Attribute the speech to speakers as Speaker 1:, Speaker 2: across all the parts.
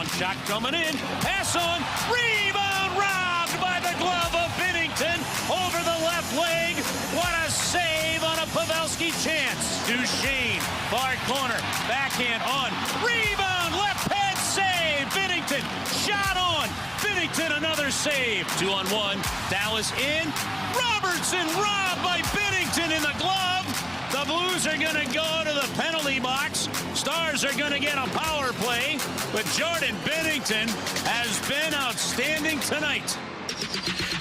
Speaker 1: Long shot coming in. Pass on. Rebound robbed by the glove of Binnington over the left leg. What a save on a Pavelski chance. Duchesne, far corner. Backhand on. Rebound. Left pad save. Binnington. Shot on. Binnington another save. 2-on-1. Dallas in. Robertson robbed by Binnington in the glove. The Blues are going to go to the penalty box. Stars are going to get a power play. But Jordan Binnington has been outstanding tonight.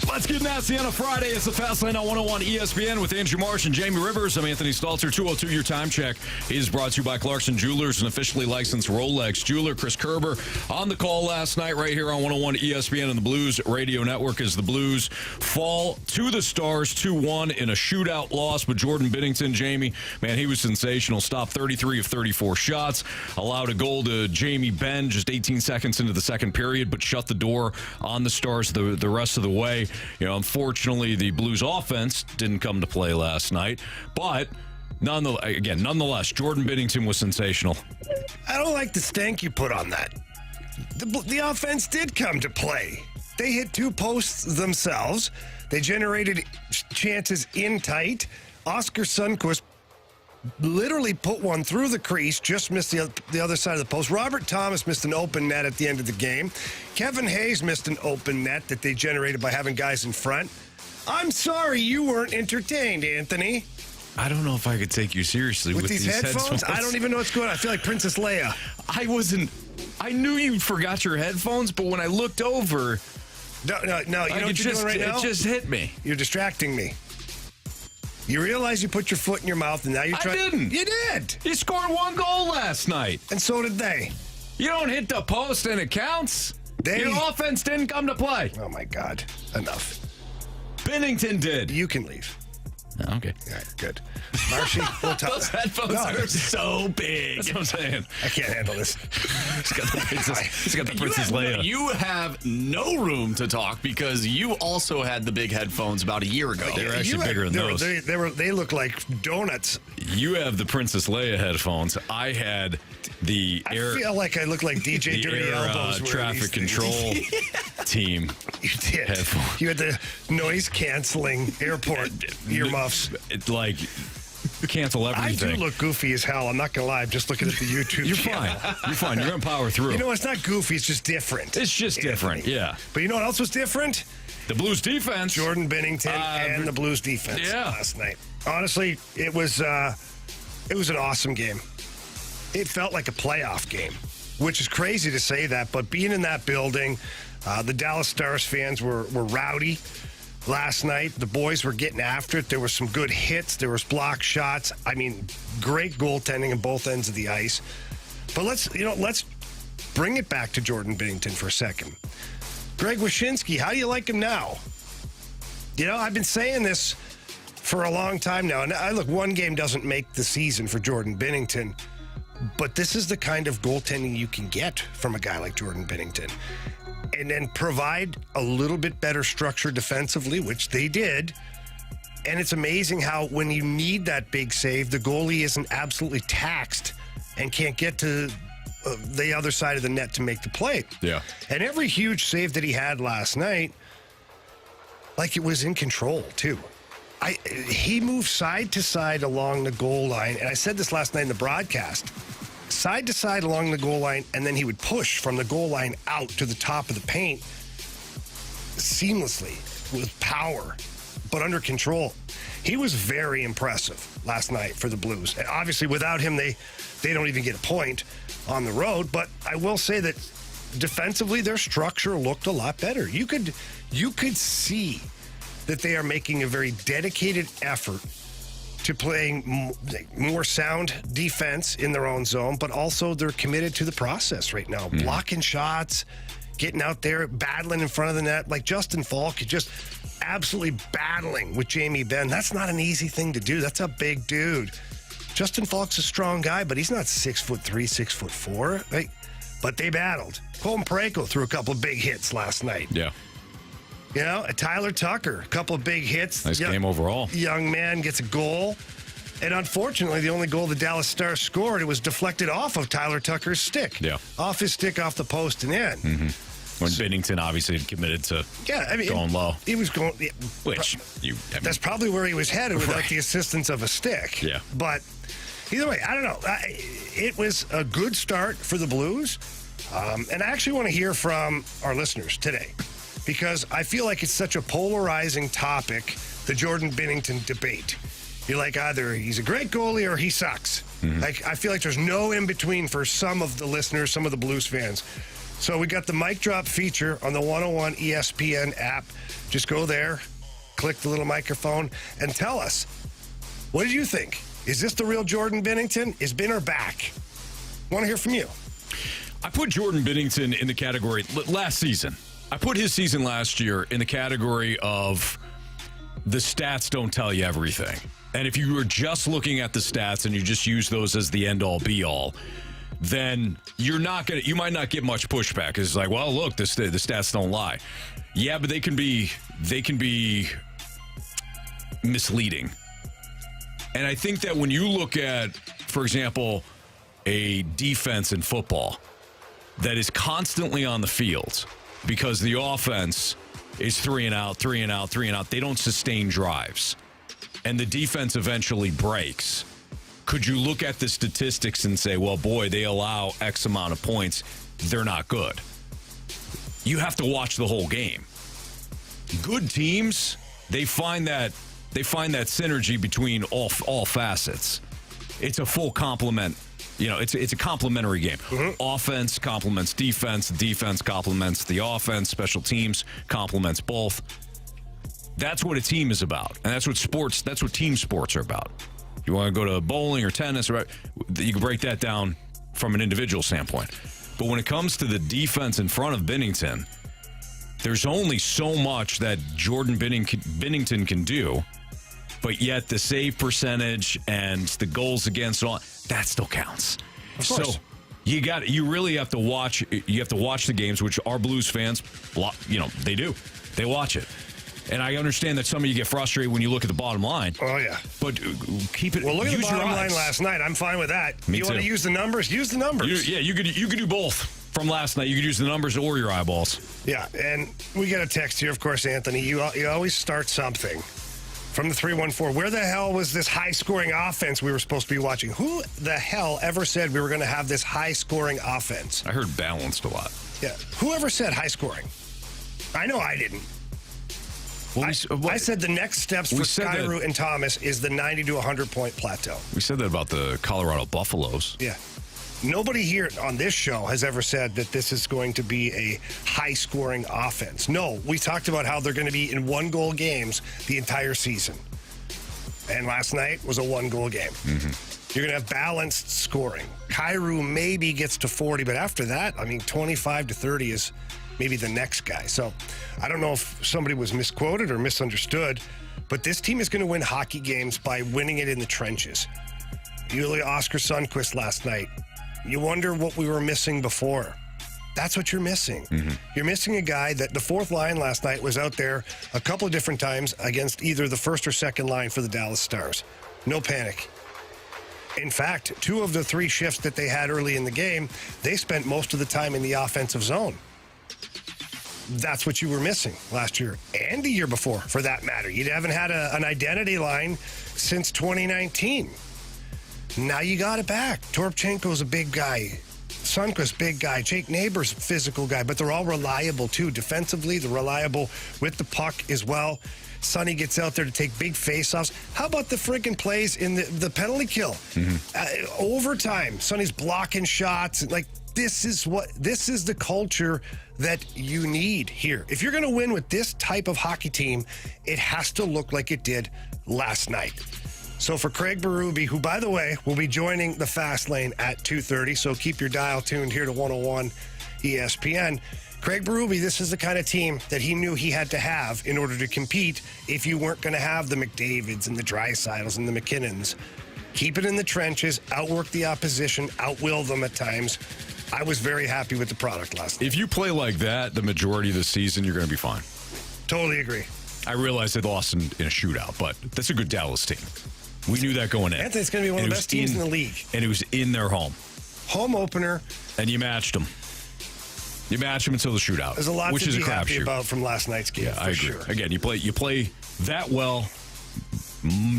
Speaker 2: Let's get nasty on a Friday. It's the Fast Lane on 101 ESPN with Andrew Marsh and Jamie Rivers. I'm Anthony Stalter. 2:02, your time check is brought to you by Clarkson Jewelers, an officially licensed Rolex jeweler. Chris Kerber on the call last night right here on 101 ESPN and the Blues Radio Network as the Blues fall to the Stars 2-1 in a shootout loss. But Jordan Binnington, Jamie, man, he was sensational. Stopped 33 of 34 shots, allowed a goal to Jamie Benn just 18 seconds into the second period, but shut the door on the Stars the rest of the way. You know, unfortunately, the Blues offense didn't come to play last night, but nonetheless, Jordan Binnington was sensational.
Speaker 3: I don't like the stank you put on that. The offense did come to play. They hit 2 posts themselves. They generated chances in tight. Oscar Sundqvist literally put one through the crease, just missed the other side of the post. Robert Thomas missed an open net at the end of the game. Kevin Hayes missed an open net that they generated by having guys in front. I'm sorry you weren't entertained, Anthony.
Speaker 2: I don't know if I could take you seriously with these headphones.
Speaker 3: I don't even know what's going on. I feel like Princess Leia.
Speaker 2: I knew you forgot your headphones, but when I looked over...
Speaker 3: No. You know what you're doing right now?
Speaker 2: It just hit me.
Speaker 3: You're distracting me. You realize you put your foot in your mouth, and now you're trying...
Speaker 2: I didn't.
Speaker 3: You did.
Speaker 2: You scored 1 goal last night.
Speaker 3: And so did they.
Speaker 2: You don't hit the post and it counts. Your offense didn't come to play.
Speaker 3: Oh, my God. Enough.
Speaker 2: Binnington did.
Speaker 3: You can leave.
Speaker 2: Okay.
Speaker 3: All right, good. Marshy, we'll talk.
Speaker 2: Those headphones are so big. That's what I'm saying.
Speaker 3: I can't handle this.
Speaker 2: He's got the Princess Leia.
Speaker 4: You have no room to talk because you also had the big headphones about a year ago.
Speaker 2: They're actually bigger than those.
Speaker 3: They look like donuts.
Speaker 2: You have the Princess Leia headphones. I had the
Speaker 3: I feel like I look like DJ Dirty Elbows.
Speaker 2: Traffic control team.
Speaker 3: You did.
Speaker 2: Headphones.
Speaker 3: You had the noise-canceling airport earmuffs.
Speaker 2: It's like cancel everything.
Speaker 3: I do look goofy as hell. I'm not going to lie. I'm just looking at the YouTube
Speaker 2: You're
Speaker 3: channel.
Speaker 2: fine. You're fine. You're going to power through.
Speaker 3: You know, it's not goofy. It's just different.
Speaker 2: It's just different, yeah.
Speaker 3: But you know what else was different?
Speaker 2: The Blues defense.
Speaker 3: Jordan Binnington and the Blues defense last night. Honestly, it was an awesome game. It felt like a playoff game, which is crazy to say that, but being in that building, the Dallas Stars fans were rowdy last night. The boys were getting after it. There were some good hits. There was block shots. I mean, great goaltending on both ends of the ice. But let's bring it back to Jordan Binnington for a second. Greg Wyshynski, how do you like him now? You know, I've been saying this for a long time now. And look, one game doesn't make the season for Jordan Binnington. But this is the kind of goaltending you can get from a guy like Jordan Binnington. And then provide a little bit better structure defensively, which they did. And it's amazing how when you need that big save, the goalie isn't absolutely taxed and can't get to the other side of the net to make the play.
Speaker 2: Yeah.
Speaker 3: And every huge save that he had last night, like it was in control, too. He moved side to side along the goal line, and I said this last night in the broadcast, side to side along the goal line, and then he would push from the goal line out to the top of the paint seamlessly with power, but under control. He was very impressive last night for the Blues. And obviously, without him, they don't even get a point on the road, but I will say that defensively, their structure looked a lot better. You could see that they are making a very dedicated effort to playing more sound defense in their own zone, but also they're committed to the process right now. Blocking shots, getting out there, battling in front of the net. Like Justin Falk, just absolutely battling with Jamie Benn. That's not an easy thing to do. That's a big dude. Justin Falk's a strong guy, but he's not 6'3", 6'4", right? But they battled. Colton Parayko threw a couple of big hits last night.
Speaker 2: Yeah.
Speaker 3: You know, Tyler Tucker, a couple of big hits.
Speaker 2: Nice game overall.
Speaker 3: Young man gets a goal. And unfortunately, the only goal the Dallas Stars scored, it was deflected off of Tyler Tucker's stick.
Speaker 2: Yeah.
Speaker 3: Off his stick, off the post and in.
Speaker 2: When Binnington obviously had committed to going low.
Speaker 3: He was going... that's probably where he was headed without the assistance of a stick.
Speaker 2: Yeah.
Speaker 3: But either way, I don't know. It was a good start for the Blues. And I actually want to hear from our listeners today because I feel like it's such a polarizing topic, the Jordan Binnington debate. You're like, either he's a great goalie or he sucks. Like, I feel like there's no in between for some of the listeners, some of the Blues fans. So we got the mic drop feature on the 101 ESPN app. Just go there, click the little microphone, and tell us, what did you think? Is this the real Jordan Binnington? Is Binner back? Want to hear from you.
Speaker 2: I put Jordan Binnington in the category last season. I put his season last year in the category of the stats don't tell you everything. And if you were just looking at the stats and you just use those as the end-all, be-all, then you might not get much pushback. It's like, well, look, the stats don't lie. Yeah, but they can be misleading. And I think that when you look at, for example, a defense in football that is constantly on the field because the offense is 3 and out, 3 and out, 3 and out, they don't sustain drives, and the defense eventually breaks. Could you look at the statistics and say, well, boy, they allow X amount of points, they're not good? You have to watch the whole game. Good teams, they find that synergy between all facets. It's a full complement. It's a complementary game. Offense complements defense. Defense complements the offense. Special teams complements both. That's what a team is about, and that's what team sports are about. You want to go to bowling or tennis, right? You can break that down from an individual standpoint. But when it comes to the defense in front of Binnington, there's only so much that Jordan Binnington can do, but yet the save percentage and the goals against, that still counts.
Speaker 3: Of course.
Speaker 2: So you really have to watch. You have to watch the games, which our Blues fans, they do. They watch it. And I understand that some of you get frustrated when you look at the bottom line.
Speaker 3: Oh, yeah.
Speaker 2: But keep it.
Speaker 3: Well, look at the
Speaker 2: use
Speaker 3: bottom
Speaker 2: your
Speaker 3: line
Speaker 2: eyes.
Speaker 3: last night. I'm fine with that.
Speaker 2: Me
Speaker 3: you want
Speaker 2: too.
Speaker 3: to use the numbers? Use the numbers.
Speaker 2: You could do both from last night. You could use the numbers or your eyeballs.
Speaker 3: Yeah, and we get a text here, of course, Anthony. You always start something. From the 314, where the hell was this high-scoring offense we were supposed to be watching? Who the hell ever said we were going to have this high-scoring offense?
Speaker 2: I heard balanced a lot.
Speaker 3: Yeah. Whoever said high-scoring? I know I didn't. Well, I said the next steps for Kyrou and Thomas is the 90 to 100-point plateau.
Speaker 2: We said that about the Colorado Buffaloes.
Speaker 3: Yeah. Nobody here on this show has ever said that this is going to be a high-scoring offense. No, we talked about how they're going to be in one-goal games the entire season. And last night was a one-goal game. You're going to have balanced scoring. Kyrou maybe gets to 40, but after that, 25 to 30 is maybe the next guy. So I don't know if somebody was misquoted or misunderstood, but this team is going to win hockey games by winning it in the trenches. Julia Oscar Sundqvist last night. You wonder what we were missing before. That's what you're missing. You're missing a guy that the fourth line last night was out there a couple of different times against either the first or second line for the Dallas Stars. No panic. In fact, 2 of the 3 shifts that they had early in the game, they spent most of the time in the offensive zone. That's what you were missing last year and the year before, for that matter. You haven't had an identity line since 2019. Now you got it back. Toropchenko's a big guy. Sundqvist, big guy. Jake Neighbors, physical guy. But they're all reliable, too. Defensively, they're reliable with the puck as well. Sonny gets out there to take big face-offs. How about the friggin' plays in the penalty kill? Overtime, Sonny's blocking shots. This is the culture that you need here. If you're going to win with this type of hockey team, it has to look like it did last night. So for Craig Berube, who, by the way, will be joining the Fast Lane at 2:30, so keep your dial tuned here to 101 ESPN. Craig Berube, this is the kind of team that he knew he had to have in order to compete if you weren't going to have the McDavids and the Dreisaitl's and the McKinnons. Keep it in the trenches, outwork the opposition, outwill them at times. I was very happy with the product last night.
Speaker 2: If you play like that the majority of the season, you're going to be fine.
Speaker 3: Totally agree.
Speaker 2: I realize they lost in a shootout, but that's a good Dallas team. We knew that going in.
Speaker 3: Anthony's going to be one of the best teams in the league.
Speaker 2: And it was in their home.
Speaker 3: Home opener.
Speaker 2: And you matched them. You match them until the shootout.
Speaker 3: There's a lot
Speaker 2: which
Speaker 3: to
Speaker 2: is
Speaker 3: be
Speaker 2: a
Speaker 3: happy
Speaker 2: crapshoot
Speaker 3: about from last night's game.
Speaker 2: Yeah, I agree.
Speaker 3: Sure.
Speaker 2: Again, you play that well.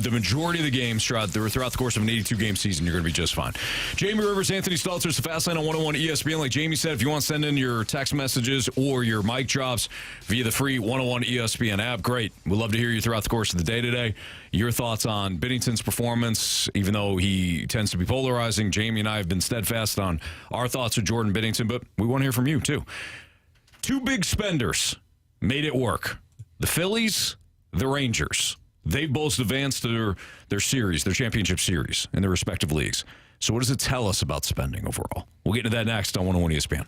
Speaker 2: The majority of the games throughout the course of an 82-game season, you're going to be just fine. Jamie Rivers, Anthony Stalter, it's the Fast Lane on 101 ESPN. Like Jamie said, if you want to send in your text messages or your mic drops via the free 101 ESPN app, great. We'd love to hear you throughout the course of the day today. Your thoughts on Binnington's performance, even though he tends to be polarizing. Jamie and I have been steadfast on our thoughts of Jordan Binnington, but we want to hear from you, too. Two big spenders made it work. The Phillies, the Rangers. They've both advanced to their series, their championship series in their respective leagues. So what does it tell us about spending overall? We'll get into that next on 101 ESPN.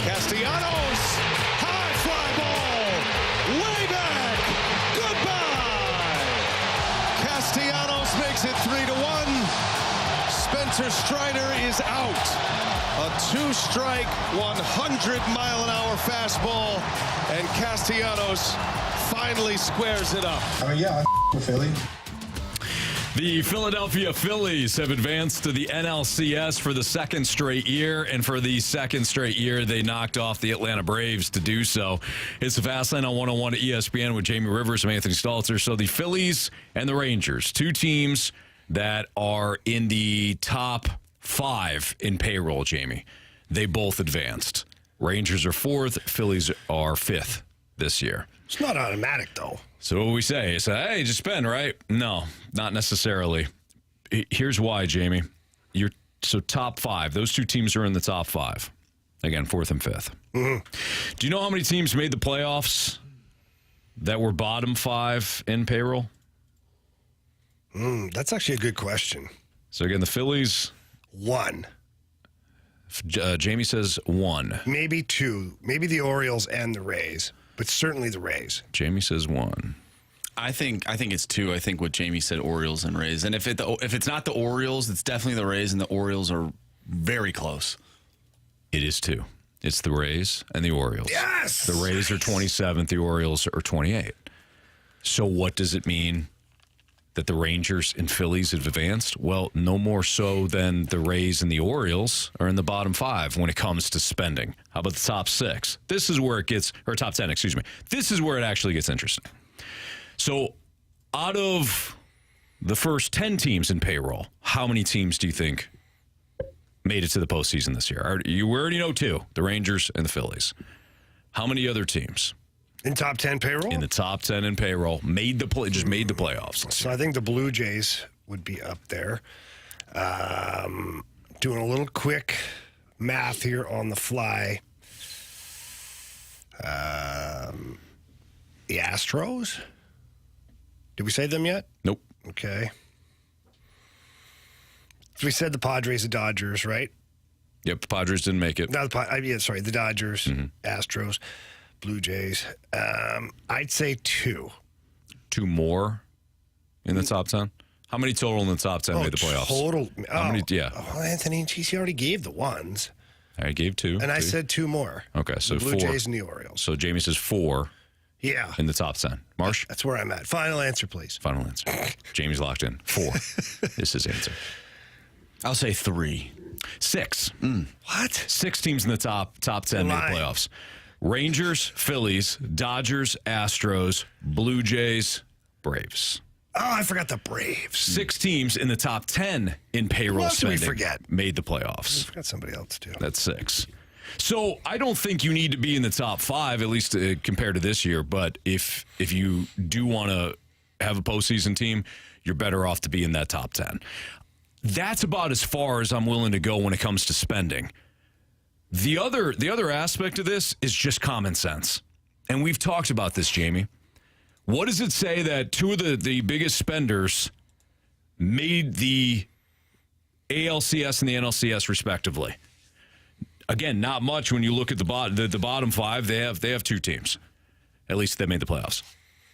Speaker 5: Castellanos, high fly ball, way back, goodbye. Castellanos makes it 3-1. Spencer Strider is out. A two-strike, 100-mile-an-hour fastball, and Castellanos finally squares it up.
Speaker 6: I mean, yeah, I'm Philly.
Speaker 2: The Philadelphia Phillies have advanced to the NLCS for the second straight year, and for the second straight year, they knocked off the Atlanta Braves to do so. It's the Fastlane on 101 at ESPN with Jamie Rivers and Anthony Stalter. So the Phillies and the Rangers, two teams that are in the top 5 in payroll, Jamie. They both advanced. Rangers are 4th, Phillies are 5th this year.
Speaker 3: It's not automatic, though.
Speaker 2: So what we say is, hey, just spend, right? No, not necessarily. Here's why, Jamie. So top 5. Those two teams are in the top 5. Again, 4th and 5th. Mm-hmm. Do you know how many teams made the playoffs that were bottom 5 in payroll?
Speaker 3: That's actually a good question.
Speaker 2: So again, the Phillies.
Speaker 3: 1.
Speaker 2: Jamie says 1.
Speaker 3: Maybe 2. Maybe the Orioles and the Rays. But certainly the Rays.
Speaker 2: Jamie says 1.
Speaker 4: I think it's 2. I think what Jamie said, Orioles and Rays. And if it's not the Orioles, it's definitely the Rays, and the Orioles are very close.
Speaker 2: It is 2. It's the Rays and the Orioles.
Speaker 3: Yes!
Speaker 2: The Rays are 27th. The Orioles are 28. So what does it mean that the Rangers and Phillies have advanced? Well, no more so than the Rays and the Orioles are in the bottom 5 when it comes to spending. How about the top 6? This is where it gets, or top 10, excuse me. This is where it actually gets interesting. So out of the first 10 teams in payroll, how many teams do you think made it to the postseason this year? You already know 2, the Rangers and the Phillies. How many other teams?
Speaker 3: In top 10 payroll?
Speaker 2: In the top 10 in payroll, made the playoffs.
Speaker 3: So I think the Blue Jays would be up there. Doing a little quick math here on the fly. The Astros? Did we say them yet?
Speaker 2: Nope.
Speaker 3: Okay. We said the Padres, the Dodgers, right?
Speaker 2: Yep, the Padres didn't make it.
Speaker 3: No, the Dodgers, Astros, Blue Jays. I'd say 2.
Speaker 2: 2 more in the top 10? How many total in the top 10 made the playoffs?
Speaker 3: Total.
Speaker 2: How many? Yeah.
Speaker 3: Oh, Anthony, geez, he already gave the ones.
Speaker 2: I gave 2.
Speaker 3: And I said 2 more.
Speaker 2: Okay, so
Speaker 3: the Blue
Speaker 2: 4.
Speaker 3: Jays and the Orioles.
Speaker 2: So Jamie says 4
Speaker 3: Yeah.
Speaker 2: in the top 10. Marsh?
Speaker 3: That's where I'm at. Final answer, please.
Speaker 2: Final answer. Jamie's locked in. 4 is his answer.
Speaker 4: I'll say 3.
Speaker 2: 6.
Speaker 3: What?
Speaker 2: 6 teams in the top 10 made the playoffs. Rangers, Phillies, Dodgers, Astros, Blue Jays, Braves.
Speaker 3: Oh, I forgot the Braves.
Speaker 2: 6 teams in the top 10 in payroll
Speaker 3: else did we
Speaker 2: spending
Speaker 3: forget?
Speaker 2: made the playoffs.
Speaker 3: I forgot somebody else, too.
Speaker 2: That's 6. So I don't think you need to be in the top 5, at least compared to this year. But if you do want to have a postseason team, you're better off to be in that top 10. That's about as far as I'm willing to go when it comes to spending. The other aspect of this is just common sense. And we've talked about this, Jamie. What does it say that 2 of the biggest spenders made the ALCS and the NLCS respectively? Again, not much when you look at the bottom 5. They have 2 teams. At least they made the playoffs.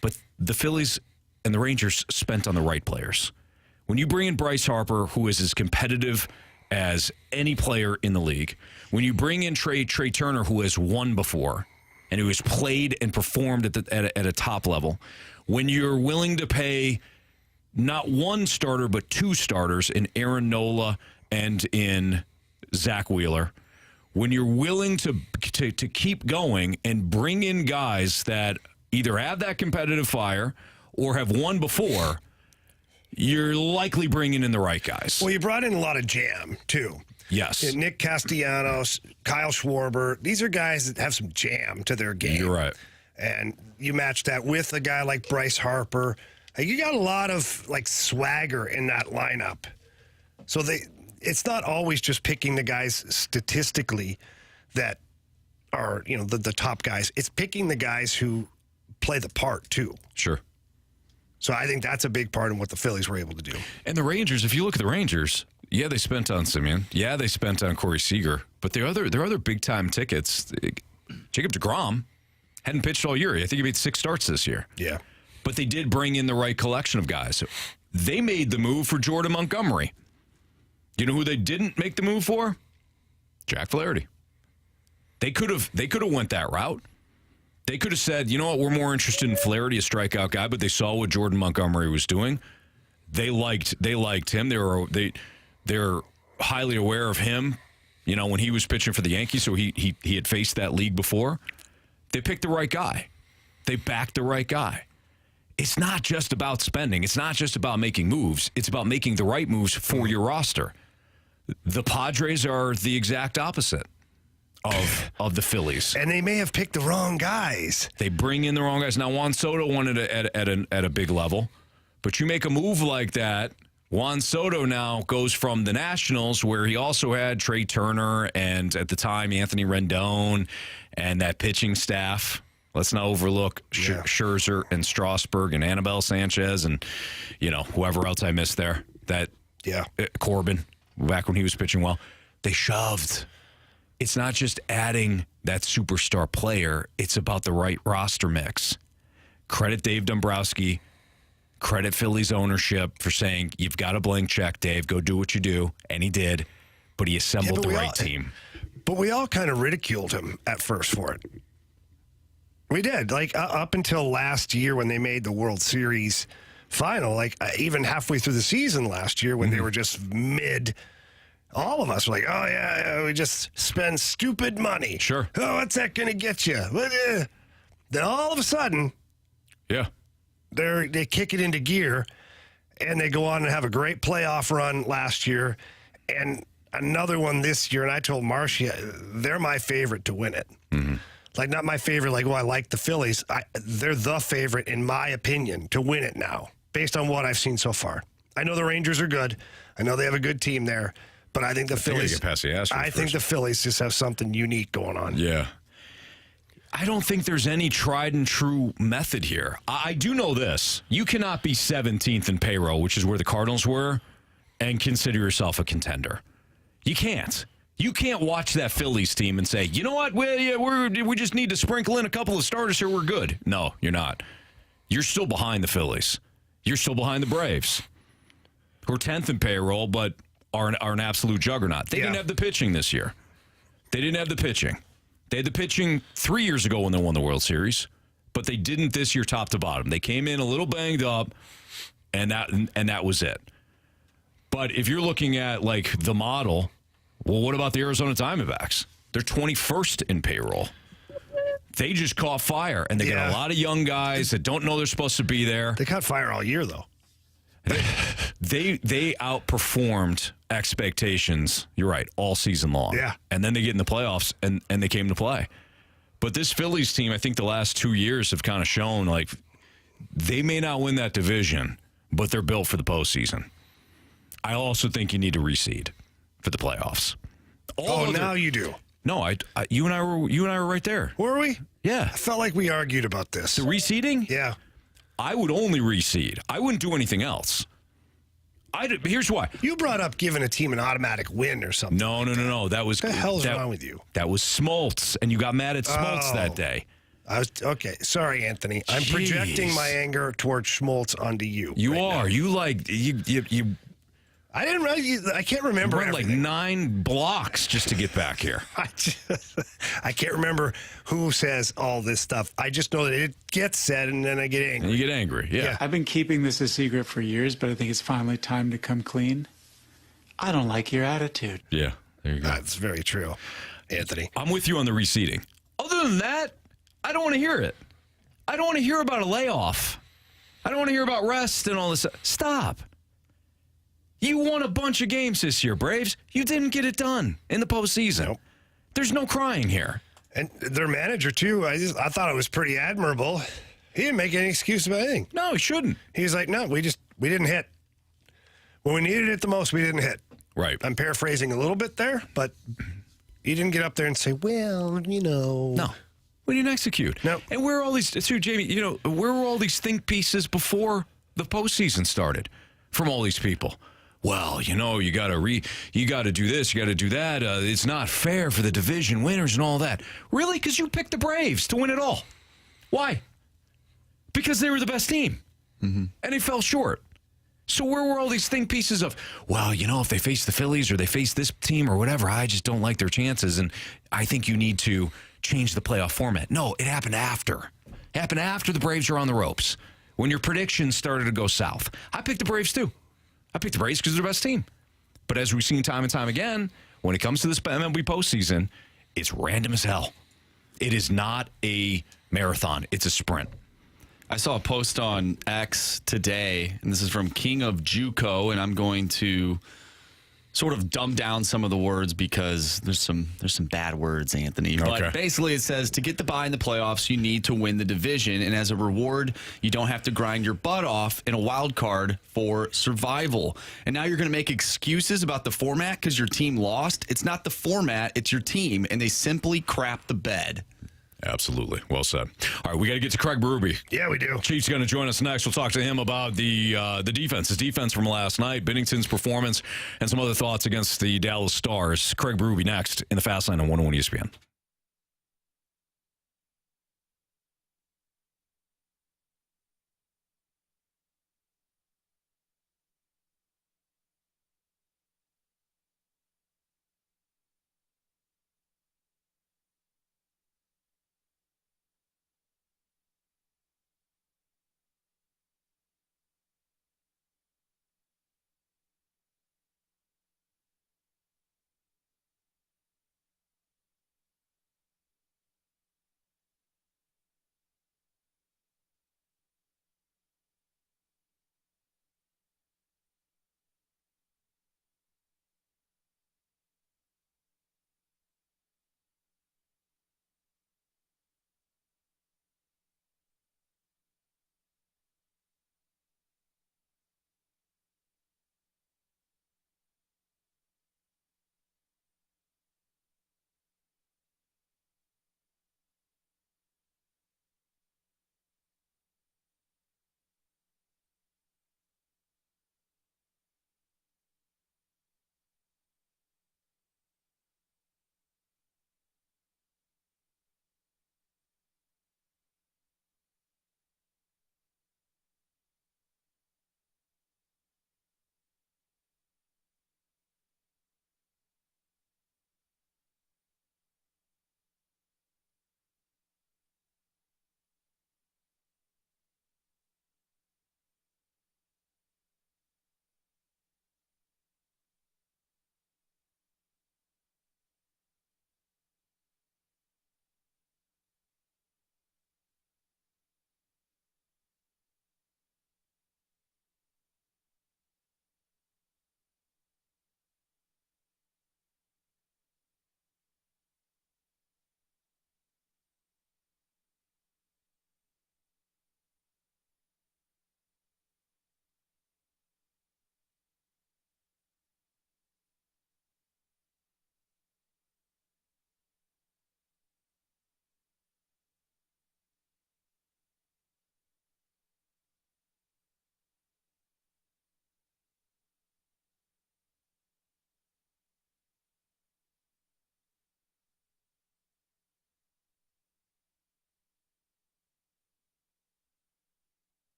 Speaker 2: But the Phillies and the Rangers spent on the right players. When you bring in Bryce Harper, who is as competitive as any player in the league, when you bring in Trey Turner, who has won before and who has played and performed at a top level, when you're willing to pay not 1 starter but 2 starters in Aaron Nola and in Zach Wheeler, when you're willing to keep going and bring in guys that either have that competitive fire or have won before, you're likely bringing in the right guys.
Speaker 3: Well, you brought in a lot of jam, too.
Speaker 2: Yes.
Speaker 3: Nick Castellanos, Kyle Schwarber. These are guys that have some jam to their game.
Speaker 2: You're right.
Speaker 3: And you match that with a guy like Bryce Harper. You got a lot of, swagger in that lineup. So it's not always just picking the guys statistically that are, the top guys. It's picking the guys who play the part, too.
Speaker 2: Sure.
Speaker 3: So I think that's a big part of what the Phillies were able to do.
Speaker 2: And the Rangers, if you look at the Rangers, yeah, they spent on Simeon. Yeah, they spent on Corey Seager. But their other big-time tickets, Jacob deGrom hadn't pitched all year. I think he made 6 starts this year.
Speaker 3: Yeah.
Speaker 2: But they did bring in the right collection of guys. They made the move for Jordan Montgomery. You know who they didn't make the move for? Jack Flaherty. They could have went that route. They could have said, you know what, we're more interested in Flaherty, a strikeout guy, but they saw what Jordan Montgomery was doing. They liked him. They're highly aware of him, when he was pitching for the Yankees, so he had faced that league before. They picked the right guy. They backed the right guy. It's not just about spending. It's not just about making moves. It's about making the right moves for your roster. The Padres are the exact opposite of the Phillies.
Speaker 3: And they may have picked the wrong guys.
Speaker 2: They bring in the wrong guys. Now, Juan Soto wanted it at a big level, but you make a move like that, Juan Soto now goes from the Nationals, where he also had Trey Turner and, at the time, Anthony Rendon and that pitching staff. Let's not overlook Scherzer and Strasburg and Anibal Sanchez and, whoever else I missed there. Corbin, back when he was pitching well. They shoved. It's not just adding that superstar player. It's about the right roster mix. Credit Dave Dombrowski. Credit Phillies ownership for saying, you've got a blank check, Dave. Go do what you do. And he did. But he assembled the right team.
Speaker 3: But we all kind of ridiculed him at first for it. We did. Up until last year when they made the World Series final, even halfway through the season last year when they were just mid, all of us were like, oh, yeah, we just spend stupid money.
Speaker 2: Sure.
Speaker 3: Oh, what's that going to get you? Then all of a sudden, they kick it into gear, and they go on and have a great playoff run last year and another one this year. And I told Marcia, they're my favorite to win it. Mm-hmm. Not my favorite, I like the Phillies. They're the favorite, in my opinion, to win it now, based on what I've seen so far. I know the Rangers are good. I know they have a good team there. But I think the Phillies, the Phillies just have something unique going on.
Speaker 2: Yeah. I don't think there's any tried and true method here. I do know this. You cannot be 17th in payroll, which is where the Cardinals were, and consider yourself a contender. You can't. You can't watch that Phillies team and say, you know what, we just need to sprinkle in a couple of starters here, we're good. No, you're not. You're still behind the Phillies. You're still behind the Braves, who are 10th in payroll, but are an absolute juggernaut. They didn't have the pitching this year. They didn't have the pitching. They had the pitching 3 years ago when they won the World Series, but they didn't this year top to bottom. They came in a little banged up, and that was it. But if you're looking at the model, well, what about the Arizona Diamondbacks? They're 21st in payroll. They just caught fire, and they got a lot of young guys that don't know they're supposed to be there.
Speaker 3: They caught fire all year, though.
Speaker 2: They outperformed expectations, you're right, all season long.
Speaker 3: Yeah.
Speaker 2: And then they get in the playoffs, and they came to play. But this Phillies team, I think the last 2 years have kind of shown, they may not win that division, but they're built for the postseason. I also think you need to reseed for the playoffs.
Speaker 3: Now you do.
Speaker 2: No, you and I were right there.
Speaker 3: Were we?
Speaker 2: Yeah.
Speaker 3: I felt like we argued about this.
Speaker 2: The reseeding?
Speaker 3: Yeah.
Speaker 2: I would only reseed. I wouldn't do anything else. Here's why.
Speaker 3: You brought up giving a team an automatic win or something.
Speaker 2: No. That was
Speaker 3: what the hell's wrong with you?
Speaker 2: That was Smoltz, and you got mad at Smoltz that day.
Speaker 3: Okay. Sorry, Anthony. I'm projecting my anger towards Schmaltz onto you.
Speaker 2: You are. Now. You.
Speaker 3: I didn't realize. I can't remember.
Speaker 2: Run 9 blocks just to get back here.
Speaker 3: I can't remember who says all this stuff. I just know that it gets said, and then I get angry.
Speaker 2: And you get angry. Yeah.
Speaker 6: I've been keeping this a secret for years, but I think it's finally time to come clean. I don't like your attitude.
Speaker 2: Yeah. There you go.
Speaker 3: That's very true, Anthony.
Speaker 2: I'm with you on the reseeding. Other than that, I don't want to hear it. I don't want to hear about a layoff. I don't want to hear about rest and all this. Stop. You won a bunch of games this year, Braves. You didn't get it done in the postseason. Nope. There's no crying here.
Speaker 3: And their manager, too, I thought it was pretty admirable. He didn't make any excuse about anything.
Speaker 2: No, he shouldn't.
Speaker 3: He's like, no, we didn't hit. When we needed it the most, we didn't hit.
Speaker 2: Right.
Speaker 3: I'm paraphrasing a little bit there, but he didn't get up there and say, well,
Speaker 2: No. We didn't execute.
Speaker 3: No.
Speaker 2: And where are all these, too, Jamie, where were all these think pieces before the postseason started from all these people? Well, you got to do this, you got to do that. It's not fair for the division winners and all that. Really? Because you picked the Braves to win it all. Why? Because they were the best team. Mm-hmm. And they fell short. So where were all these think pieces of, well, if they face the Phillies or they face this team or whatever, I just don't like their chances, and I think you need to change the playoff format. No, it happened after. It happened after the Braves are on the ropes, when your predictions started to go south. I picked the Braves too. I picked the Braves because they're the best team. But as we've seen time and time again, when it comes to this MLB postseason, it's random as hell. It is not a marathon. It's a sprint.
Speaker 4: I saw a post on X today, and this is from King of JUCO, and I'm going to sort of dumb down some of the words because there's some bad words, Anthony.
Speaker 2: Okay.
Speaker 4: But basically it says to get the bye in the playoffs, you need to win the division, and as a reward, you don't have to grind your butt off in a wild card for survival. And now you're going to make excuses about the format because your team lost. It's not the format, it's your team, and they simply crap the bed.
Speaker 2: Absolutely. Well said. All right, we got to get to Craig Berube.
Speaker 3: Yeah, we do.
Speaker 2: Chief's going to join us next. We'll talk to him about the defense, his defense from last night, Binnington's performance, and some other thoughts against the Dallas Stars. Craig Berube next in the Fast Line on 101 ESPN.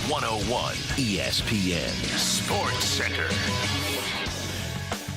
Speaker 7: 101 ESPN Sports Center.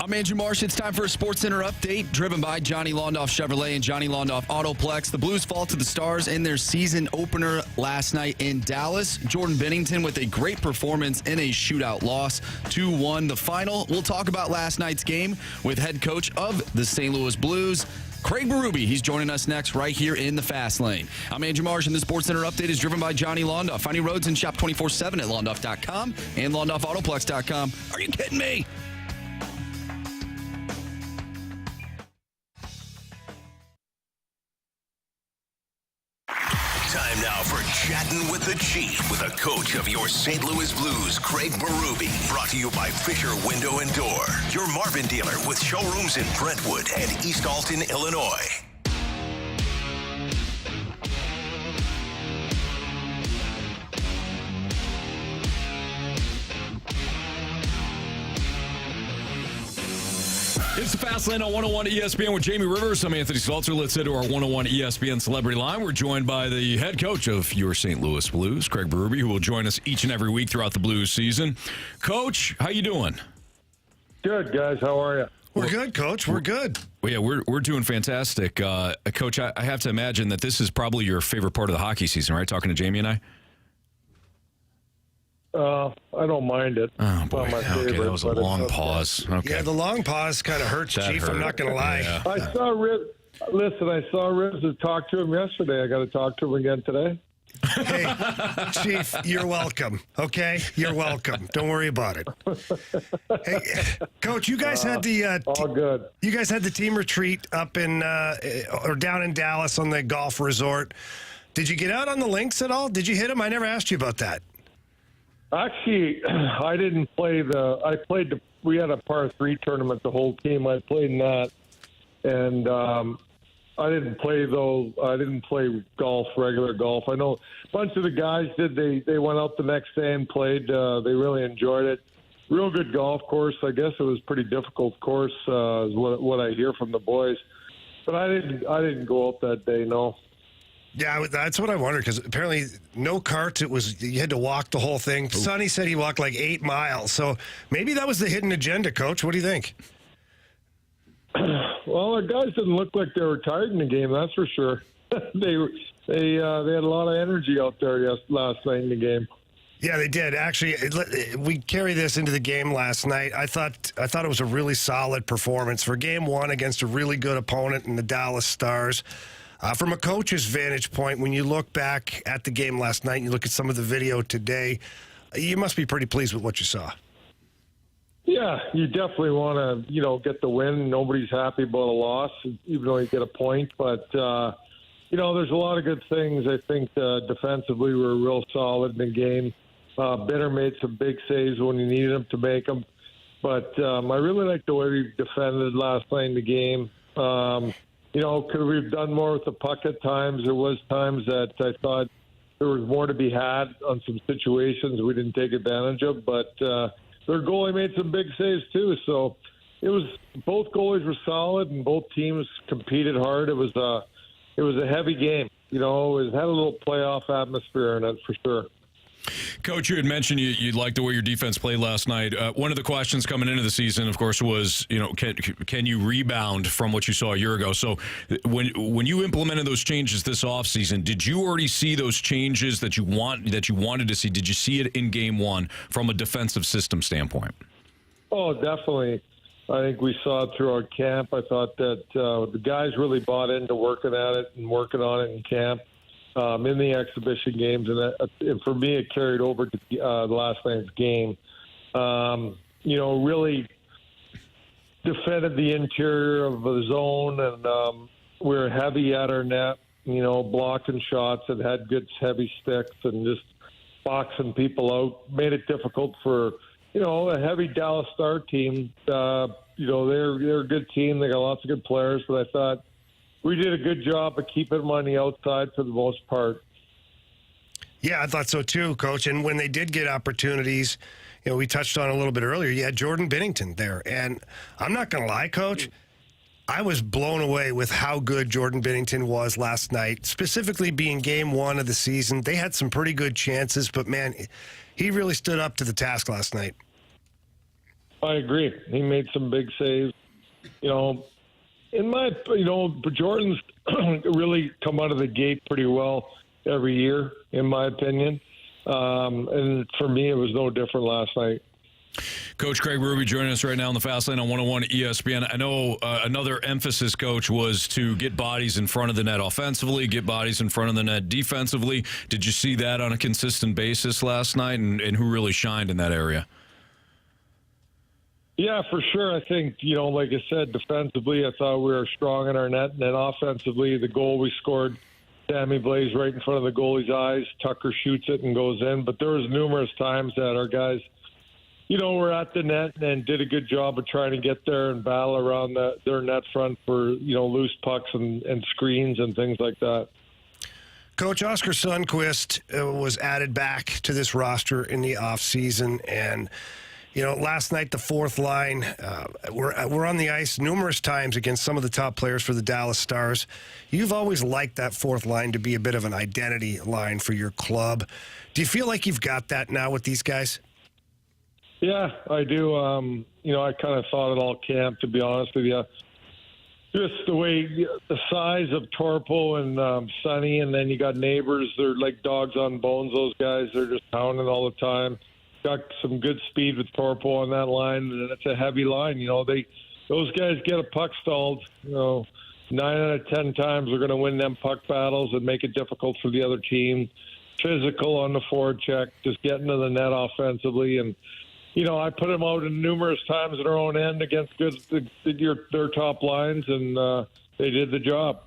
Speaker 4: I'm Andrew Marsh. It's time for a Sports Center update driven by Johnny Londoff Chevrolet and Johnny Londoff Autoplex. The Blues fall to the Stars in their season opener last night in Dallas. Jordan Binnington with a great performance in a shootout loss, 2-1 the final. We'll talk about last night's game with head coach of the St. Louis Blues, Craig Berube. He's joining us next right here in the Fast Lane. I'm Andrew Marsh, and the Sports Center update is driven by Johnny Londoff. Find new roads and shop 24/7 at londoff.com and londoffautoplex.com. Are you kidding me?
Speaker 7: Time now for Chatting with the Chief with a coach of your St. Louis Blues, Craig Berube. Brought to you by Fisher Window and Door, your Marvin dealer with showrooms in Brentwood and East Alton, Illinois.
Speaker 2: It's the Fast Lane on 101 ESPN with Jamie Rivers. I'm Anthony Stalter. Let's head to our 101 ESPN Celebrity Line. We're joined by the head coach of your St. Louis Blues, Craig Berube, who will join us each and every week throughout the Blues season. Coach, how you doing?
Speaker 8: Good, guys. How are you?
Speaker 3: We're good, Coach. We're good.
Speaker 2: Well, yeah, we're doing fantastic. Coach, I have to imagine that this is probably your favorite part of the hockey season, right? Talking to Jamie and I?
Speaker 8: I don't mind it.
Speaker 2: Oh, boy.
Speaker 8: Not my
Speaker 2: Okay,
Speaker 8: favorite,
Speaker 2: that was a
Speaker 8: but it's
Speaker 2: long
Speaker 8: okay.
Speaker 2: pause. Okay.
Speaker 3: Yeah, the long pause kind of hurts,
Speaker 2: That
Speaker 3: Chief.
Speaker 2: hurt.
Speaker 3: I'm not going to lie.
Speaker 2: Yeah.
Speaker 8: I saw Ribs. Listen, I saw Ribs talk to him yesterday. I got to talk to him again today.
Speaker 3: Hey, Chief, you're welcome. Okay, you're welcome. Don't worry about it. Hey, Coach, you guys had the
Speaker 8: All good.
Speaker 3: you guys had the team retreat up in or down in Dallas on the golf resort. Did you get out on the links at all? Did you hit them? I never asked you about that.
Speaker 8: Actually, I didn't play we had a par 3 tournament, the whole team. I played in that. And I didn't play, though. I didn't play golf, regular golf. I know a bunch of the guys did. They went out the next day and played. They really enjoyed it. Real good golf course. I guess it was pretty difficult course, is what I hear from the boys. But I didn't go out that day, no.
Speaker 3: Yeah, that's what I wondered, because apparently no carts. It was, you had to walk the whole thing. Sonny said he walked like 8 miles. So maybe that was the hidden agenda, Coach. What do you think?
Speaker 8: Well, our guys didn't look like they were tired in the game, that's for sure. They had a lot of energy out there last night in the game.
Speaker 3: Yeah, they did. Actually, we carry this into the game last night. I thought it was a really solid performance for Game 1 against a really good opponent in the Dallas Stars. From a coach's vantage point, when you look back at the game last night and you look at some of the video today, you must be pretty pleased with what you saw.
Speaker 8: Yeah, you definitely want to, get the win. Nobody's happy about a loss, even though you get a point. But, there's a lot of good things. I think defensively we were real solid in the game. Bitter made some big saves when you needed him to make them. But I really liked the way we defended last night in the game. Could we have done more with the puck at times? There was times that I thought there was more to be had on some situations we didn't take advantage of. But their goalie made some big saves too. So both goalies were solid and both teams competed hard. It was a heavy game. It had a little playoff atmosphere in it for sure.
Speaker 2: Coach, you had mentioned you liked the way your defense played last night. One of the questions coming into the season, of course, was can you rebound from what you saw a year ago? So when you implemented those changes this offseason, did you already see those changes that you wanted to see? Did you see it in Game 1 from a defensive system standpoint?
Speaker 8: Oh, definitely. I think we saw it throughout camp. I thought that the guys really bought into working at it and working on it in camp. In the exhibition games, and for me, it carried over to last night's game. Really defended the interior of the zone, and we were heavy at our net, blocking shots and had good heavy sticks and just boxing people out. Made it difficult for, a heavy Dallas Star team. They're a good team. They got lots of good players, but I thought we did a good job of keeping them on the outside for the most part.
Speaker 3: Yeah, I thought so too, Coach. And when they did get opportunities, we touched on a little bit earlier, you had Jordan Binnington there. And I'm not going to lie, Coach, I was blown away with how good Jordan Binnington was last night, specifically being game one of the season. They had some pretty good chances, but, man, he really stood up to the task last night.
Speaker 8: I agree. He made some big saves. Jordan's really come out of the gate pretty well every year, in my opinion. And for me, it was no different last night.
Speaker 2: Coach Craig Berube joining us right now on the Fast Lane on 101 ESPN. I know another emphasis, Coach, was to get bodies in front of the net offensively, get bodies in front of the net defensively. Did you see that on a consistent basis last night, and who really shined in that area?
Speaker 8: Yeah, for sure. I think, like I said, defensively, I thought we were strong in our net. And then offensively, the goal we scored, Sammy Blaze right in front of the goalie's eyes. Tucker shoots it and goes in. But there was numerous times that our guys, were at the net and did a good job of trying to get there and battle around their net front for, loose pucks and screens and things like that.
Speaker 3: Coach, Oscar Sundqvist was added back to this roster in the offseason, and last night, the fourth line, we're on the ice numerous times against some of the top players for the Dallas Stars. You've always liked that fourth line to be a bit of an identity line for your club. Do you feel like you've got that now with these guys?
Speaker 8: Yeah, I do. I kind of thought it all camp, to be honest with you. Just the way, the size of Torpo and Sonny, and then you got Neighbors. They're like dogs on bones, those guys. They're just pounding all the time. Got some good speed with Torpo on that line, and it's a heavy line. Those guys get a puck stalled. 9 out of 10 times they're going to win them puck battles and make it difficult for the other team. Physical on the forward check, just getting to the net offensively, and I put them out in numerous times at our own end against their top lines, and they did the job.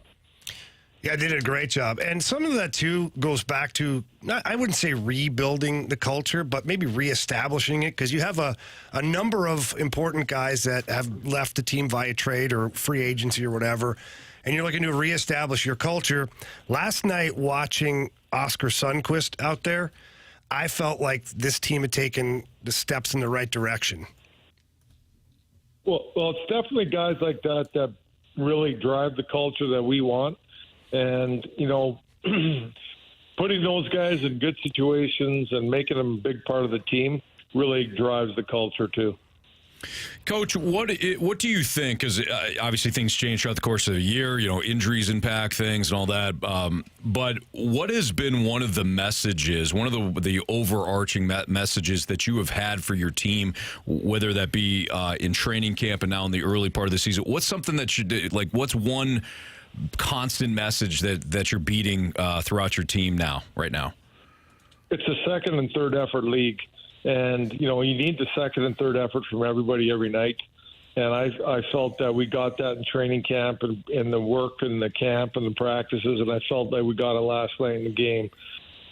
Speaker 3: Yeah, they did a great job. And some of that, too, goes back to, I wouldn't say rebuilding the culture, but maybe reestablishing it, because you have a number of important guys that have left the team via trade or free agency or whatever, and you're looking to reestablish your culture. Last night, watching Oscar Sundqvist out there, I felt like this team had taken the steps in the right direction.
Speaker 8: Well, it's definitely guys like that really drive the culture that we want. And, putting those guys in good situations and making them a big part of the team really drives the culture, too.
Speaker 2: Coach, what do you think? Because obviously things change throughout the course of the year. Injuries impact things and all that. But what has been one of the messages, one of the overarching messages that you have had for your team, whether that be in training camp and now in the early part of the season? What's something that what's one constant message that you're beating throughout your team right now?
Speaker 8: It's a second and third effort league. And, you need the second and third effort from everybody every night. And I felt that we got that in training camp and in the work and the camp and the practices, and I felt that we got it last night in the game.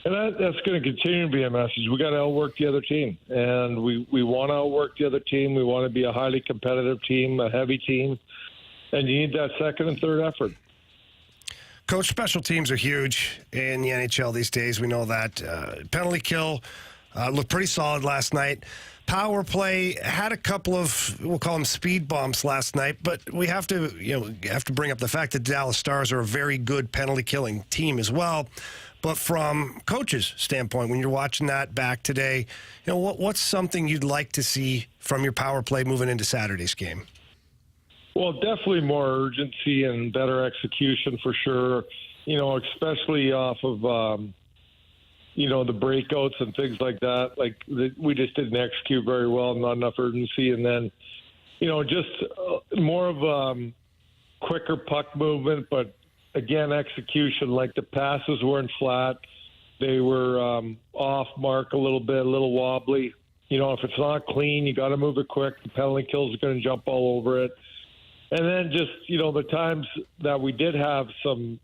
Speaker 8: And that's going to continue to be a message. We got to outwork the other team, and we want to outwork the other team. We want to be a highly competitive team, a heavy team, and you need that second and third effort.
Speaker 3: Coach, special teams are huge in the NHL these days. We know that. Penalty kill looked pretty solid last night. Power play had a couple of, we'll call them speed bumps last night, but we have to bring up the fact that the Dallas Stars are a very good penalty killing team as well. But from coach's standpoint, when you're watching that back today, what's something you'd like to see from your power play moving into Saturday's game?
Speaker 8: Well, definitely more urgency and better execution for sure. Especially off of the breakouts and things like that. We just didn't execute very well, not enough urgency. And then, just more of quicker puck movement, but again, execution. Like the passes weren't flat. They were off mark a little bit, a little wobbly. If it's not clean, you got to move it quick. The penalty kills are going to jump all over it. And then just, the times that we did have some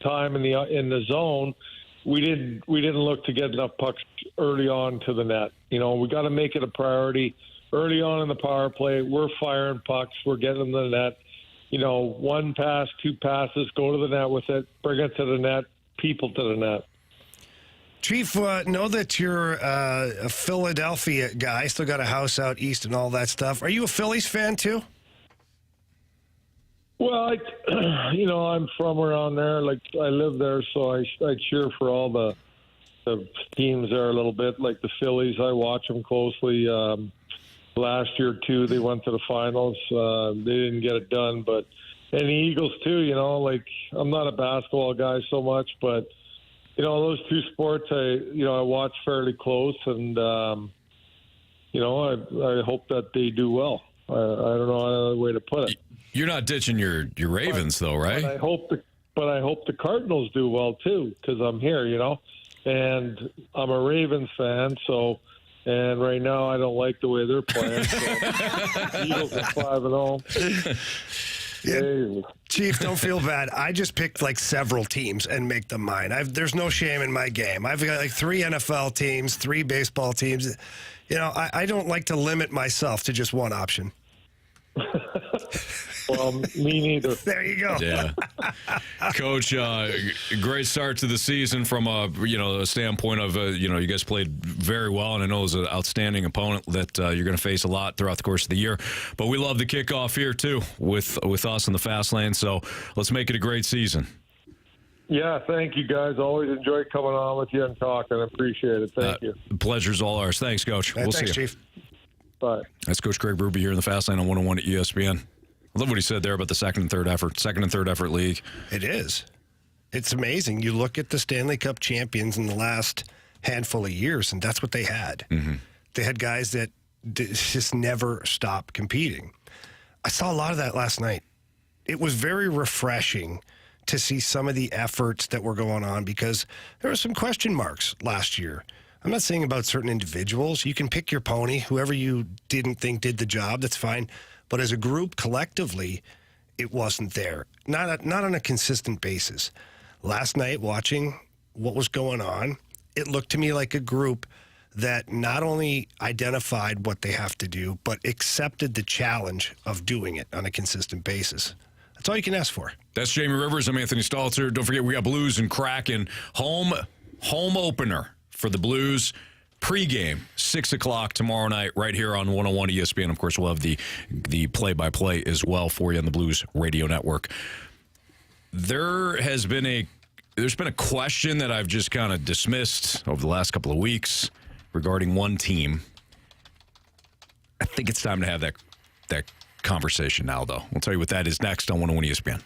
Speaker 8: time in the zone, we didn't look to get enough pucks early on to the net. We got to make it a priority early on in the power play. We're firing pucks. We're getting them to the net. One pass, two passes, go to the net with it, bring it to the net, people to the net.
Speaker 3: Chief, know that you're a Philadelphia guy, still got a house out east and all that stuff. Are you a Phillies fan too?
Speaker 8: Well, I'm from around there. Like, I live there, so I cheer for all the teams there a little bit. Like the Phillies, I watch them closely. Last year, too, they went to the finals. They didn't get it done, but and the Eagles, too, like I'm not a basketball guy so much, but, those two sports I watch fairly close, and, I hope that they do well. I don't know another way to put it.
Speaker 2: You're not ditching your Ravens, though, right?
Speaker 8: But I hope the Cardinals do well, too, because I'm here, and I'm a Ravens fan, so... And right now, I don't like the way they're playing. So Eagles are 5-0.
Speaker 3: Yeah. Chief, don't feel bad. I just picked like several teams and make them mine. There's no shame in my game. I've got like 3 NFL teams, 3 baseball teams. I don't like to limit myself to just one option.
Speaker 8: Well, me neither.
Speaker 3: There you go.
Speaker 2: Yeah. Coach, great start to the season from a standpoint of, you guys played very well, and I know it was an outstanding opponent that you're going to face a lot throughout the course of the year. But we love the kickoff here, too, with us in the fast lane. So let's make it a great season.
Speaker 8: Yeah, thank you, guys. Always enjoy coming on with you and talking. I appreciate it. Thank you.
Speaker 2: The pleasure's all ours. Thanks, Coach. We'll
Speaker 3: thanks,
Speaker 2: see you.
Speaker 3: Chief.
Speaker 8: Bye.
Speaker 2: That's Coach Craig Berube here in the fast lane on 101 at ESPN. I love what he said there about the second and third effort league.
Speaker 3: It is. It's amazing. You look at the Stanley Cup champions in the last handful of years, and that's what they had. Mm-hmm. They had guys that just never stopped competing. I saw a lot of that last night. It was very refreshing to see some of the efforts that were going on because there were some question marks last year. I'm not saying about certain individuals. You can pick your pony. Whoever you didn't think did the job, that's fine. But as a group, collectively, it wasn't there. Not on a consistent basis. Last night, watching what was going on, it looked to me like a group that not only identified what they have to do, but accepted the challenge of doing it on a consistent basis. That's all you can ask for.
Speaker 2: That's Jamie Rivers. I'm Anthony Stalter. Don't forget, we got Blues and Kraken home opener for the Blues. Pre-game, 6 o'clock tomorrow night, right here on 101 ESPN. Of course, we'll have the play-by-play as well for you on the Blues Radio Network. There's been a question that I've just kind of dismissed over the last couple of weeks regarding one team. I think it's time to have that conversation now, though. We'll tell you what that is next on 101 ESPN.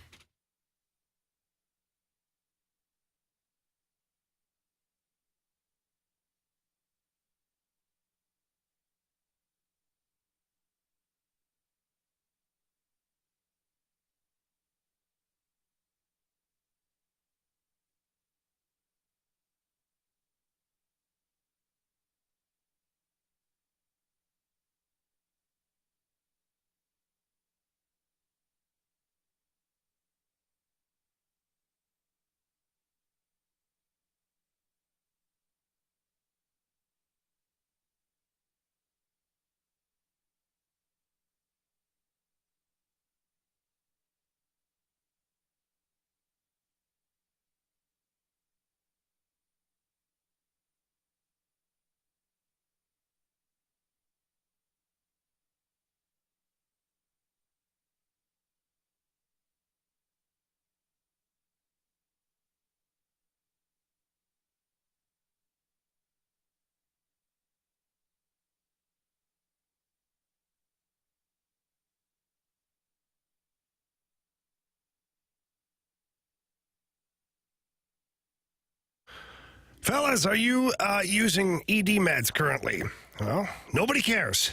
Speaker 3: Fellas, are you using ED meds currently? Well, nobody cares.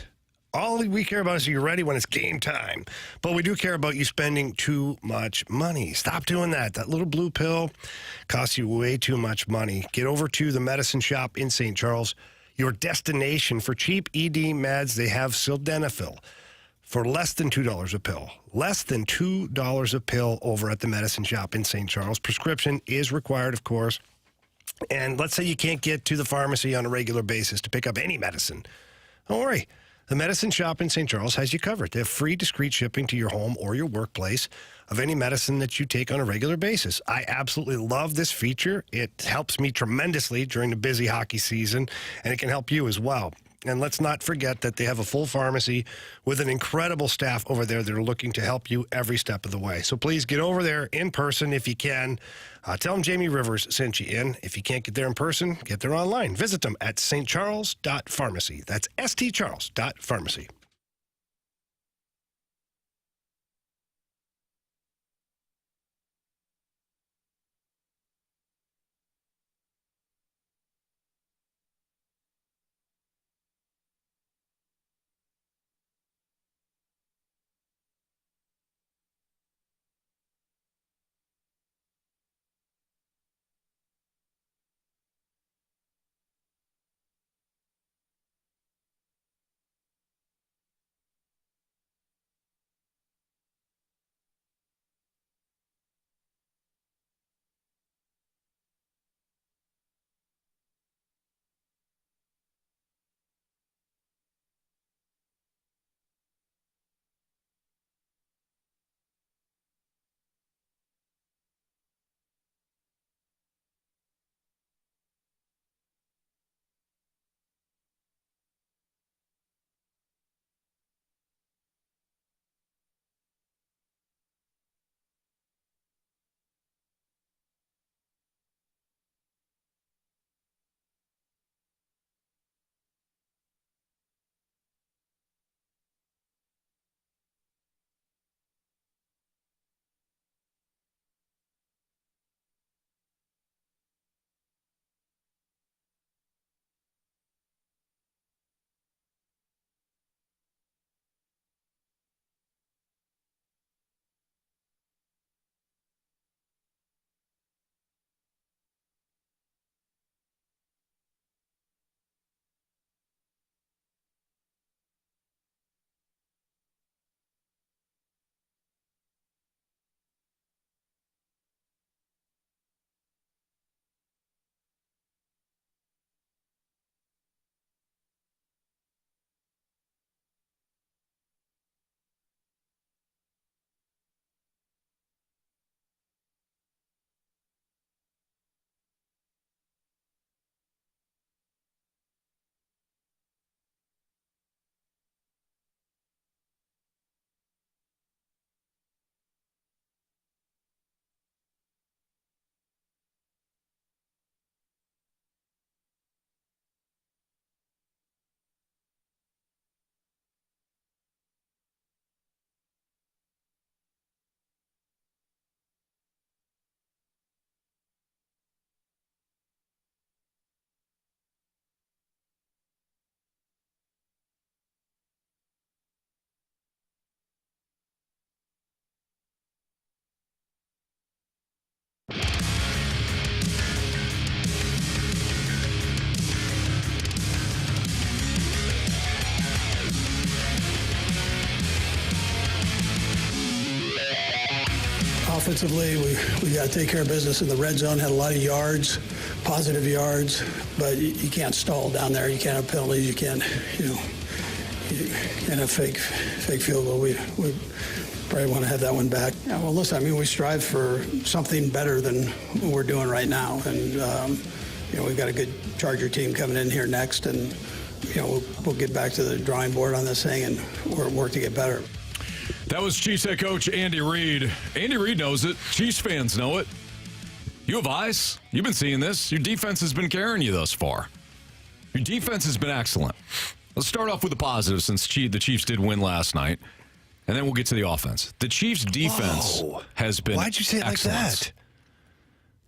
Speaker 3: All we care about is you're ready when it's game time. But we do care about you spending too much money. Stop doing that. That little blue pill costs you way too much money. Get over to the Medicine Shop in St. Charles, your destination for cheap ED meds. They have sildenafil for less than $2 a pill. Less than $2 a pill over at the Medicine Shop in St. Charles. Prescription is required, of course. And let's say you can't get to the pharmacy on a regular basis to pick up any medicine. Don't worry. The Medicine Shop in St. Charles has you covered. They have free, discreet shipping to your home or your workplace of any medicine that you take on a regular basis. I absolutely love this feature. It helps me tremendously during the busy hockey season, and it can help you as well. And let's not forget that they have a full pharmacy with an incredible staff over there that are looking to help you every step of the way. So please get over there in person if you can. Tell them Jamie Rivers sent you in. If you can't get there in person, get there online. Visit them at stcharles.pharmacy. That's stcharles.pharmacy.
Speaker 9: Offensively, we got to take care of business in the red zone. Had a lot of yards, positive yards, but you can't stall down there. You can't have penalties. You can't have fake field goal. We probably want to have that one back. Yeah, well, listen, I mean, we strive for something better than what we're doing right now, and we've got a good Charger team coming in here next, and we'll get back to the drawing board on this thing and work to get better.
Speaker 2: That was Chiefs head coach Andy Reid. Andy Reid knows it. Chiefs fans know it. You have eyes. You've been seeing this. Your defense has been carrying you thus far. Your defense has been excellent. Let's start off with the positive since the Chiefs did win last night, and then we'll get to the offense. The Chiefs' defense has been
Speaker 3: Why'd you say it
Speaker 2: excellent.
Speaker 3: like that?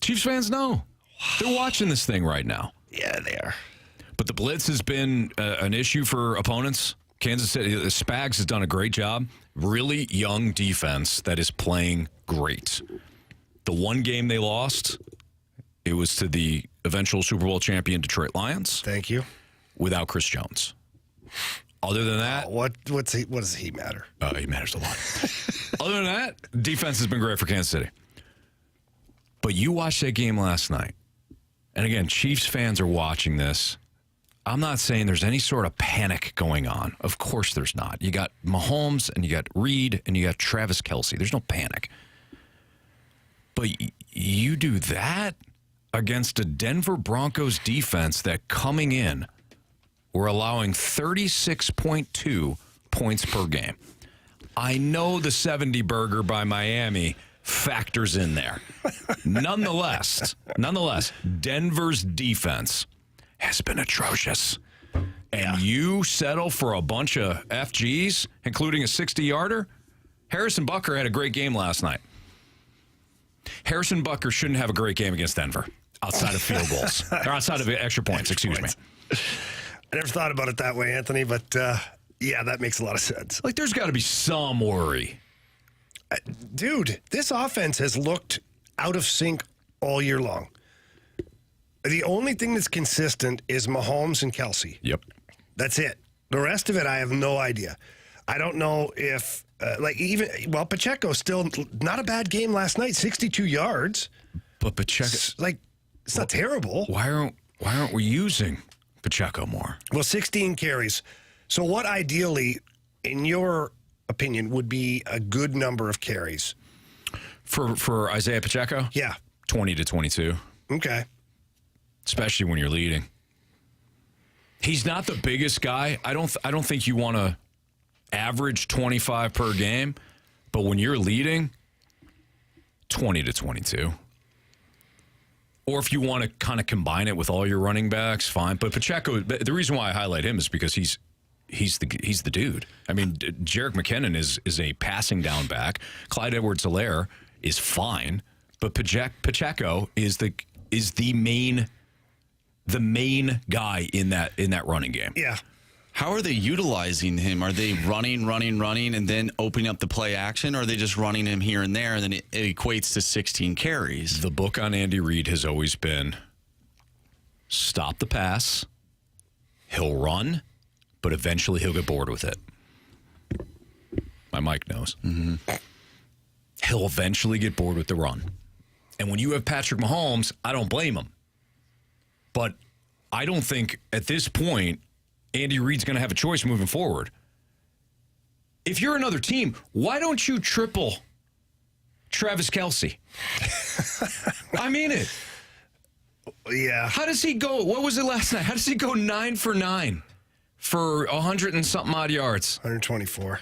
Speaker 2: Chiefs fans know. They're watching this thing right now.
Speaker 3: Yeah, they are.
Speaker 2: But the blitz has been an issue for opponents. Kansas City, Spags has done a great job. Really young defense that is playing great. The one game they lost, it was to the eventual Super Bowl champion Detroit Lions.
Speaker 3: Thank you.
Speaker 2: Without Chris Jones. Other than that,
Speaker 3: what does he matter?
Speaker 2: He matters a lot. Other than that, defense has been great for Kansas City. But you watched that game last night, and again, Chiefs fans are watching this. I'm not saying there's any sort of panic going on. Of course there's not. You got Mahomes, and you got Reed, and you got Travis Kelce. There's no panic. But you do that against a Denver Broncos defense that coming in we're allowing 36.2 points per game. I know the 70 burger by Miami factors in there. Nonetheless, Denver's defense has been atrocious. And you settle for a bunch of FGs, including a 60-yarder? Harrison Butker had a great game last night. Harrison Butker shouldn't have a great game against Denver outside of field goals. Or outside of extra points, excuse me.
Speaker 3: I never thought about it that way, Anthony, but yeah, that makes a lot of sense.
Speaker 2: Like, there's got to be some worry.
Speaker 3: Dude, this offense has looked out of sync all year long. The only thing that's consistent is Mahomes and Kelsey.
Speaker 2: Yep.
Speaker 3: That's it. The rest of it, I have no idea. I don't know if, Pacheco still not a bad game last night, 62 yards.
Speaker 2: But Pacheco,
Speaker 3: it's not terrible.
Speaker 2: Why aren't we using Pacheco more?
Speaker 3: Well, 16 carries. So what ideally, in your opinion, would be a good number of carries?
Speaker 2: For Isaiah Pacheco?
Speaker 3: Yeah.
Speaker 2: 20 to 22.
Speaker 3: Okay.
Speaker 2: Especially when you're leading. He's not the biggest guy. I don't think you want to average 25 per game, but when you're leading, 20 to 22. Or if you want to kind of combine it with all your running backs, fine. But Pacheco, the reason why I highlight him is because he's the dude. I mean, Jerick McKinnon is a passing down back. Clyde Edwards-Helaire is fine, but Pacheco is the main guy in that running game.
Speaker 3: Yeah.
Speaker 4: How are they utilizing him? Are they running, and then opening up the play action? Or are they just running him here and there, and then it equates to 16 carries?
Speaker 2: The book on Andy Reid has always been stop the pass, he'll run, but eventually he'll get bored with it. My mic knows. Mm-hmm. He'll eventually get bored with the run. And when you have Patrick Mahomes, I don't blame him. But I don't think at this point Andy Reid's going to have a choice moving forward. If you're another team, why don't you triple Travis Kelce? I mean it.
Speaker 3: Yeah.
Speaker 2: How does he go? What was it last night? How does he go 9 for 9 for 100 and something odd yards?
Speaker 3: 124.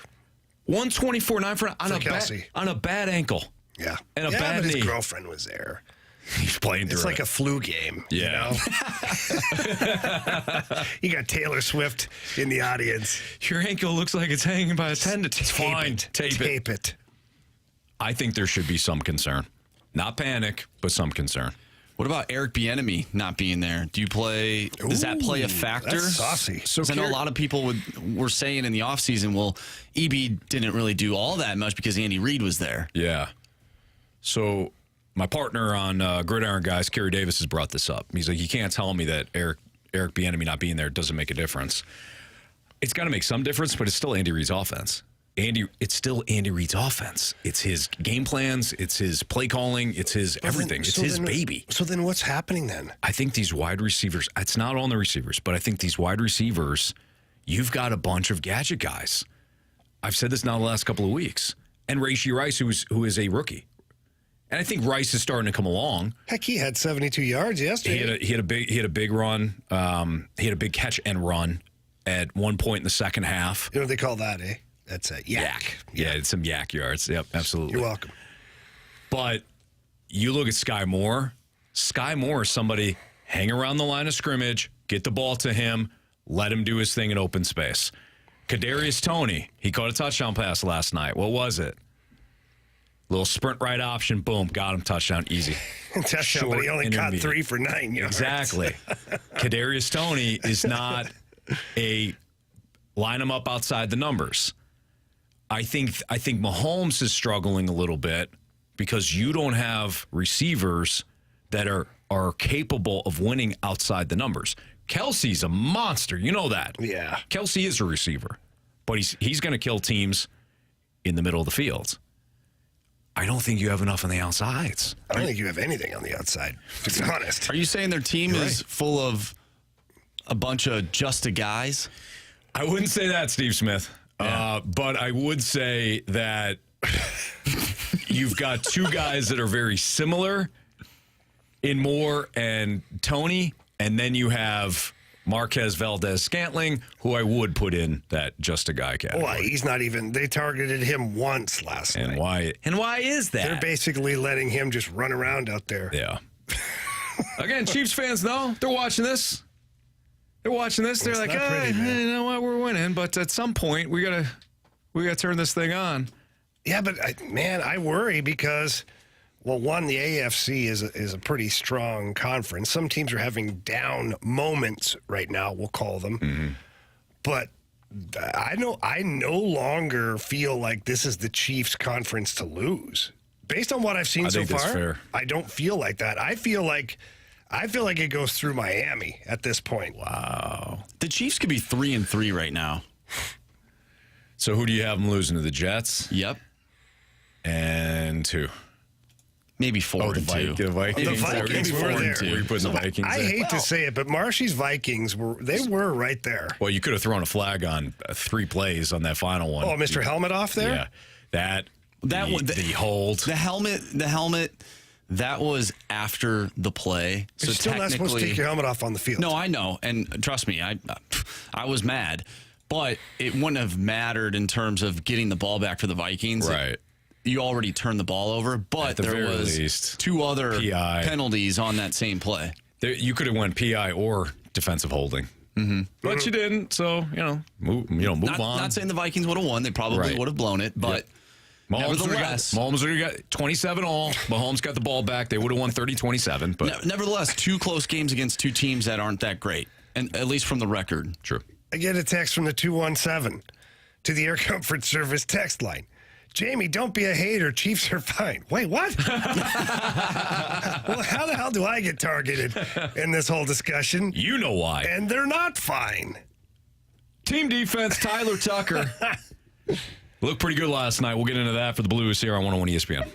Speaker 2: 124, 9 for 9 on a bad ankle.
Speaker 3: Yeah.
Speaker 2: And a bad
Speaker 3: but
Speaker 2: knee.
Speaker 3: His girlfriend was there.
Speaker 2: He's playing through
Speaker 3: It's like a flu game.
Speaker 2: Yeah.
Speaker 3: You know? You got Taylor Swift in the audience.
Speaker 2: Your ankle looks like it's hanging by a tendon. It's fine.
Speaker 3: Tape it.
Speaker 2: I think there should be some concern. Not panic, but some concern.
Speaker 4: What about Eric Bieniemy not being there? Does that play a factor?
Speaker 3: That's saucy.
Speaker 4: So I know a lot of people were saying in the offseason, well, EB didn't really do all that much because Andy Reid was there.
Speaker 2: Yeah. So my partner on Gridiron Guys, Kerry Davis, has brought this up. He's like, you can't tell me that Eric Bieniemy not being there doesn't make a difference. It's got to make some difference, but it's still Andy Reid's offense. It's still Andy Reid's offense. It's his game plans. It's his play calling. It's his everything. It's his baby.
Speaker 3: So then what's happening then?
Speaker 2: I think these wide receivers, it's not on the receivers, but I think these wide receivers, you've got a bunch of gadget guys. I've said this now the last couple of weeks. And Rashee Rice, who is a rookie. And I think Rice is starting to come along.
Speaker 3: Heck, he had 72 yards yesterday.
Speaker 2: He had a big run. He had a big catch and run at one point in the second half.
Speaker 3: You know what they call that, eh? That's a yak.
Speaker 2: Yeah, it's some yak yards. Yep, absolutely.
Speaker 3: You're welcome.
Speaker 2: But you look at Sky Moore. Sky Moore is somebody hang around the line of scrimmage, get the ball to him, let him do his thing in open space. Kadarius Toney, he caught a touchdown pass last night. What was it? Little sprint right option, boom, got him, touchdown, easy.
Speaker 3: Touchdown, but he only caught 3 for 9 yards.
Speaker 2: Exactly. Kadarius Toney is not a line him up outside the numbers. I think Mahomes is struggling a little bit because you don't have receivers that are capable of winning outside the numbers. Kelsey's a monster. You know that.
Speaker 3: Yeah.
Speaker 2: Kelsey is a receiver, but he's going to kill teams in the middle of the field. I don't think you have enough on the outsides.
Speaker 3: I don't think you have anything on the outside, to be honest.
Speaker 4: Are you saying their team is full of a bunch of just guys?
Speaker 2: I wouldn't say that, Steve Smith. Yeah. But I would say that you've got two guys that are very similar in Moore and Toney, and then you have Marquez Valdez-Scantling, who I would put in that just a guy category.
Speaker 3: Boy, he's not even. They targeted him once last night.
Speaker 2: And why is that?
Speaker 3: They're basically letting him just run around out there.
Speaker 2: Yeah. Again, Chiefs fans, though, they're watching this. They're like, you know what, we're winning, but at some point we gotta turn this thing on.
Speaker 3: Yeah, but I worry because, well, one, the AFC is a pretty strong conference. Some teams are having down moments right now, we'll call them. Mm-hmm. But I no longer feel like this is the Chiefs' conference to lose. Based on what I've seen so far, fair. I don't feel like that. I feel like it goes through Miami at this point.
Speaker 4: Wow. The Chiefs could be 3-3 right now.
Speaker 2: So who do you have them losing to? The Jets?
Speaker 4: Yep.
Speaker 2: And two.
Speaker 4: Maybe 4-2.
Speaker 2: The Vikings.
Speaker 3: The Vikings were there.
Speaker 2: Were you putting the Vikings
Speaker 3: I hate to say it, but Marshy's Vikings were right there.
Speaker 2: Well, you could have thrown a flag on 3 plays on that final one.
Speaker 3: Oh, Mr. Helmet off there?
Speaker 2: Yeah. The hold.
Speaker 4: The helmet, that was after the play.
Speaker 3: So you're still not supposed to take your helmet off on the field.
Speaker 4: No, I know. And trust me, I was mad. But it wouldn't have mattered in terms of getting the ball back for the Vikings.
Speaker 2: Right.
Speaker 4: You already turned the ball over, but there was
Speaker 2: least,
Speaker 4: 2 other
Speaker 2: PI.
Speaker 4: penalties on that same play.
Speaker 2: You could have went PI or defensive holding.
Speaker 4: Mm-hmm.
Speaker 2: But you didn't, so, move on.
Speaker 4: Not saying the Vikings would have won. They probably would have blown it, but
Speaker 2: Mahomes would have got 27-all. Mahomes got the ball back. They would have won 30-27. But
Speaker 4: nevertheless, 2 close games against 2 teams that aren't that great, and at least from the record.
Speaker 2: True.
Speaker 3: I get a text from the 217 to the Air Comfort Service text line. Jamie, don't be a hater. Chiefs are fine. Wait, what? Well, how the hell do I get targeted in this whole discussion?
Speaker 2: You know why.
Speaker 3: And they're not fine.
Speaker 2: Team defense, Tyler Tucker. Looked pretty good last night. We'll get into that for the Blues here on 101 ESPN.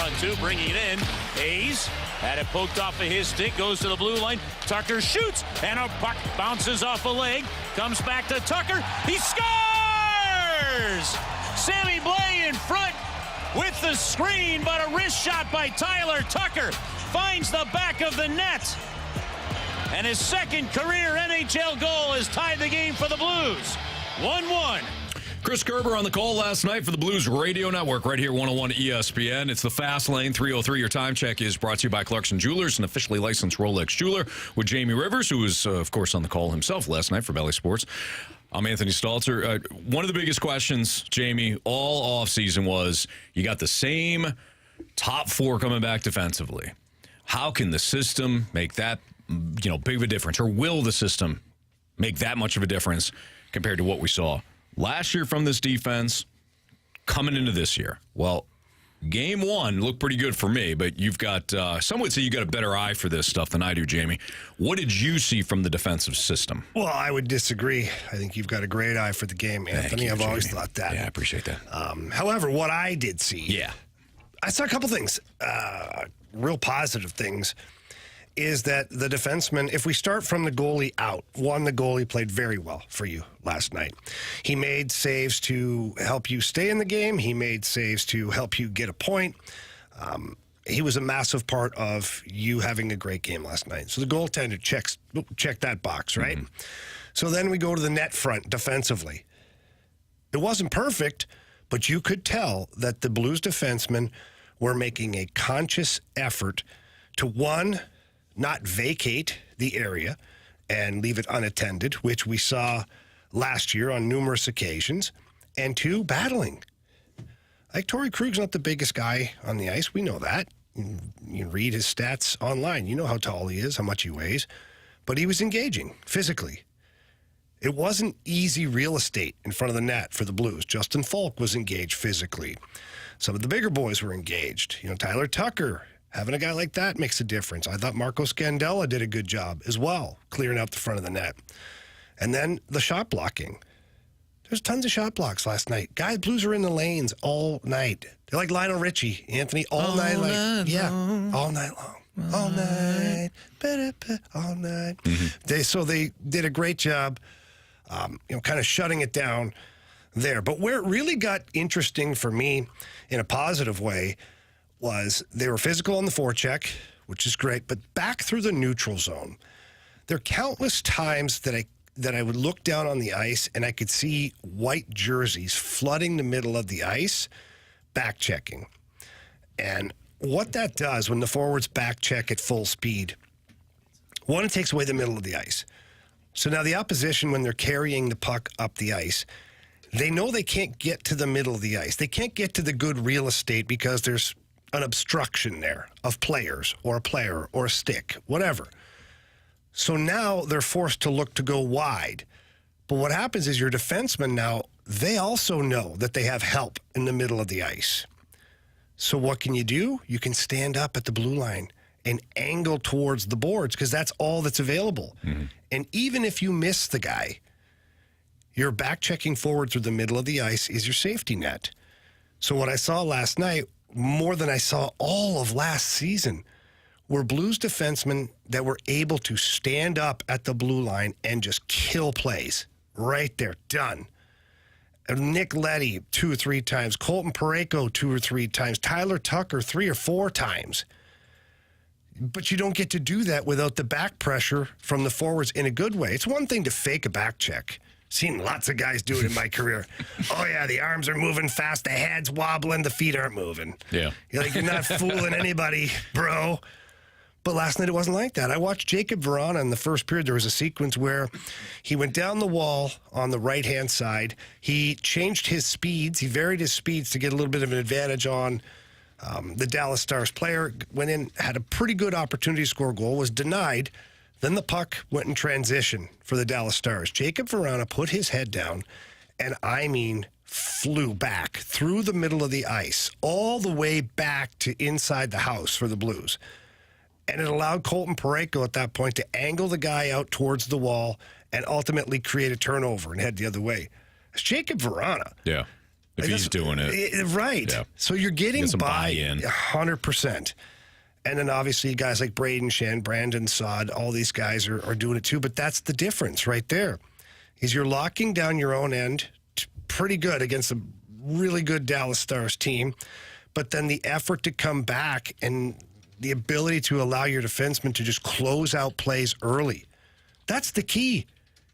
Speaker 1: on 2, bringing it in. Hayes had it poked off of his stick, goes to the blue line. Tucker shoots, and a puck bounces off a leg. Comes back to Tucker. He scores! Sammy Blais in front with the screen, but a wrist shot by Tyler Tucker finds the back of the net. And his second career NHL goal has tied the game for the Blues. 1-1.
Speaker 2: Chris Kerber on the call last night for the Blues Radio Network right here, 101 ESPN. It's the Fast Lane 303. Your time check is brought to you by Clarkson Jewelers, an officially licensed Rolex jeweler, with Jamie Rivers, who was, of course, on the call himself last night for Bally Sports. I'm Anthony Stalter. One of the biggest questions, Jamie, all offseason was you got the same top 4 coming back defensively. How can the system make that big of a difference, or will the system make that much of a difference compared to what we saw last year from this defense coming into this year? Well, game 1 looked pretty good for me, but you've got, some would say you got a better eye for this stuff than I do, Jamie. What did you see from the defensive system?
Speaker 3: Well, I would disagree. I think you've got a great eye for the game, Anthony. I've always thought that.
Speaker 2: Yeah, I appreciate that.
Speaker 3: However, what I did see, I saw a couple things, real positive things, is that the defenseman, if we start from the goalie out, the goalie played very well for you last night. He made saves to help you stay in the game. He made saves to help you get a point. He was a massive part of you having a great game last night. So the goaltender check that box, right? Mm-hmm. So then we go to the net front defensively. It wasn't perfect, but you could tell that the Blues defensemen were making a conscious effort to, one, not vacate the area and leave it unattended, which we saw last year on numerous occasions, and 2, battling. Like, Torrey Krug's not the biggest guy on the ice. We know that. You read his stats online. You know how tall he is, how much he weighs. But he was engaging physically. It wasn't easy real estate in front of the net for the Blues. Justin Falk was engaged physically. Some of the bigger boys were engaged. Tyler Tucker, having a guy like that makes a difference. I thought Marco Scandella did a good job as well, clearing out the front of the net. And then the shot blocking. There's tons of shot blocks last night. Guys, Blues are in the lanes all night. They're like Lionel Richie, Anthony, all night long. Yeah, all night long. All night. All night. Mm-hmm. So they did a great job, kind of shutting it down there. But where it really got interesting for me in a positive way was they were physical on the forecheck, which is great, but back through the neutral zone. There are countless times that I would look down on the ice and I could see white jerseys flooding the middle of the ice, back checking. And what that does when the forwards back check at full speed, one, it takes away the middle of the ice. So now the opposition, when they're carrying the puck up the ice, they know they can't get to the middle of the ice. They can't get to the good real estate because there's an obstruction there of players or a player or a stick, whatever. So now they're forced to look to go wide. But what happens is your defensemen now, they also know that they have help in the middle of the ice. So what can you do? You can stand up at the blue line and angle towards the boards because that's all that's available. Mm-hmm. And even if you miss the guy, your back checking forward through the middle of the ice is your safety net. So what I saw last night, more than I saw all of last season, were Blues defensemen that were able to stand up at the blue line and just kill plays. Right there, done. Nick Leddy 2 or 3 times. Colton Parayko 2 or 3 times. Tyler Tucker 3 or 4 times. But you don't get to do that without the back pressure from the forwards in a good way. It's one thing to fake a back check. Seen lots of guys do it in my career. Oh, yeah, the arms are moving fast, the head's wobbling, the feet aren't moving.
Speaker 2: Yeah.
Speaker 3: You're not fooling anybody, bro. But last night it wasn't like that. I watched Jacob Verana in the first period. There was a sequence where he went down the wall on the right-hand side. He changed his speeds. He varied his speeds to get a little bit of an advantage on the Dallas Stars player. Went in, had a pretty good opportunity to score a goal, was denied. Then the puck went in transition for the Dallas Stars. Jacob Verana put his head down and, flew back through the middle of the ice, all the way back to inside the house for the Blues. And it allowed Colton Parayko at that point to angle the guy out towards the wall and ultimately create a turnover and head the other way. It's Jacob Verana.
Speaker 2: Yeah. if he's doing it.
Speaker 3: Right.
Speaker 2: Yeah.
Speaker 3: So you're getting
Speaker 2: some
Speaker 3: by
Speaker 2: buy-in.
Speaker 3: 100%. And then obviously guys like Braden Shen, Brandon Saad, all these guys are doing it too. But that's the difference right there, is you're locking down your own end pretty good against a really good Dallas Stars team. But then the effort to come back and the ability to allow your defensemen to just close out plays early. That's the key.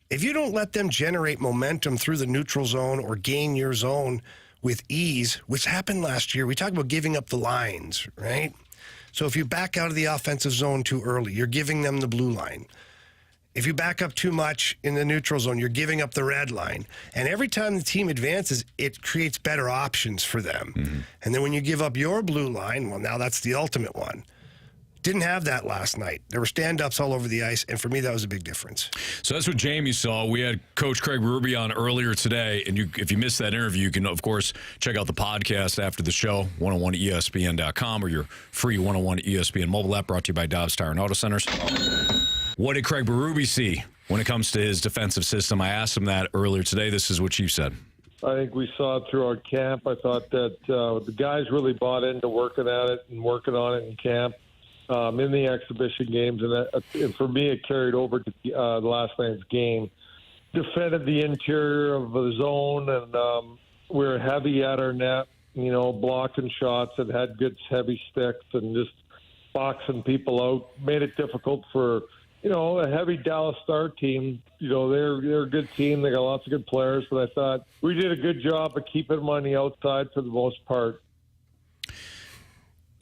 Speaker 3: If you don't let them generate momentum through the neutral zone or gain your zone with ease, which happened last year, we talked about giving up the lines, right? So if you back out of the offensive zone too early, you're giving them the blue line. If you back up too much in the neutral zone, you're giving up the red line. And every time the team advances, it creates better options for them. Mm-hmm. And then when you give up your blue line, well, now that's the ultimate one. Didn't have that last night. There were stand-ups all over the ice, and for me, that was a big difference.
Speaker 2: So that's what Jamie saw. We had Coach Craig Berube on earlier today, and if you missed that interview, you can, of course, check out the podcast after the show, 101ESPN.com, or your free 101 ESPN mobile app brought to you by Dobbs Tire and Auto Centers. What did Craig Berube see when it comes to his defensive system? I asked him that earlier today. This is what Chief said.
Speaker 8: I think we saw it through our camp. I thought that the guys really bought into working at it and working on it in camp. In the exhibition games, and for me, it carried over to last night's game. Defended the interior of the zone, and we were heavy at our net, blocking shots and had good heavy sticks and just boxing people out. Made it difficult for, a heavy Dallas Star team. They're a good team. They got lots of good players, but I thought we did a good job of keeping them on the outside for the most part.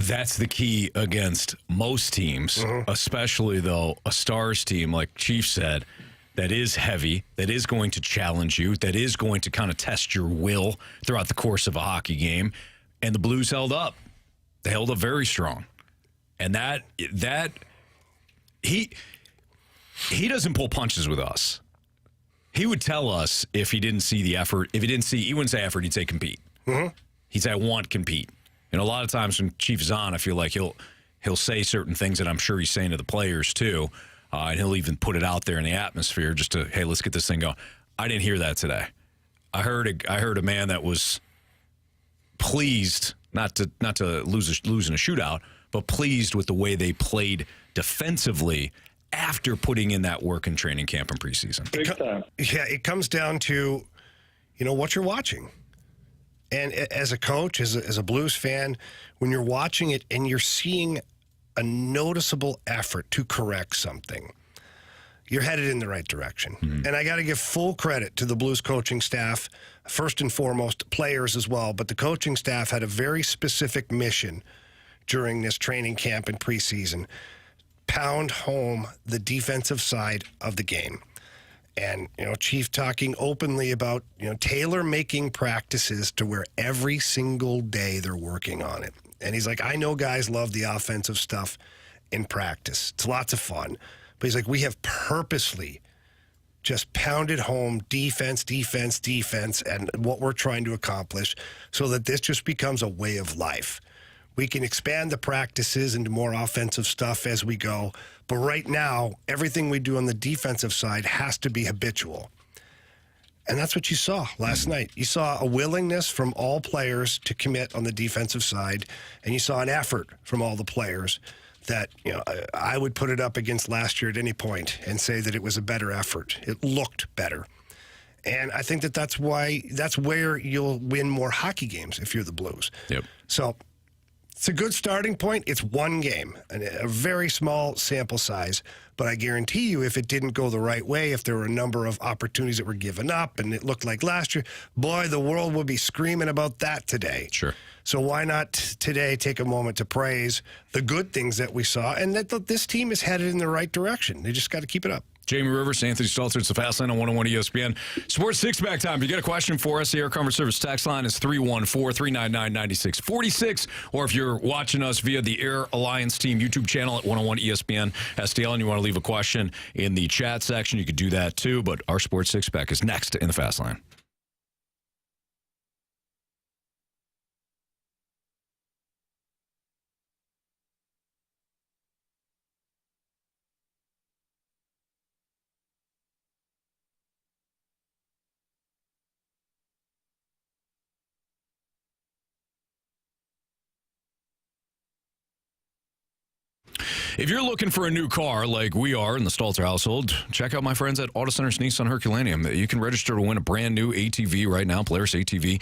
Speaker 2: That's the key against most teams, especially, though, a Stars team, like Chief said, that is heavy, that is going to challenge you, that is going to kind of test your will throughout the course of a hockey game. And the Blues held up. They held up very strong. And that he doesn't pull punches with us. He would tell us if he didn't see the effort. If he wouldn't say effort, he'd say compete. He'd say, I want compete. And a lot of times when Chief is on, I feel like he'll say certain things that I'm sure he's saying to the players too, and he'll even put it out there in the atmosphere just to, hey, let's get this thing going. I didn't hear that today. I heard a man that was pleased, not to lose in a shootout, but pleased with the way they played defensively after putting in that work in training camp and preseason.
Speaker 3: It comes down to, what you're watching. And as a coach, as a Blues fan, when you're watching it and you're seeing a noticeable effort to correct something, you're headed in the right direction. Mm-hmm. And I got to give full credit to the Blues coaching staff, first and foremost, players as well. But the coaching staff had a very specific mission during this training camp and preseason. Pound home the defensive side of the game. And, Chief talking openly about, Taylor making practices to where every single day they're working on it. And he's like, I know guys love the offensive stuff in practice. It's lots of fun. But he's like, we have purposely just pounded home defense, and what we're trying to accomplish so that this just becomes a way of life. We can expand the practices into more offensive stuff as we go. But right now, everything we do on the defensive side has to be habitual. And that's what you saw last night. You saw a willingness from all players to commit on the defensive side, and you saw an effort from all the players that, I would put it up against last year at any point and say that it was a better effort. It looked better. And I think that's where you'll win more hockey games if you're the Blues.
Speaker 2: Yep.
Speaker 3: So it's a good starting point. It's one game, a very small sample size. But I guarantee you, if it didn't go the right way, if there were a number of opportunities that were given up and it looked like last year, boy, the world will be screaming about that today.
Speaker 2: Sure.
Speaker 3: So why not today take a moment to praise the good things that we saw and that this team is headed in the right direction. They just got to keep it up.
Speaker 2: Jamie Rivers, Anthony Stalter, it's the Fast Lane on 101 ESPN. Sports Six-Pack time. If you got a question for us, the Air Comfort Service text line is 314-399-9646. Or if you're watching us via the Air Alliance Team YouTube channel at 101 ESPN STL and you want to leave a question in the chat section, you could do that too. But our Sports Six-Pack is next in the Fast Lane. If you're looking for a new car like we are in the Stalter household, check out my friends at Auto Center's Nissan Herculaneum. You can register to win a brand new ATV right now, Polaris ATV.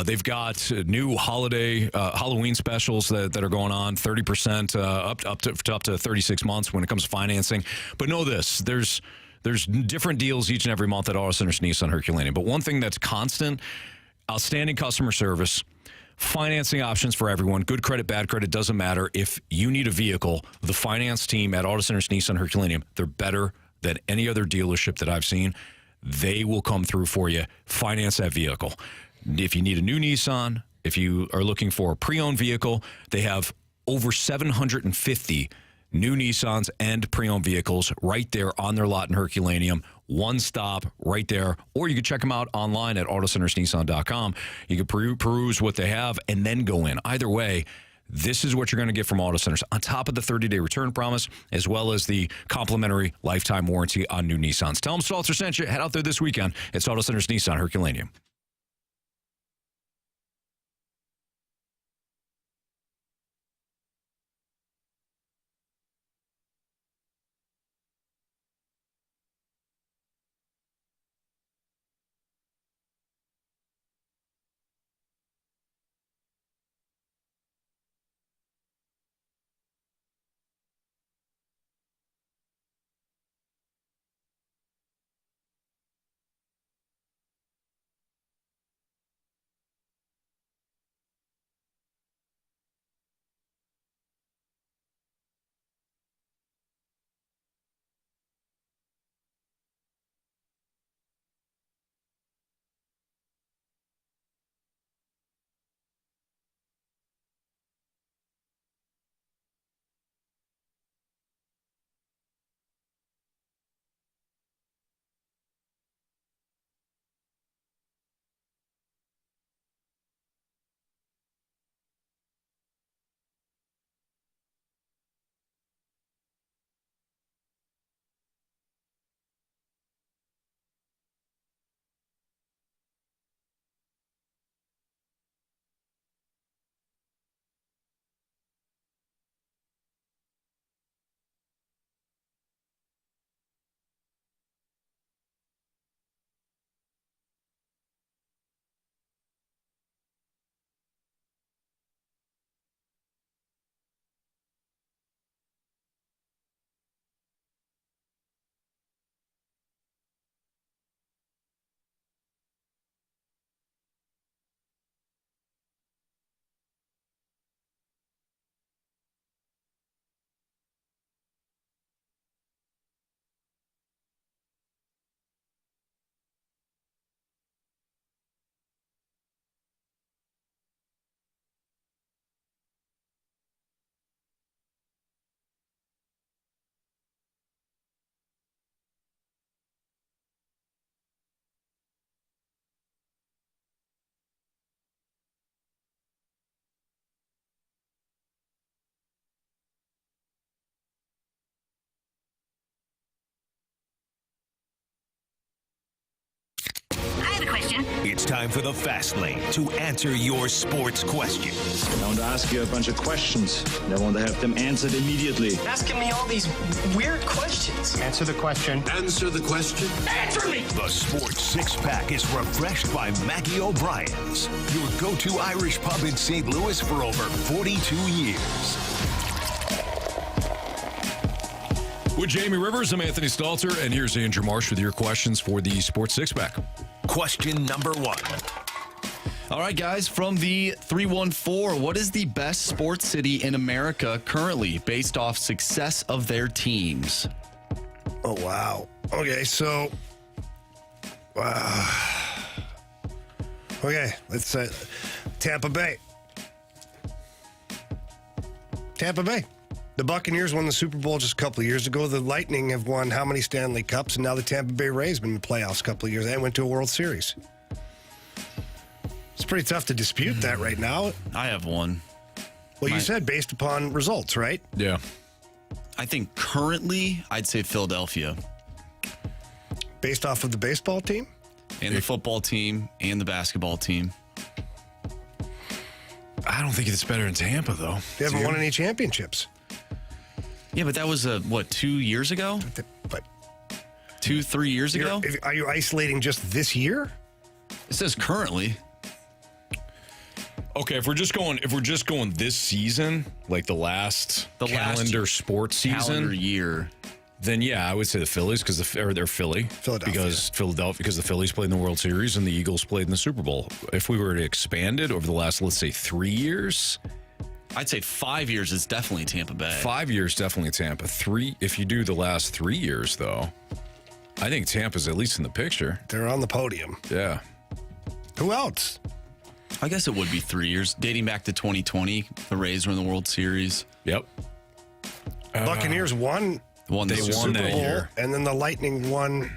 Speaker 2: They've got new holiday Halloween specials that are going on, 30% up to 36 months when it comes to financing. But know this, there's different deals each and every month at Auto Center's Nissan Herculaneum. But one thing that's constant, outstanding customer service, financing options for everyone. Good credit, bad credit, doesn't matter. If you need a vehicle, the finance team at Auto Center's Nissan Herculaneum, they're better than any other dealership that I've seen. They will come through for you, finance that vehicle. If you need a new Nissan, if you are looking for a pre-owned vehicle, they have over 750 new Nissans and pre-owned vehicles right there on their lot in Herculaneum. One stop right there. Or you can check them out online at autocentersnissan.com. You can peruse what they have and then go in. Either way, this is what you're going to get from Auto Centers, on top of the 30-day return promise, as well as the complimentary lifetime warranty on new Nissans. Tell them Stalter sent you. Head out there this weekend. It's Auto Centers Nissan Herculaneum.
Speaker 7: It's time for the Fast Lane to answer your sports questions.
Speaker 10: I want to ask you a bunch of questions, and I want to have them answered immediately.
Speaker 11: Asking me all these weird questions.
Speaker 12: Answer the question.
Speaker 7: Answer the question.
Speaker 11: Answer me!
Speaker 7: The Sports Six-Pack is refreshed by Maggie O'Brien's, your go-to Irish pub in St. Louis for over 42 years.
Speaker 2: With Jamie Rivers, I'm Anthony Stalter, and here's Andrew Marsh with your questions for the Sports Six-Pack.
Speaker 7: Question number one.
Speaker 4: All right, guys, from the 314, what is the best sports city in America currently based off success of their teams?
Speaker 3: Oh, wow. Okay, so... okay, let's say Tampa Bay. Tampa Bay. The Buccaneers won the Super Bowl just a couple of years ago. The Lightning have won how many Stanley Cups? And now the Tampa Bay Rays have been in the playoffs a couple of years. They went to a World Series. It's pretty tough to dispute that right now.
Speaker 4: I have one.
Speaker 3: Well, you said based upon results, right?
Speaker 2: Yeah.
Speaker 4: I think currently, I'd say Philadelphia.
Speaker 3: Based off of the baseball team?
Speaker 4: And the football team and the basketball team.
Speaker 2: I don't think it's better in Tampa, though.
Speaker 3: They haven't won any championships.
Speaker 4: Yeah, but that was, 2 years ago?
Speaker 3: But
Speaker 4: 2-3 years ago?
Speaker 3: Are you isolating just this year?
Speaker 4: It says currently.
Speaker 2: Okay, if we're just going this season, like the last sports season,
Speaker 4: calendar year,
Speaker 2: then yeah, I would say the Phillies because they're Philly, Philadelphia, because the Phillies played in the World Series and the Eagles played in the Super Bowl. If we were to expand it over the last, let's say, 3 years,
Speaker 4: I'd say 5 years is definitely Tampa Bay.
Speaker 2: 5 years definitely Tampa. If you do the last 3 years though, I think Tampa's at least in the picture.
Speaker 3: They're on the podium.
Speaker 2: Yeah.
Speaker 3: Who else?
Speaker 4: I guess it would be 3 years, dating back to 2020. The Rays were in the World Series.
Speaker 2: Yep.
Speaker 3: Buccaneers won.
Speaker 4: They won
Speaker 3: that
Speaker 2: Super Bowl,
Speaker 3: year, and then the Lightning won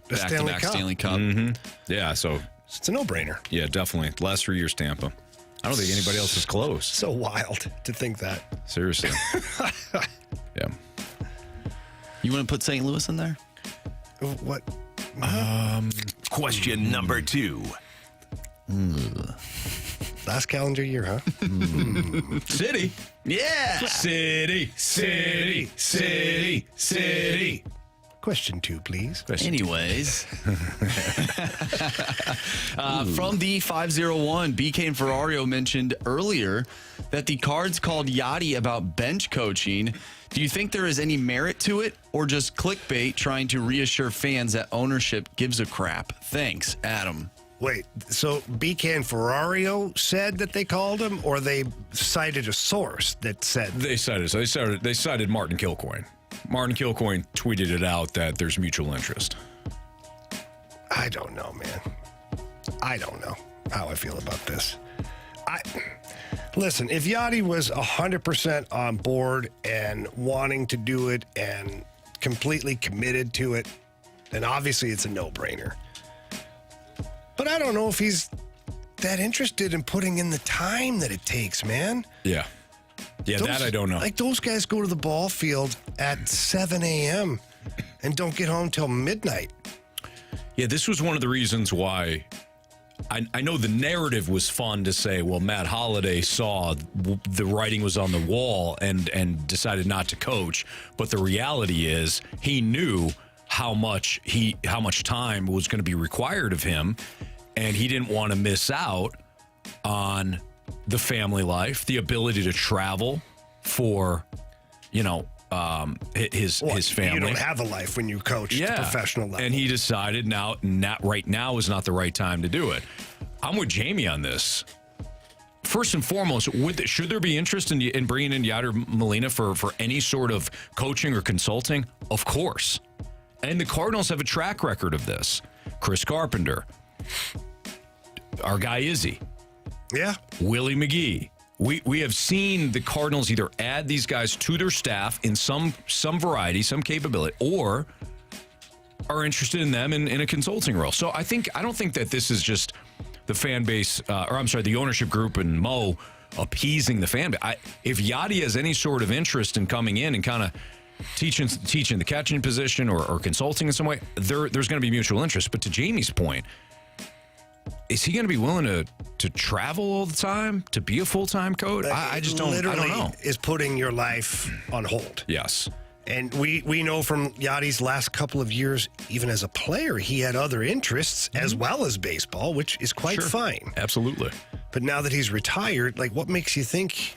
Speaker 3: the Stanley Cup.
Speaker 4: Stanley Cup.
Speaker 2: Mm-hmm. Yeah, so
Speaker 3: it's a no-brainer.
Speaker 2: Yeah, definitely. Last 3 years, Tampa. I don't think anybody else is close.
Speaker 3: So wild to think that.
Speaker 2: Seriously. Yeah.
Speaker 4: You want to put St. Louis in there?
Speaker 3: What?
Speaker 7: Question number 2.
Speaker 3: Last calendar year, huh?
Speaker 2: City.
Speaker 4: Yeah.
Speaker 2: City.
Speaker 3: Question 2, please.
Speaker 4: Anyways. From the 501, BK and Ferrario mentioned earlier that the Cards called Yachty about bench coaching. Do you think there is any merit to it or just clickbait trying to reassure fans that ownership gives a crap? Thanks, Adam.
Speaker 3: Wait, so BK and Ferrario said that they called him, or they cited a source that said
Speaker 2: they cited Martin Kilcoyne. Martin Kilcoyne tweeted it out that there's mutual interest.
Speaker 3: I don't know, man. I don't know how I feel about this. Listen, if Yachty was 100% on board and wanting to do it and completely committed to it, then obviously it's a no-brainer. But I don't know if he's that interested in putting in the time that it takes, man.
Speaker 2: Yeah. Yeah, that I don't know.
Speaker 3: Like, those guys go to the ball field at 7 a.m. and don't get home till midnight.
Speaker 2: Yeah, this was one of the reasons why I know the narrative was fun to say, well, Matt Holliday saw the writing was on the wall and decided not to coach. But the reality is he knew how much time was going to be required of him, and he didn't want to miss out on the family life, the ability to travel for, his family.
Speaker 3: You don't have a life when you coach at the professional level.
Speaker 2: And he decided right now is not the right time to do it. I'm with Jamie on this. First and foremost, should there be interest in bringing in Yadier Molina for any sort of coaching or consulting? Of course. And the Cardinals have a track record of this. Chris Carpenter, our guy Izzy.
Speaker 3: Yeah.
Speaker 2: Willie McGee. We have seen the Cardinals either add these guys to their staff in some variety, some capability, or are interested in them in a consulting role. So I don't think that this is just the fan base, the ownership group and Mo appeasing the fan base. If Yachty has any sort of interest in coming in and kind of teaching the catching position or consulting in some way, there's going to be mutual interest. But to Jamie's point, is he going to be willing to travel all the time, to be a full-time coach? I just don't.
Speaker 3: Literally
Speaker 2: I don't know.
Speaker 3: Is putting your life on hold.
Speaker 2: Yes.
Speaker 3: And we know from Yachty's last couple of years, even as a player, he had other interests as well as baseball, which is quite fine.
Speaker 2: Absolutely.
Speaker 3: But now that he's retired, what makes you think?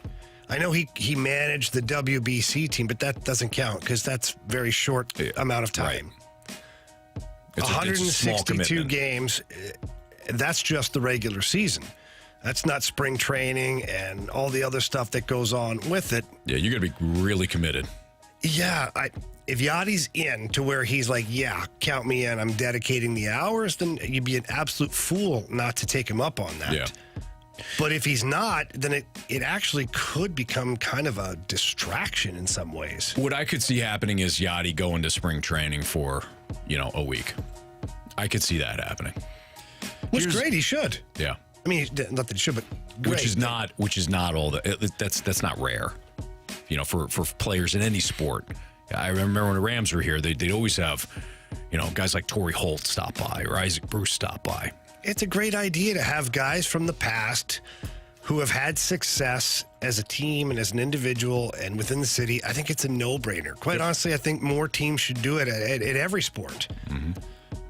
Speaker 3: I know he managed the WBC team, but that doesn't count because that's very short amount of time.
Speaker 2: Right. It's
Speaker 3: 162 games. That's just the regular season. That's not spring training and all the other stuff that goes on with it.
Speaker 2: Yeah, you're going to be really committed.
Speaker 3: Yeah, if Yachty's in to where he's like, yeah, count me in, I'm dedicating the hours, then you'd be an absolute fool not to take him up on that.
Speaker 2: Yeah.
Speaker 3: But if he's not, then it actually could become kind of a distraction in some ways.
Speaker 2: What I could see happening is Yachty going to spring training for, a week. I could see that happening.
Speaker 3: Which is great, he should.
Speaker 2: Yeah.
Speaker 3: I mean, not that he should, but great.
Speaker 2: Which is not all that's not rare. For players in any sport. I remember when the Rams were here, they'd always have, guys like Torrey Holt stop by or Isaac Bruce stop by.
Speaker 3: It's a great idea to have guys from the past who have had success as a team and as an individual and within the city, I think it's a no-brainer. Quite honestly, I think more teams should do it at every sport.
Speaker 4: Mm-hmm.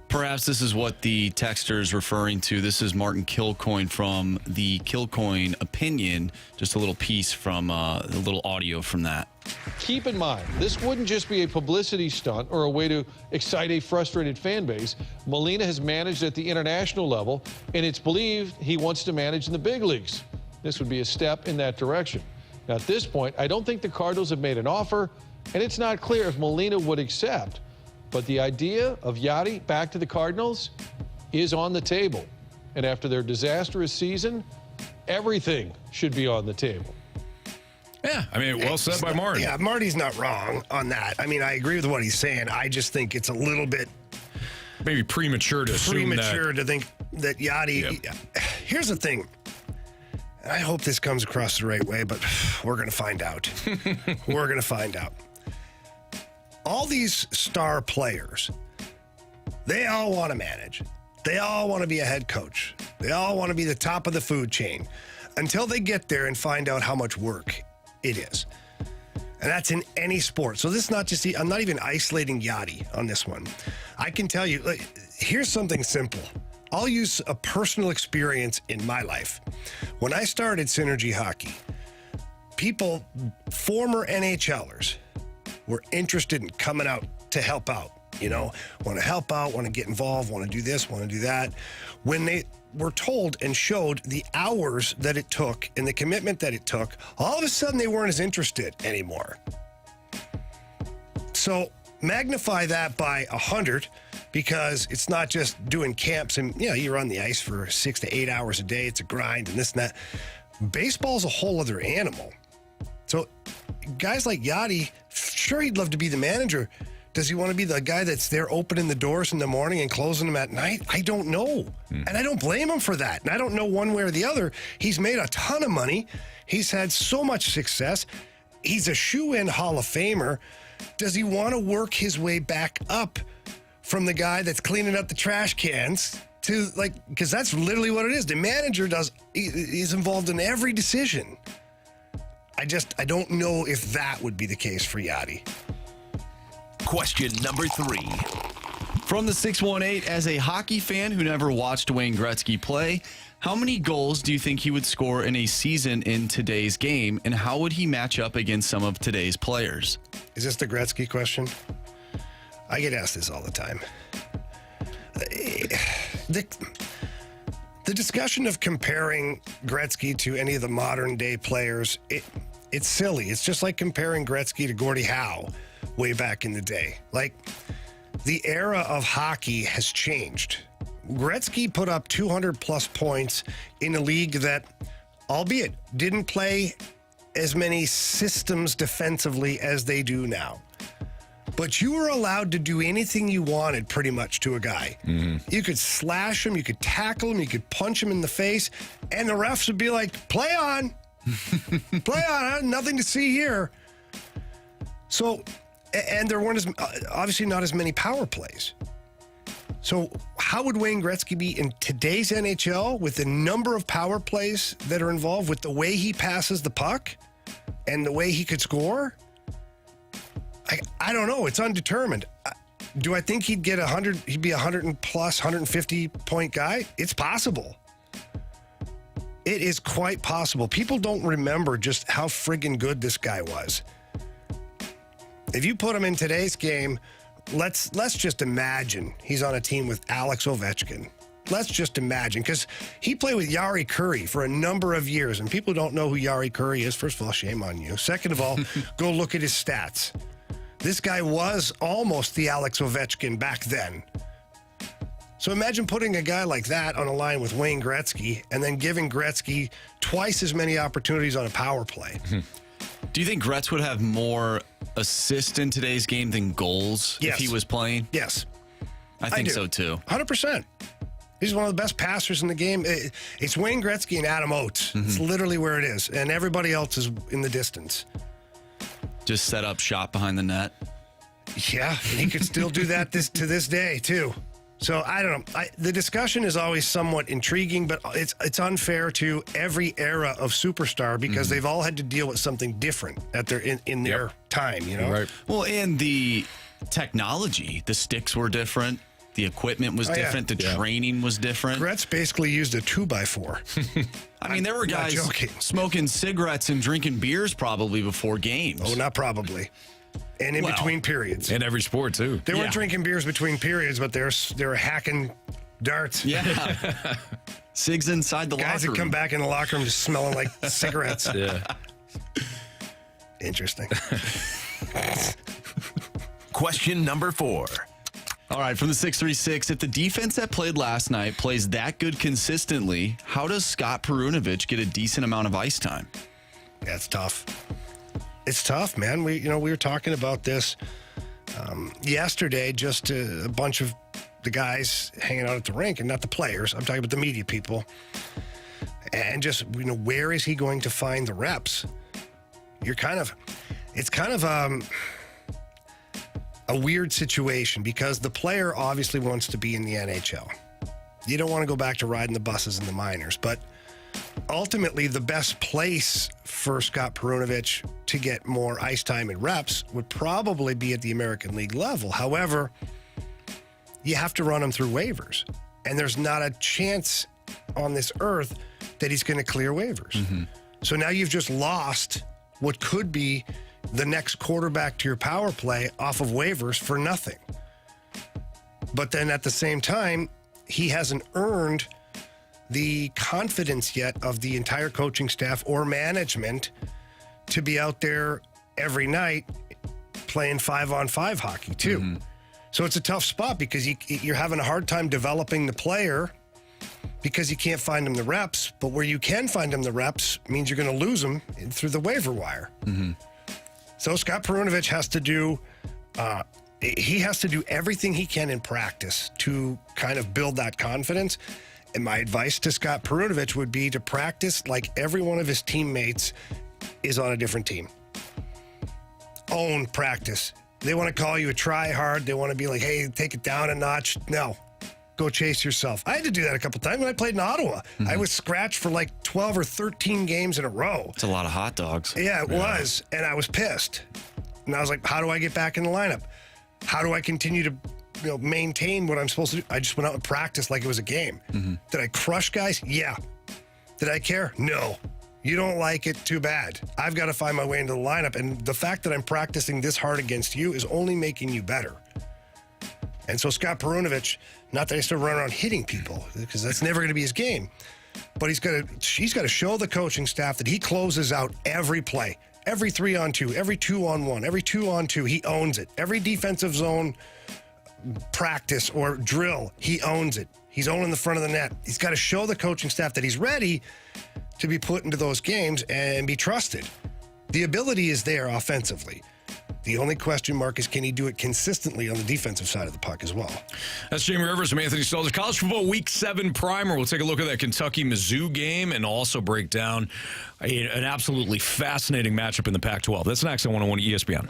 Speaker 4: Perhaps this is what the texter is referring to. This is Martin Kilcoyne from the Kilcoyne Opinion. Just a little piece from a little audio from that.
Speaker 12: Keep in mind, this wouldn't just be a publicity stunt or a way to excite a frustrated fan base. Molina has managed at the international level, and it's believed he wants to manage in the big leagues. This would be a step in that direction. Now, at this point, I don't think the Cardinals have made an offer, and it's not clear if Molina would accept. But the idea of Yachty back to the Cardinals is on the table. And after their disastrous season, everything should be on the table.
Speaker 2: Yeah, I mean, well said by Marty.
Speaker 3: Yeah, Marty's not wrong on that. I mean, I agree with what he's saying. I just think it's a little bit
Speaker 2: maybe premature to assume
Speaker 3: to think that Yachty. Yep. Here's the thing. I hope this comes across the right way, but we're going to find out. We're going to find out. All these star players, they all want to manage. They all want to be a head coach. They all want to be the top of the food chain until they get there and find out how much work it is. And that's in any sport. So this is not just, I'm not even isolating Yachty on this one. I can tell you, like, here's something simple. I'll use a personal experience in my life. When I started Synergy Hockey, people, former NHLers, were interested in coming out to help out. You know, want to help out, want to get involved, want to do this, want to do that. When they were told and showed the hours that it took and the commitment that it took, all of a sudden they weren't as interested anymore. So magnify that by 100, because it's not just doing camps and, you know, you're on the ice for 6 to 8 hours a day. It's a grind and this and that. Baseball's a whole other animal. So guys like Yachty, sure, he'd love to be the manager. Does he want to be the guy that's there opening the doors in the morning and closing them at night? I don't know. And I don't blame him for that. And I don't know one way or the other. He's made a ton of money. He's had so much success. He's a shoe-in Hall of Famer. Does he want to work his way back up from the guy that's cleaning up the trash cans to, like, because that's literally what it is. The manager he's involved in every decision. I don't know if that would be the case for Yachty.
Speaker 7: Question number 3.
Speaker 4: From the 618, as a hockey fan who never watched Wayne Gretzky play, how many goals do you think he would score in a season in today's game, and how would he match up against some of today's players?
Speaker 3: Is this the Gretzky question? I get asked this all the time. The discussion of comparing Gretzky to any of the modern day players, it's silly. It's just like comparing Gretzky to Gordie Howe way back in the day. Like, the era of hockey has changed. Gretzky put up 200-plus points in a league that, albeit, didn't play as many systems defensively as they do now. But you were allowed to do anything you wanted pretty much to a guy. Mm-hmm. You could slash him, you could tackle him, you could punch him in the face, and the refs would be like, play on. Play on. Nothing to see here. So, and there weren't obviously not as many power plays. So how would Wayne Gretzky be in today's NHL with the number of power plays that are involved, with the way he passes the puck and the way he could score? I don't know. It's undetermined. Do I think he'd get 100? He'd be 100 and plus, 150 point guy? It's possible. It is quite possible. People don't remember just how friggin' good this guy was. If you put him in today's game, let's just imagine he's on a team with Alex Ovechkin. Let's just imagine, because he played with Jari Kurri for a number of years, and people don't know who Jari Kurri is. First of all, shame on you. Second of all, go look at his stats. This guy was almost the Alex Ovechkin back then. So imagine putting a guy like that on a line with Wayne Gretzky and then giving Gretzky twice as many opportunities on a power play.
Speaker 4: Do you think Gretz would have more assists in today's game than goals if he was playing?
Speaker 3: Yes.
Speaker 4: I think so too.
Speaker 3: 100%. He's one of the best passers in the game. It's Wayne Gretzky and Adam Oates. Mm-hmm. It's literally where it is. And everybody else is in the distance.
Speaker 4: Just set up shot behind the net.
Speaker 3: Yeah, and he could still do that to this day, too. So I don't know. The discussion is always somewhat intriguing, but it's unfair to every era of superstar because they've all had to deal with something different at their in their time. You know,
Speaker 2: Right.
Speaker 4: Well, and the technology, the sticks were different. The equipment was different. The training was different.
Speaker 3: Gretz basically used a 2x4.
Speaker 4: I mean, there were guys smoking cigarettes and drinking beers probably before games.
Speaker 3: Oh, not probably. And in between periods.
Speaker 2: In every sport, too.
Speaker 3: They weren't drinking beers between periods, but they were hacking darts.
Speaker 4: Yeah. Cigs inside the locker room.
Speaker 3: Guys that come back in the locker room just smelling like cigarettes.
Speaker 2: Yeah.
Speaker 3: Interesting.
Speaker 7: Question number 4.
Speaker 4: All right, from the 636, if the defense that played last night plays that good consistently, how does Scott Perunovich get a decent amount of ice time?
Speaker 3: Yeah, it's tough. It's tough, man. We were talking about this yesterday, just a bunch of the guys hanging out at the rink, and not the players. I'm talking about the media people. And just, where is he going to find the reps? It's kind of a weird situation because the player obviously wants to be in the NHL. You don't want to go back to riding the buses in the minors, but ultimately the best place for Scott Perunovich to get more ice time and reps would probably be at the American League level. However, you have to run him through waivers, and there's not a chance on this earth that he's going to clear waivers. So now you've just lost what could be the next quarterback to your power play off of waivers for nothing. But then at the same time, he hasn't earned the confidence yet of the entire coaching staff or management to be out there every night playing 5-on-5 hockey too. So it's a tough spot because you're having a hard time developing the player because you can't find him the reps, but where you can find him the reps means you're going to lose him through the waiver wire. So Scott Perunovich has to do everything he can in practice to kind of build that confidence. And my advice to Scott Perunovich would be to practice like every one of his teammates is on a different team. Own practice. They want to call you a try-hard. They want to be like, hey, take it down a notch. No. Go chase yourself. I had to do that a couple times when I played in Ottawa. I was scratched for like 12 or 13 games in a row.
Speaker 4: It's a lot of hot dogs.
Speaker 3: Yeah, it was. And I was pissed. And I was like, how do I get back in the lineup? How do I continue to maintain what I'm supposed to do? I just went out and practiced like it was a game. Did I crush guys? Yeah. Did I care? No. You don't like it? Too bad. I've got to find my way into the lineup. And the fact that I'm practicing this hard against you is only making you better. And so Scott Perunovich, not that I still run around hitting people, because that's never going to be his game, but he's got to show the coaching staff that he closes out every play, every 3-on-2, every 2-on-1, every 2-on-2. He owns it. Every defensive zone practice or drill, he owns it. He's owning the front of the net. He's got to show the coaching staff that he's ready to be put into those games and be trusted. The ability is there offensively. The only question mark is, can he do it consistently on the defensive side of the puck as well?
Speaker 2: That's Jamie Rivers from Anthony Stalter. College football Week 7 primer. We'll take a look at that Kentucky-Mizzou game and also break down an absolutely fascinating matchup in the Pac-12. That's next on 101 ESPN.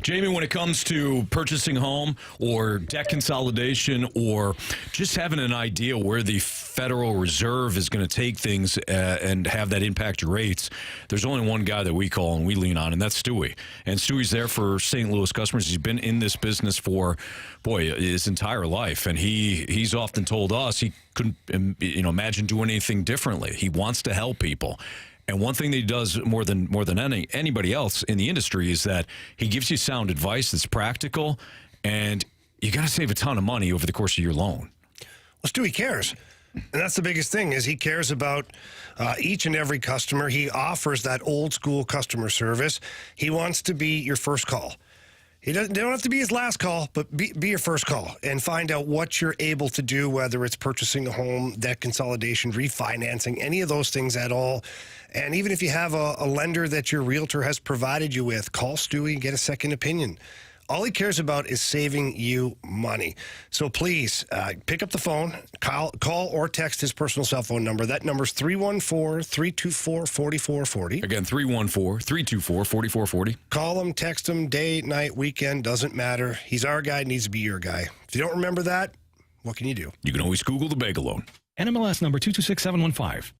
Speaker 2: Jamie, when it comes to purchasing home or debt consolidation or just having an idea where the Federal Reserve is going to take things and have that impact your rates, there's only one guy that we call and we lean on, and that's Stewie. And Stewie's there for St. Louis customers. He's been in this business for, his entire life. And he's often told us he couldn't imagine doing anything differently. He wants to help people. And one thing that he does more than anybody else in the industry is that he gives you sound advice that's practical, and you got to save a ton of money over the course of your loan.
Speaker 3: Well, Stewie cares. And that's the biggest thing, is he cares about each and every customer. He offers that old school customer service. He wants to be your first call. They don't have to be his last call, but be your first call and find out what you're able to do, whether it's purchasing a home, debt consolidation, refinancing, any of those things at all. And even if you have a lender that your realtor has provided you with, call Stewie and get a second opinion. All he cares about is saving you money. So please pick up the phone, call or text his personal cell phone number. That number is 314-324-4440.
Speaker 2: Again, 314-324-4440.
Speaker 3: Call him, text him, day, night, weekend, doesn't matter. He's our guy, needs to be your guy. If you don't remember that, what can you do?
Speaker 2: You can always Google the Bagel Loan.
Speaker 13: NMLS number 226715.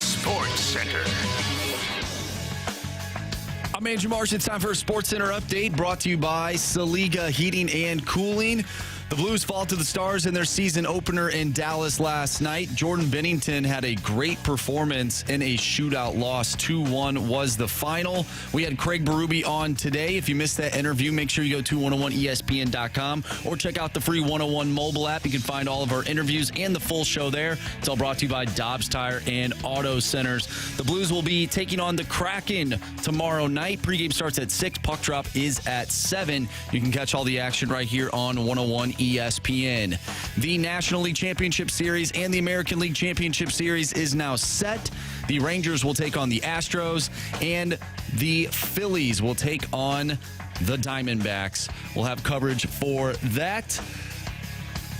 Speaker 7: Sports Center.
Speaker 4: I'm Andrew Marsh. It's time for a Sports Center update brought to you by Saliga Heating and Cooling. The Blues fall to the Stars in their season opener in Dallas last night. Jordan Binnington had a great performance in a shootout loss. 2-1 was the final. We had Craig Berube on today. If you missed that interview, make sure you go to 101ESPN.com or check out the free 101 mobile app. You can find all of our interviews and the full show there. It's all brought to you by Dobbs Tire and Auto Centers. The Blues will be taking on the Kraken tomorrow night. Pregame starts at 6. Puck drop is at 7. You can catch all the action right here on 101 ESPN. The National League Championship Series and the American League Championship Series is now set. The Rangers will take on the Astros, and the Phillies will take on the Diamondbacks. We'll have coverage for that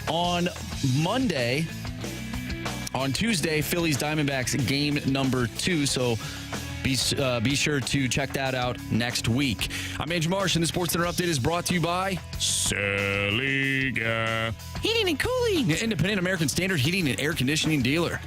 Speaker 4: on Monday. On Tuesday, Phillies Diamondbacks game number 2. So be sure to check that out next week. I'm Andrew Marsh, and the Sports Center Update is brought to you by Saliga Heating and Cooling, independent American Standard heating and air conditioning dealer.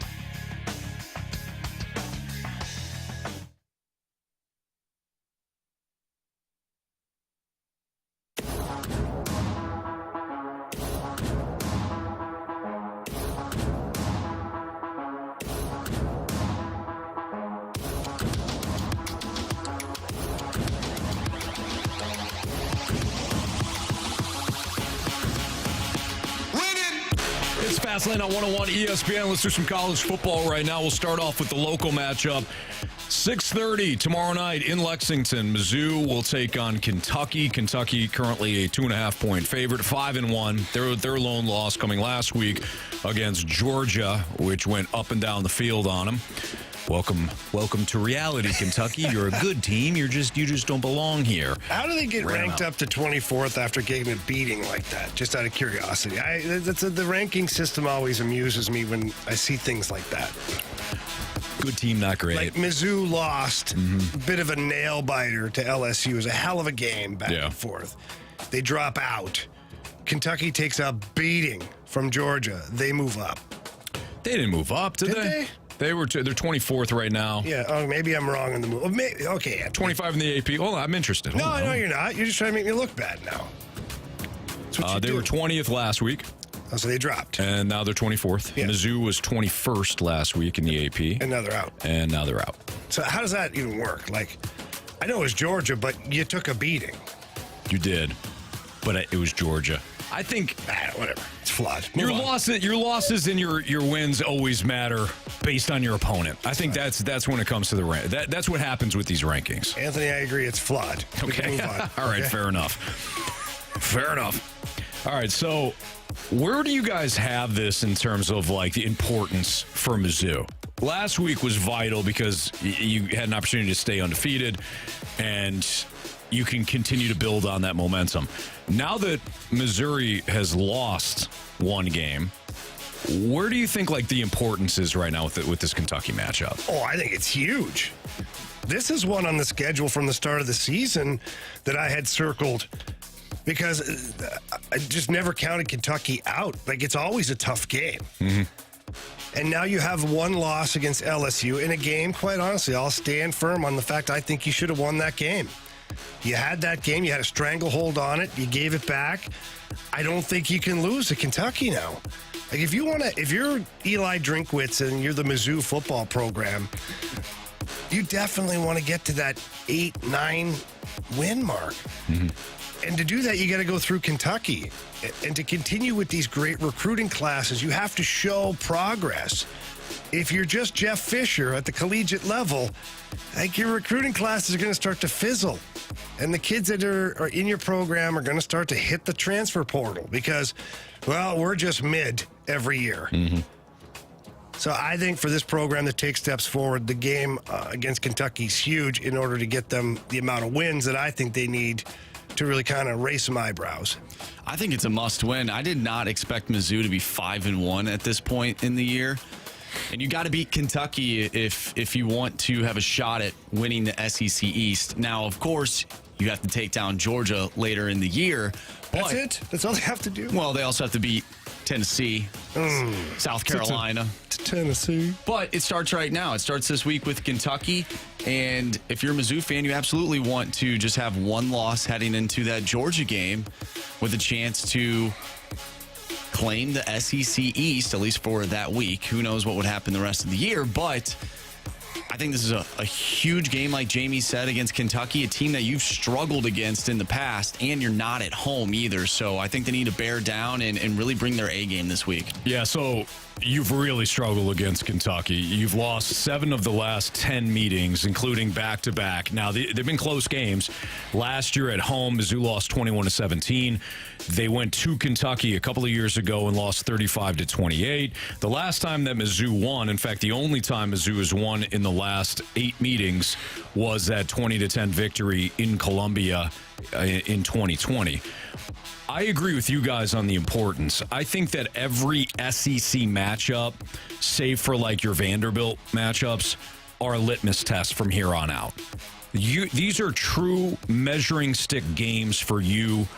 Speaker 2: It's Fastlane on 101 ESPN. Let's do some college football right now. We'll start off with the local matchup. 6:30 tomorrow night in Lexington. Mizzou will take on Kentucky. Kentucky currently a 2.5-point favorite, 5-1. Their lone loss coming last week against Georgia, which went up and down the field on them. Welcome to reality, Kentucky. You're a good team. You just don't belong here.
Speaker 3: How do they get ranked up to 24th after getting a beating like that? Just out of curiosity. The ranking system always amuses me when I see things like that.
Speaker 2: Good team, not great.
Speaker 3: Like Mizzou lost, a bit of a nail biter to LSU. It was a hell of a game back and forth. They drop out. Kentucky takes a beating from Georgia. They move up.
Speaker 2: They didn't move up, did they? They're 24th right now.
Speaker 3: Yeah. Oh, maybe I'm wrong in the move. Okay.
Speaker 2: 25 in the AP. Oh, I'm interested.
Speaker 3: No, you're not. You're just trying to make me look bad now.
Speaker 2: They were 20th last week.
Speaker 3: Oh, so they dropped.
Speaker 2: And now they're 24th. Yeah. Mizzou was 21st last week in the AP.
Speaker 3: And now they're out. So how does that even work? Like, I know it was Georgia, but you took a beating.
Speaker 2: You did. But it was Georgia. I think
Speaker 3: whatever. It's flawed.
Speaker 2: Your losses and your wins always matter based on your opponent. I think that's when it comes to the rank. That's what happens with these rankings.
Speaker 3: Anthony, I agree. It's flawed.
Speaker 2: Okay. All right. Fair enough. Fair enough. All right. So, where do you guys have this in terms of like the importance for Mizzou? Last week was vital because you had an opportunity to stay undefeated, and you can continue to build on that momentum. Now that Missouri has lost one game, where do you think like the importance is right now with this Kentucky matchup?
Speaker 3: Oh, I think it's huge. This is one on the schedule from the start of the season that I had circled because I just never counted Kentucky out. Like, it's always a tough game.
Speaker 2: Mm-hmm.
Speaker 3: And now you have one loss against LSU in a game, quite honestly, I'll stand firm on the fact I think you should have won that game. You had that game. You had a stranglehold on it. You gave it back. I don't think you can lose to Kentucky now. Like, if you're Eli Drinkwitz and you're the Mizzou football program, you definitely want to get to that 8-9 win mark.
Speaker 2: Mm-hmm.
Speaker 3: And to do that, you got to go through Kentucky. And to continue with these great recruiting classes, you have to show progress. If you're just Jeff Fisher at the collegiate level, like, your recruiting classes are going to start to fizzle. And the kids that are in your program are going to start to hit the transfer portal because, well, we're just mid every year.
Speaker 2: Mm-hmm.
Speaker 3: So I think for this program to take steps forward, the game against Kentucky is huge in order to get them the amount of wins that I think they need to really kind of raise some eyebrows.
Speaker 4: I think it's a must win. I did not expect Mizzou to be 5-1 at this point in the year. And you got to beat Kentucky if you want to have a shot at winning the SEC East. Now, of course, you have to take down Georgia later in the year.
Speaker 3: That's it? That's all they have to do?
Speaker 4: Well, they also have to beat Tennessee, South Carolina.
Speaker 3: Tennessee.
Speaker 4: But it starts right now. It starts this week with Kentucky. And if you're a Mizzou fan, you absolutely want to just have one loss heading into that Georgia game with a chance to claim the SEC East, at least for that week. Who knows what would happen the rest of the year, but I think this is a huge game, like Jamie said, against Kentucky, a team that you've struggled against in the past, and you're not at home either. So I think they need to bear down and really bring their A game this week.
Speaker 2: Yeah, so you've really struggled against Kentucky. You've lost 7 of the last 10 meetings, including back-to-back. Now, they've been close games. Last year at home, Mizzou lost 21-17. They went to Kentucky a couple of years ago and lost 35-28. The last time that Mizzou won, in fact, the only time Mizzou has won in the last 8 meetings was that 20-10 victory in Columbia in 2020. I agree with you guys on the importance. I think that every SEC matchup, save for like your Vanderbilt matchups, are a litmus test from here on out. These are true measuring stick games for you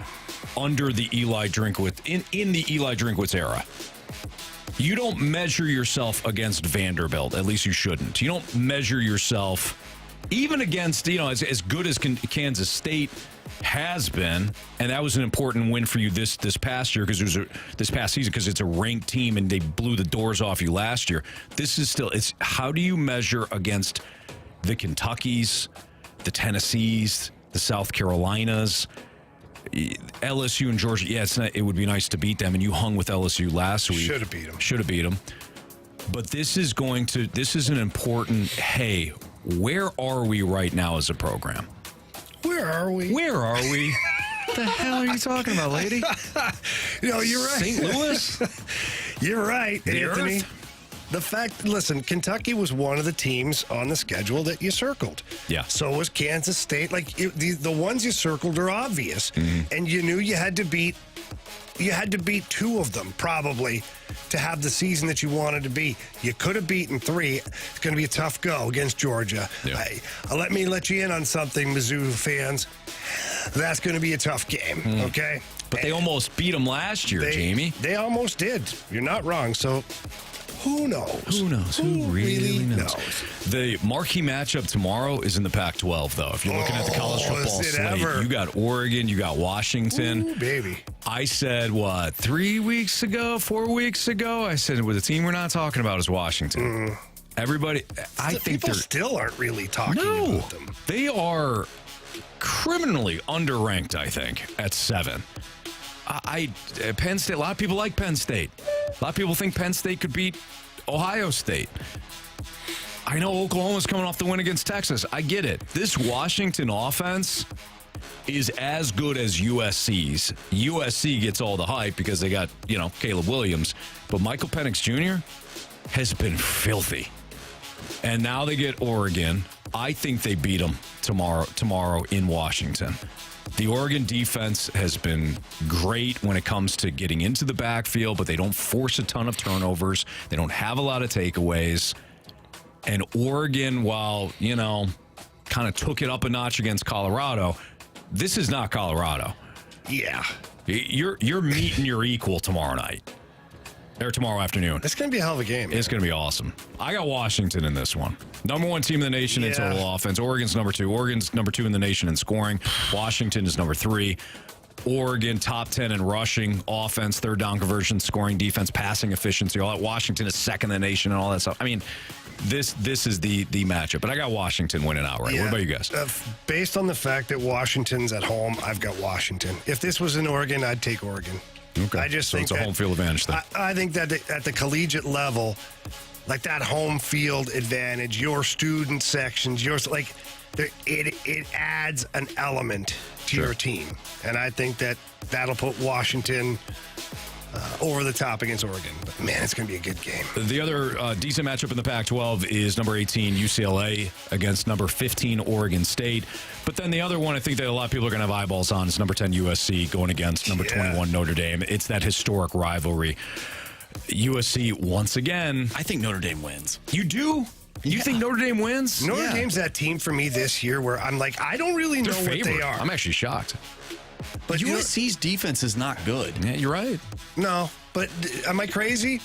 Speaker 2: under the Eli Drinkwitz, in the Eli Drinkwitz era. You don't measure yourself against Vanderbilt. At least you shouldn't. You don't measure yourself even against, as good as Kansas State has been, and that was an important win for you this past year because this past season because it's a ranked team and they blew the doors off you last year. This is still, it's how do you measure against the Kentuckys, the Tennessees, the South Carolinas? LSU and Georgia, it would be nice to beat them, and you hung with LSU last week.
Speaker 3: Should have beat them.
Speaker 2: But this is an important, hey, where are we right now as a program?
Speaker 3: Where are we?
Speaker 2: What the hell are you talking about, lady?
Speaker 3: You're right.
Speaker 2: St. Louis?
Speaker 3: You're right,
Speaker 2: The
Speaker 3: Anthony.
Speaker 2: Earth?
Speaker 3: Listen, Kentucky was one of the teams on the schedule that you circled.
Speaker 2: Yeah.
Speaker 3: So was Kansas State. The ones you circled are obvious, and you knew you had to beat two of them probably to have the season that you wanted to be. You could have beaten three. It's going to be a tough go against Georgia.
Speaker 2: Yeah.
Speaker 3: Let me let you in on something, Mizzou fans. That's going to be a tough game, okay?
Speaker 2: But they almost beat them last year, Jamie.
Speaker 3: They almost did. You're not wrong. So who knows?
Speaker 2: Who really knows? The marquee matchup tomorrow is in the Pac-12, though. If you're looking at the college football slate, you got Oregon, you got Washington.
Speaker 3: Ooh, baby.
Speaker 2: I said, 4 weeks ago? I said, with a team we're not talking about is Washington. Everybody, I think
Speaker 3: people still aren't really talking about them.
Speaker 2: They are criminally underranked, I think, at 7. Penn State, a lot of people like Penn State. A lot of people think Penn State could beat Ohio State. I know Oklahoma's coming off the win against Texas. I get it. This Washington offense is as good as USC's. USC gets all the hype because they got, Caleb Williams. But Michael Penix Jr. has been filthy. And now they get Oregon. I think they beat them tomorrow in Washington. The Oregon defense has been great when it comes to getting into the backfield, but they don't force a ton of turnovers. They don't have a lot of takeaways. And Oregon, while, kind of took it up a notch against Colorado, this is not Colorado.
Speaker 3: Yeah.
Speaker 2: You're meeting your equal tomorrow night. Or tomorrow afternoon.
Speaker 3: It's going to be a hell of a game.
Speaker 2: It's going to be awesome. I got Washington in this one. Number 1 team in the nation in total offense. Oregon's number 2. Oregon's number 2 in the nation in scoring. Washington is number 3. Oregon top 10 in rushing, offense, third down conversion, scoring, defense, passing efficiency. All that. Washington is second in the nation and all that stuff. I mean, this is the matchup. But I got Washington winning outright. What about you guys?
Speaker 3: Based on the fact that Washington's at home, I've got Washington. If this was in Oregon, I'd take Oregon.
Speaker 2: Okay.
Speaker 3: I just think
Speaker 2: it's a home field advantage thing.
Speaker 3: I think that at the collegiate level, like that home field advantage, your student sections, it adds an element to your team. And I think that'll put Washington over the top against Oregon. But, man, it's going to be a good game.
Speaker 2: The other decent matchup in the Pac-12 is number 18 UCLA against number 15 Oregon State. But then the other one I think that a lot of people are going to have eyeballs on is number 10 USC going against number 21 Notre Dame. It's that historic rivalry. USC, once again.
Speaker 4: I think Notre Dame wins.
Speaker 2: You do? You think Notre Dame wins?
Speaker 3: Notre Dame's that team for me this year where I'm like, I don't really know what they are.
Speaker 2: I'm actually shocked.
Speaker 4: But USC's defense is not good.
Speaker 2: Yeah, you're right.
Speaker 3: No, but am I crazy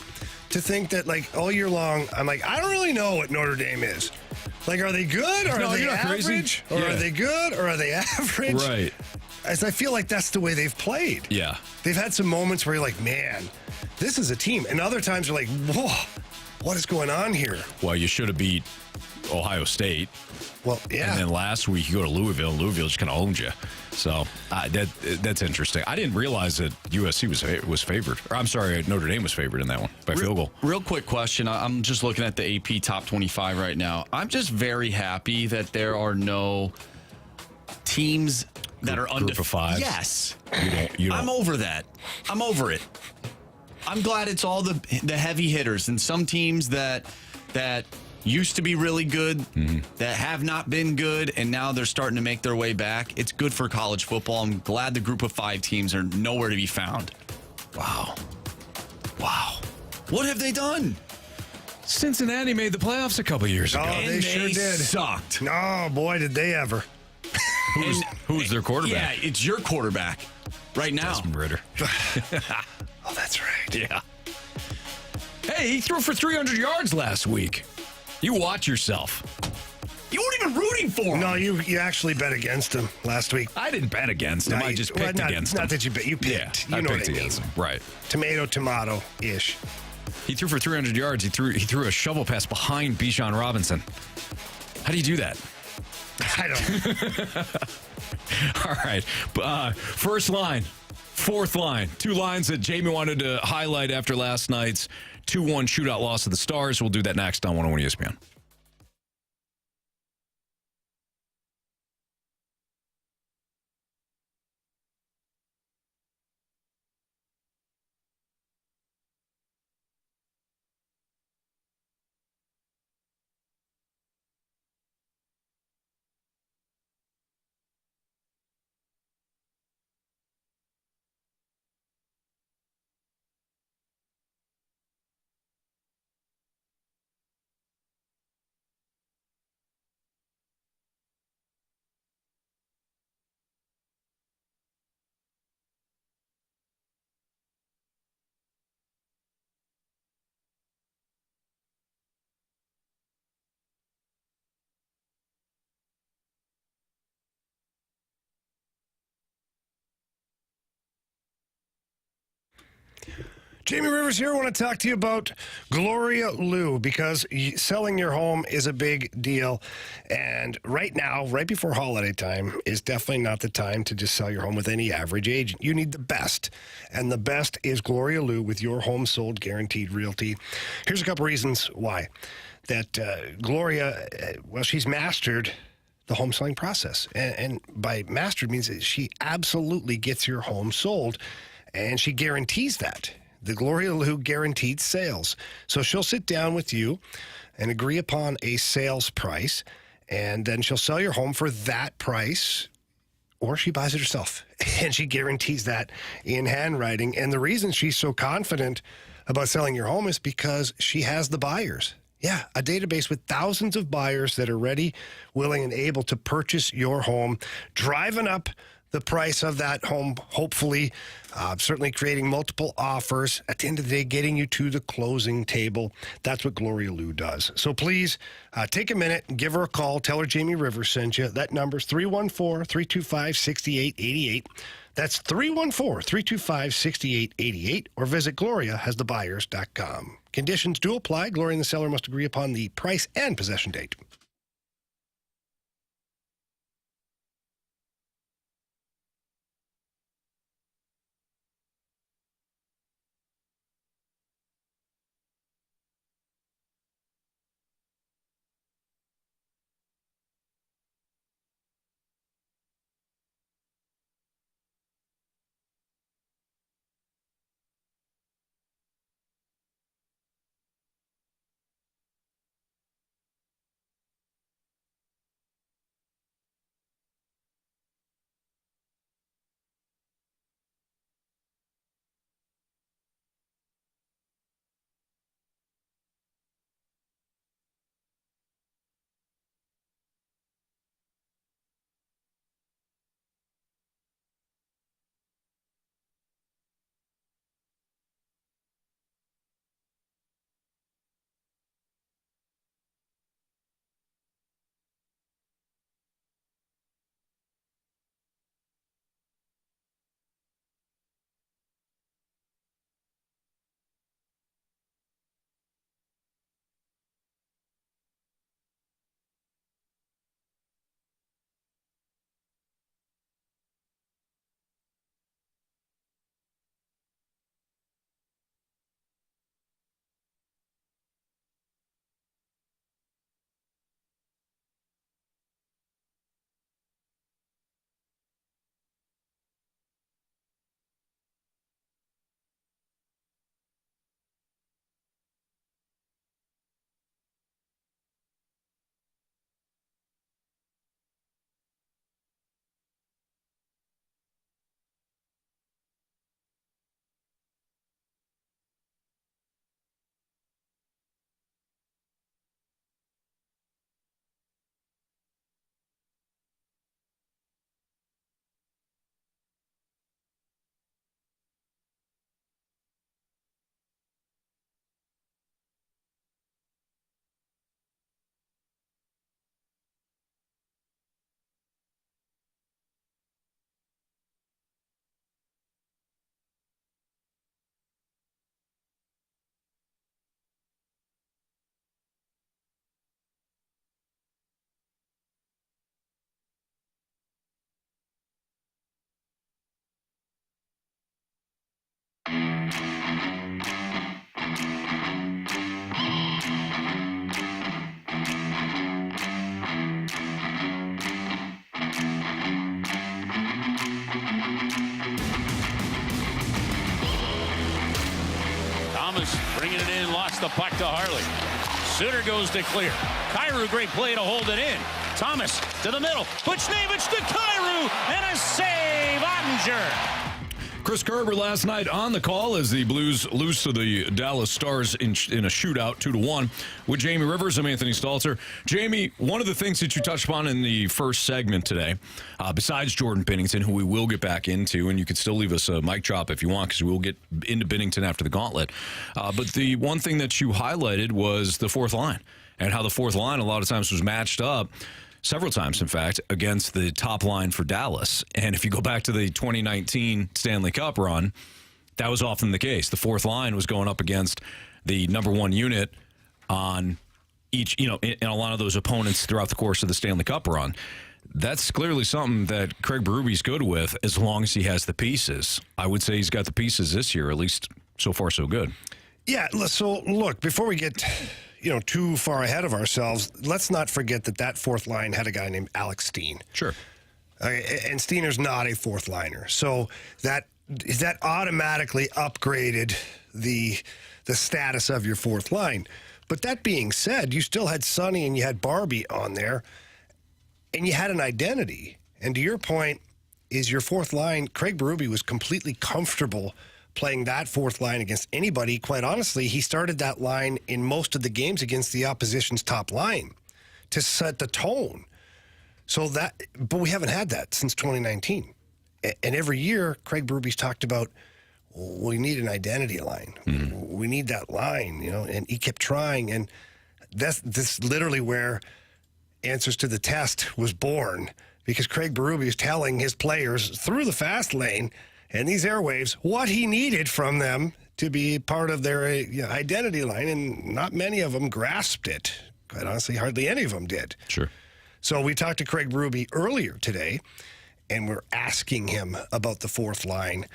Speaker 3: to think that, all year long, I'm like, I don't really know what Notre Dame is. Are they good or are they average? Or are they good or are they average?
Speaker 2: Right.
Speaker 3: As I feel like that's the way they've played.
Speaker 2: Yeah.
Speaker 3: They've had some moments where you're like, man, this is a team. And other times you're like, whoa, what is going on here?
Speaker 2: Well, you should have beat Ohio State.
Speaker 3: Well, yeah.
Speaker 2: And then last week you go to Louisville, and Louisville just kind of owned you. So that's interesting. I didn't realize that USC was favored. Or I'm sorry, Notre Dame was favored in that one by field goal.
Speaker 4: Real quick question. I'm just looking at the AP top 25 right now. I'm just very happy that there are no teams that are
Speaker 2: Group of 5.
Speaker 4: Yes.
Speaker 2: You don't.
Speaker 4: I'm over that. I'm over it. I'm glad it's all the heavy hitters and some teams that used to be really good, that have not been good, and now they're starting to make their way back. It's good for college football. I'm glad the group of 5 teams are nowhere to be found.
Speaker 2: Wow.
Speaker 4: What have they done?
Speaker 2: Cincinnati made the playoffs a couple years ago.
Speaker 3: Oh, they sure did.
Speaker 4: Sucked.
Speaker 3: No, boy, did they ever.
Speaker 2: Who's their quarterback?
Speaker 4: Yeah, it's your quarterback right now.
Speaker 2: Desmond Ritter.
Speaker 3: Oh, that's right.
Speaker 2: Yeah. Hey, he threw for 300 yards last week. You watch yourself.
Speaker 4: You weren't even rooting for him.
Speaker 3: No, you actually bet against him last week.
Speaker 2: I didn't bet against him. I just picked against him.
Speaker 3: Not that you bet. You picked.
Speaker 2: Yeah,
Speaker 3: you know
Speaker 2: I picked
Speaker 3: what I mean.
Speaker 2: against him. Right.
Speaker 3: Tomato-ish.
Speaker 2: He threw for 300 yards. He threw a shovel pass behind Bijan Robinson. How do you do that?
Speaker 3: I don't.
Speaker 2: All right. First line, fourth line. Two lines that Jamie wanted to highlight after last night's 2-1 shootout loss of the Stars. We'll do that next on 101 ESPN.
Speaker 3: Jamie Rivers here. I want to talk to you about Gloria Lou because selling your home is a big deal. And right now, right before holiday time, is definitely not the time to just sell your home with any average agent. You need the best. And the best is Gloria Lou with Your Home Sold Guaranteed Realty. Here's a couple reasons why. That Gloria, well, she's mastered the home selling process. And by mastered means that she absolutely gets your home sold. And she guarantees that. The Gloria Lou guaranteed sales. So she'll sit down with you and agree upon a sales price, and then she'll sell your home for that price, or she buys it herself. And she guarantees that in handwriting. And the reason she's so confident about selling your home is because she has the buyers. Yeah, a database with thousands of buyers that are ready, willing, and able to purchase your home, driving up the price of that home, hopefully, certainly creating multiple offers. At the end of the day, getting you to the closing table. That's what Gloria Lou does. So please take a minute and give her a call. Tell her Jamie Rivers sent you. That number's 314-325-6888. That's 314-325-6888. Or visit GloriaHasTheBuyers.com. Conditions do apply. Gloria and the seller must agree upon the price and possession date.
Speaker 1: Bringing it in, lost the puck to Harley. Suter goes to clear. Kyrou, great play to hold it in. Thomas to the middle. Buchnevich to Kyrou, and a save, Ottinger.
Speaker 2: Chris Kerber last night on the call as the Blues lose to the Dallas Stars in a shootout 2-1 with Jamie Rivers. I'm Anthony Stalter. Jamie, one of the things that you touched upon in the first segment today, besides Jordan Binnington, who we will get back into, and you can still leave us a mic drop if you want because we'll get into Binnington after the Gauntlet. But the one thing that you highlighted was the fourth line and how the fourth line a lot of times was matched up. Several times, in fact, against the top line for Dallas. And if you go back to the 2019 Stanley Cup run, that was often the case. The fourth line was going up against the number one unit on each, in a lot of those opponents throughout the course of the Stanley Cup run. That's clearly something that Craig Berube's good with as long as he has the pieces. I would say he's got the pieces this year, at least so far so good.
Speaker 3: Yeah, so look, before we get too far ahead of ourselves, let's not forget that fourth line had a guy named Alex Steen.
Speaker 2: Sure.
Speaker 3: And Steener's not a fourth liner. So that automatically upgraded the status of your fourth line. But that being said, you still had Sonny and you had Barbie on there, and you had an identity. And to your point, is your fourth line, Craig Berube was completely comfortable playing that fourth line against anybody. Quite honestly, he started that line in most of the games against the opposition's top line to set the tone. But we haven't had that since 2019. And every year, Craig Berube's talked about, we need an identity line. Mm-hmm. We need that line, and he kept trying. And this literally where Answers to the Test was born, because Craig Berube is telling his players through the fast lane and these airwaves what he needed from them to be part of their identity line, and not many of them grasped it. Quite honestly, hardly any of them did.
Speaker 2: Sure.
Speaker 3: So we talked to Craig Berube earlier today, and we're asking him about the fourth line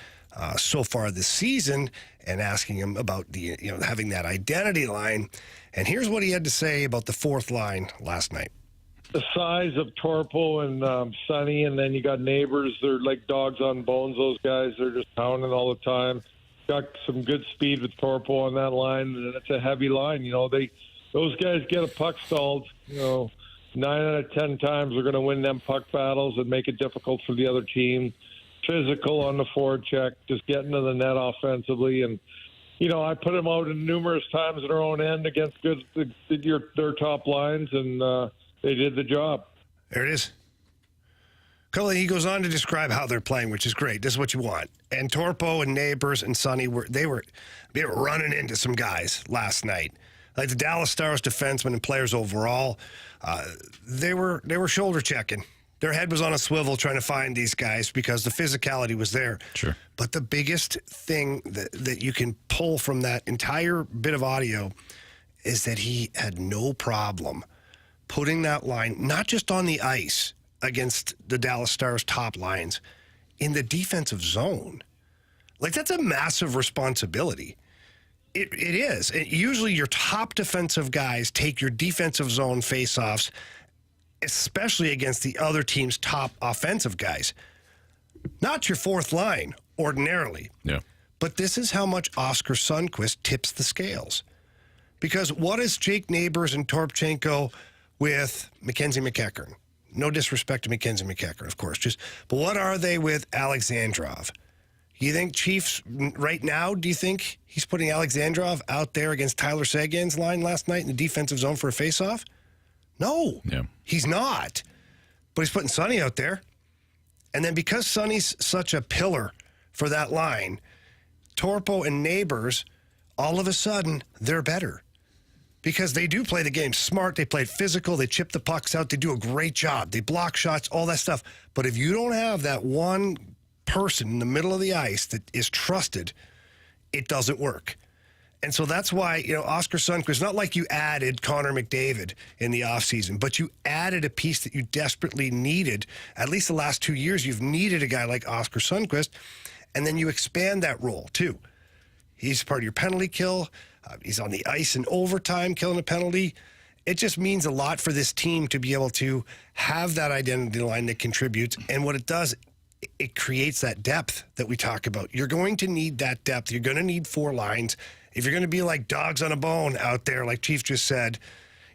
Speaker 3: so far this season, and asking him about the having that identity line. And here's what he had to say about the fourth line last night.
Speaker 8: The size of Torpo and Sonny, and then you got Neighbors. They're like dogs on bones, those guys. They're just pounding all the time. Got some good speed with Torpo on that line, and it's a heavy line. Those guys get a puck stalled. 9 out of 10 times they're going to win them puck battles and make it difficult for the other team. Physical on the forward check, just getting to the net offensively. And, I put them out numerous times in their own end against their top lines, and they did the job.
Speaker 3: There it is. He goes on to describe how they're playing, which is great. This is what you want. And Torpo and Neighbors and Sonny were running into some guys last night. Like the Dallas Stars defensemen and players overall, they were shoulder checking. Their head was on a swivel trying to find these guys because the physicality was there.
Speaker 2: Sure.
Speaker 3: But the biggest thing that you can pull from that entire bit of audio is that he had no problem putting that line, not just on the ice against the Dallas Stars' top lines, in the defensive zone. Like, that's a massive responsibility. It is. Usually your top defensive guys take your defensive zone faceoffs, especially against the other team's top offensive guys. Not your fourth line, ordinarily.
Speaker 2: Yeah.
Speaker 3: But this is how much Oskar Sundqvist tips the scales. Because what is Jake Neighbors and Torpchenko with Mackenzie McEachern? No disrespect to Mackenzie McEachern, of course. But what are they with Alexandrov? You think Chiefs right now, do you think he's putting Alexandrov out there against Tyler Seguin's line last night in the defensive zone for a faceoff? No, He's not. But he's putting Sonny out there. And then because Sonny's such a pillar for that line, Torpo and Neighbors, all of a sudden, they're better. Because they do play the game smart. They play physical. They chip the pucks out. They do a great job. They block shots, all that stuff. But if you don't have that one person in the middle of the ice that is trusted, it doesn't work. And so that's why, Oskar Sundqvist, not like you added Connor McDavid in the offseason, but you added a piece that you desperately needed. At least the last 2 years, you've needed a guy like Oskar Sundqvist, and then you expand that role, too. He's part of your penalty kill. He's on the ice in overtime killing a penalty. It just means a lot for this team to be able to have that identity line that contributes. And what it does, it creates that depth that we talk about. You're going to need that depth. You're going to need 4 lines. If you're going to be like dogs on a bone out there, like Chief just said,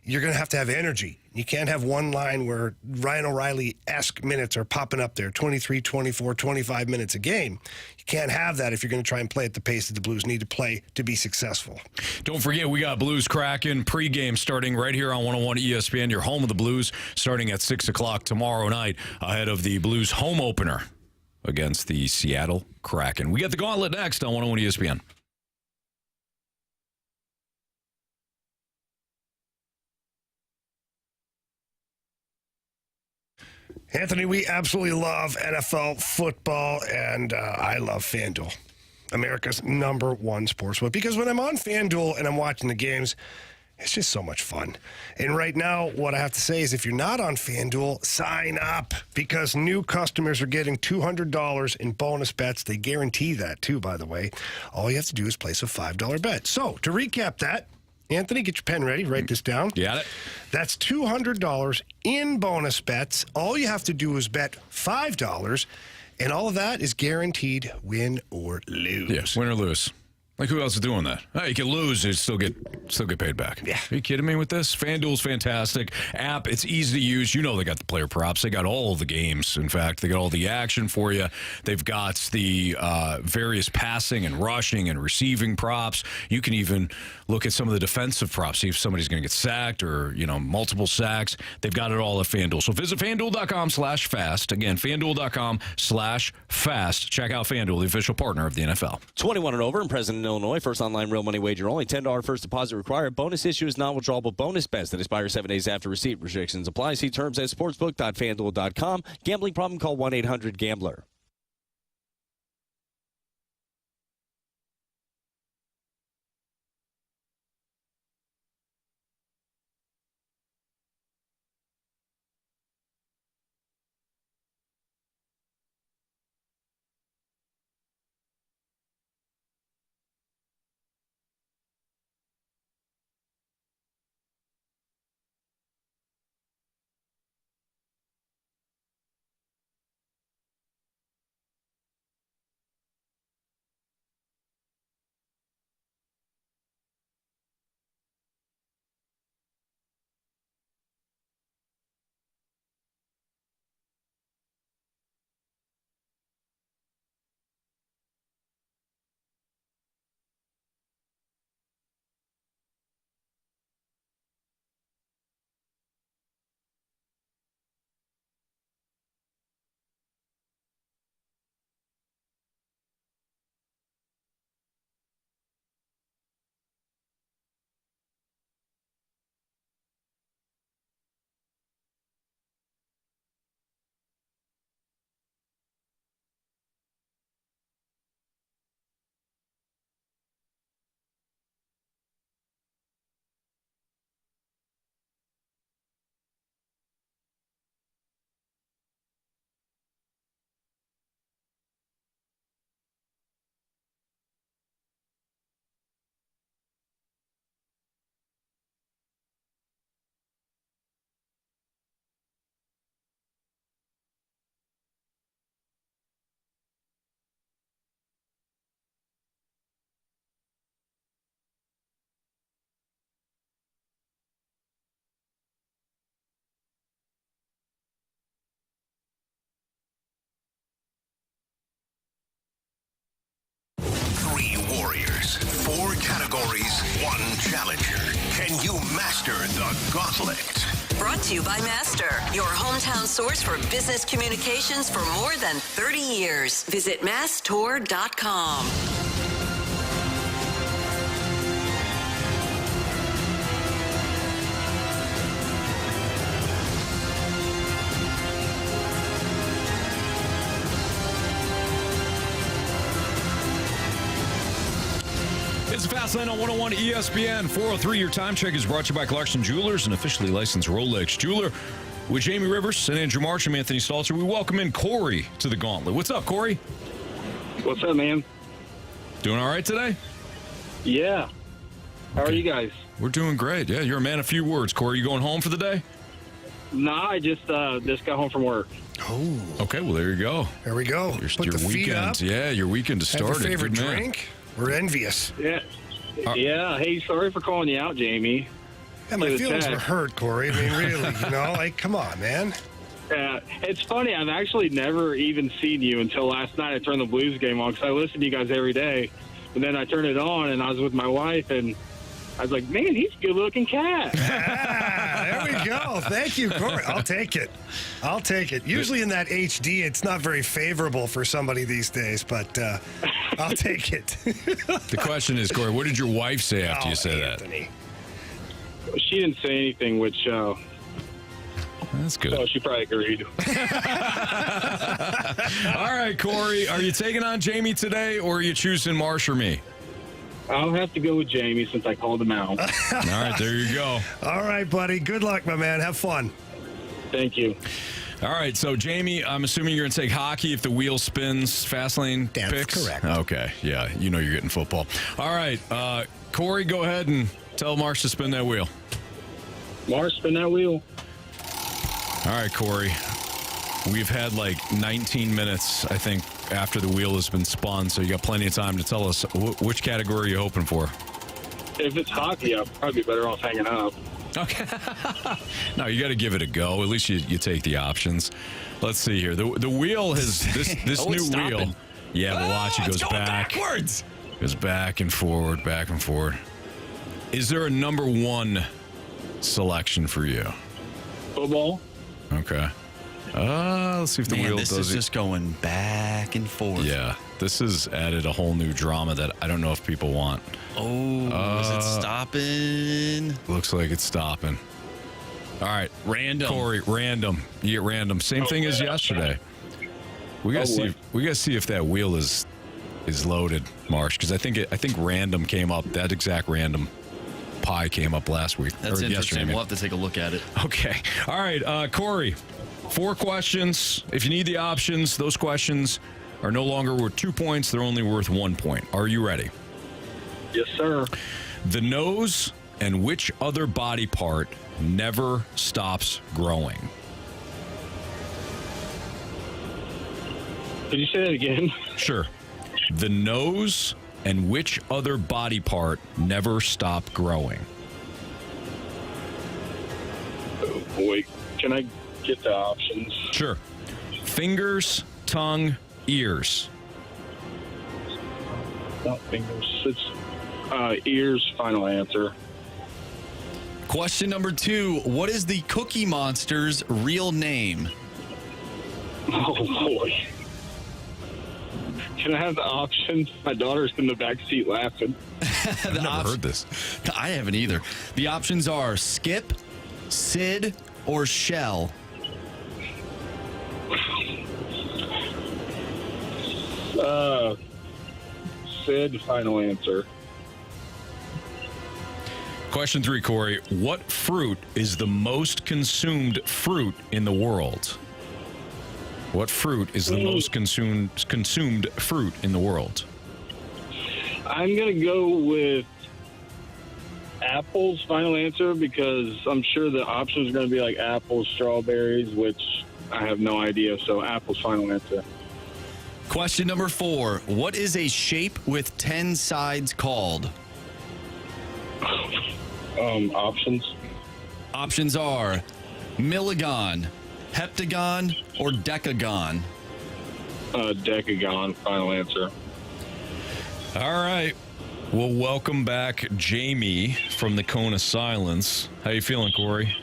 Speaker 3: you're going to have energy. You can't have one line where Ryan O'Reilly-esque minutes are popping up there, 23, 24, 25 minutes a game. You can't have that if you're going to try and play at the pace that the Blues need to play to be successful.
Speaker 2: Don't forget, we got Blues Kraken pregame starting right here on 101 ESPN, your home of the Blues, starting at 6 o'clock tomorrow night ahead of the Blues home opener against the Seattle Kraken. We got the Gauntlet next on 101 ESPN.
Speaker 3: Anthony, we absolutely love NFL football, and I love FanDuel, America's #1 sportsbook, because when I'm on FanDuel and I'm watching the games, it's just so much fun. And right now, what I have to say is if you're not on FanDuel, sign up, because new customers are getting $200 in bonus bets. They guarantee that, too, by the way. All you have to do is place a $5 bet. So, to recap that, Anthony, get your pen ready. Write this down.
Speaker 2: Got it.
Speaker 3: That's $200 in bonus bets. All you have to do is bet $5, and all of that is guaranteed win or lose.
Speaker 2: Yes, win or lose. Like, who else is doing that? Oh, you can lose and still get paid back.
Speaker 3: Yeah.
Speaker 2: Are you kidding me with this? FanDuel's fantastic app. It's easy to use. You know they got the player props. They got all the games. In fact, they got all the action for you. They've got the various passing and rushing and receiving props. You can even look at some of the defensive props, see if somebody's going to get sacked or, multiple sacks. They've got it all at FanDuel. So visit FanDuel.com/fast. Again, FanDuel.com/fast. Check out FanDuel, the official partner of the NFL.
Speaker 14: 21 and over and present in Illinois. First online real money wager only. $10 first deposit required. Bonus issue is non-withdrawable bonus bets that expire 7 days after receipt. Restrictions apply. See terms at sportsbook.fanduel.com. Gambling problem? Call 1-800-GAMBLER.
Speaker 7: Warriors, 4 categories, 1 challenger. Can you master the Gauntlet?
Speaker 15: Brought to you by Master, your hometown source for business communications for more than 30 years. Visit masstour.com.
Speaker 2: It's the Fast Lane on 101 ESPN. 403, your time check is brought to you by Clarkson Jewelers, an officially licensed Rolex jeweler. With Jamie Rivers and Andrew Marsh, I'm Anthony Stalter. We welcome in Corey to the Gauntlet. What's up, Corey?
Speaker 16: What's up, man?
Speaker 2: Doing all right today?
Speaker 16: Yeah. How are you guys?
Speaker 2: We're doing great. Yeah, you're a man of few words. Corey, you going home for the day?
Speaker 16: Nah, I just got home from work.
Speaker 3: Oh.
Speaker 2: Okay, well, there you go.
Speaker 3: There we go.
Speaker 2: Your weekend. Yeah, your weekend has started.
Speaker 3: Have your favorite
Speaker 2: Good man.
Speaker 3: drink? We're envious.
Speaker 16: Yeah. Yeah. Hey, sorry for calling you out, Jamie.
Speaker 3: Yeah, my feelings were hurt, Corey. I mean, really, like, come on, man.
Speaker 16: It's funny. I've actually never even seen you until last night. I turned the Blues game on because I listen to you guys every day. And then I turned it on, and I was with my wife, and I was like, man, he's a good-looking cat.
Speaker 3: There we go. Thank you, Corey. I'll take it. Usually in that HD, it's not very favorable for somebody these days, but I'll take it.
Speaker 2: The question is, Corey, what did your wife say after you said
Speaker 3: Anthony.
Speaker 16: that? She didn't say anything, which...
Speaker 2: That's good.
Speaker 16: So she probably agreed.
Speaker 2: All right, Corey, are you taking on Jamie today, or are you choosing Marsh or me?
Speaker 16: I'll have to go with Jamie since I called him out.
Speaker 2: All right, there you go.
Speaker 3: All right, buddy. Good luck, my man. Have fun.
Speaker 16: Thank you.
Speaker 2: All right, so Jamie, I'm assuming you're going to take hockey if the wheel spins. Fast lane
Speaker 3: That's
Speaker 2: picks?
Speaker 3: correct.
Speaker 2: Okay, yeah, you're getting football. All right, Corey, go ahead and tell Marsh to spin that wheel.
Speaker 16: Marsh, spin that wheel.
Speaker 2: All right, Corey. We've had like 19 minutes, I think, after the wheel has been spun, so you got plenty of time to tell us which category are you hoping for?
Speaker 16: If it's hockey, I'll probably be better off hanging up.
Speaker 2: Okay. No, you got to give it a go. At least you take the options. Let's see here. The wheel has this
Speaker 4: Oh,
Speaker 2: new
Speaker 4: it's
Speaker 2: wheel.
Speaker 4: stopping.
Speaker 2: Yeah, but watch, it goes back.
Speaker 4: Backwards.
Speaker 2: Goes back and forward, back and forward. Is there a number one selection for you?
Speaker 16: Football.
Speaker 2: Okay. Let's see if the wheel
Speaker 4: this
Speaker 2: does
Speaker 4: is
Speaker 2: it.
Speaker 4: just going back and forth.
Speaker 2: Yeah, this has added a whole new drama that I don't know if people want.
Speaker 4: Oh, is it stopping?
Speaker 2: Looks like it's stopping. All right,
Speaker 4: Random.
Speaker 2: Corey, random. You get random. Same thing as yesterday. We gotta see. We gotta see if that wheel is loaded, Marsh, because I think random came up. That exact random pie came up last week.
Speaker 4: That's
Speaker 2: or
Speaker 4: interesting.
Speaker 2: yesterday,
Speaker 4: We'll have to take a look at it.
Speaker 2: Okay. All right, Corey. 4 questions. If you need the options, those questions are no longer worth 2 points. They're only worth 1 point. Are you ready?
Speaker 16: Yes, sir.
Speaker 2: The nose and which other body part never stops growing?
Speaker 16: Could you say that again?
Speaker 2: Sure. The nose and which other body part never stop growing?
Speaker 16: Oh, boy. Can I get the options?
Speaker 2: Sure. Fingers, tongue, ears.
Speaker 16: Not fingers. It's ears. Final answer.
Speaker 4: Question number 2. What is the Cookie Monster's real name?
Speaker 16: Oh, boy. Can I have the options? My daughter's in the back seat laughing.
Speaker 2: I've never heard this.
Speaker 4: I haven't either. The options are Skip, Sid, or Shell.
Speaker 16: Sid, final answer.
Speaker 2: Question 3, Corey. What fruit is the most consumed fruit in the world? What fruit is the most consumed fruit in the world?
Speaker 16: I'm going to go with apples, final answer, because I'm sure the options are going to be like apples, strawberries, which I have no idea. So apples, final answer.
Speaker 4: Question number 4. What is a shape with 10 sides called?
Speaker 16: Options.
Speaker 4: Options are milligon, heptagon, or decagon.
Speaker 16: Decagon, final answer.
Speaker 2: All right. Well, welcome back, Jamie, from the Cone of Silence. How you feeling, Corey?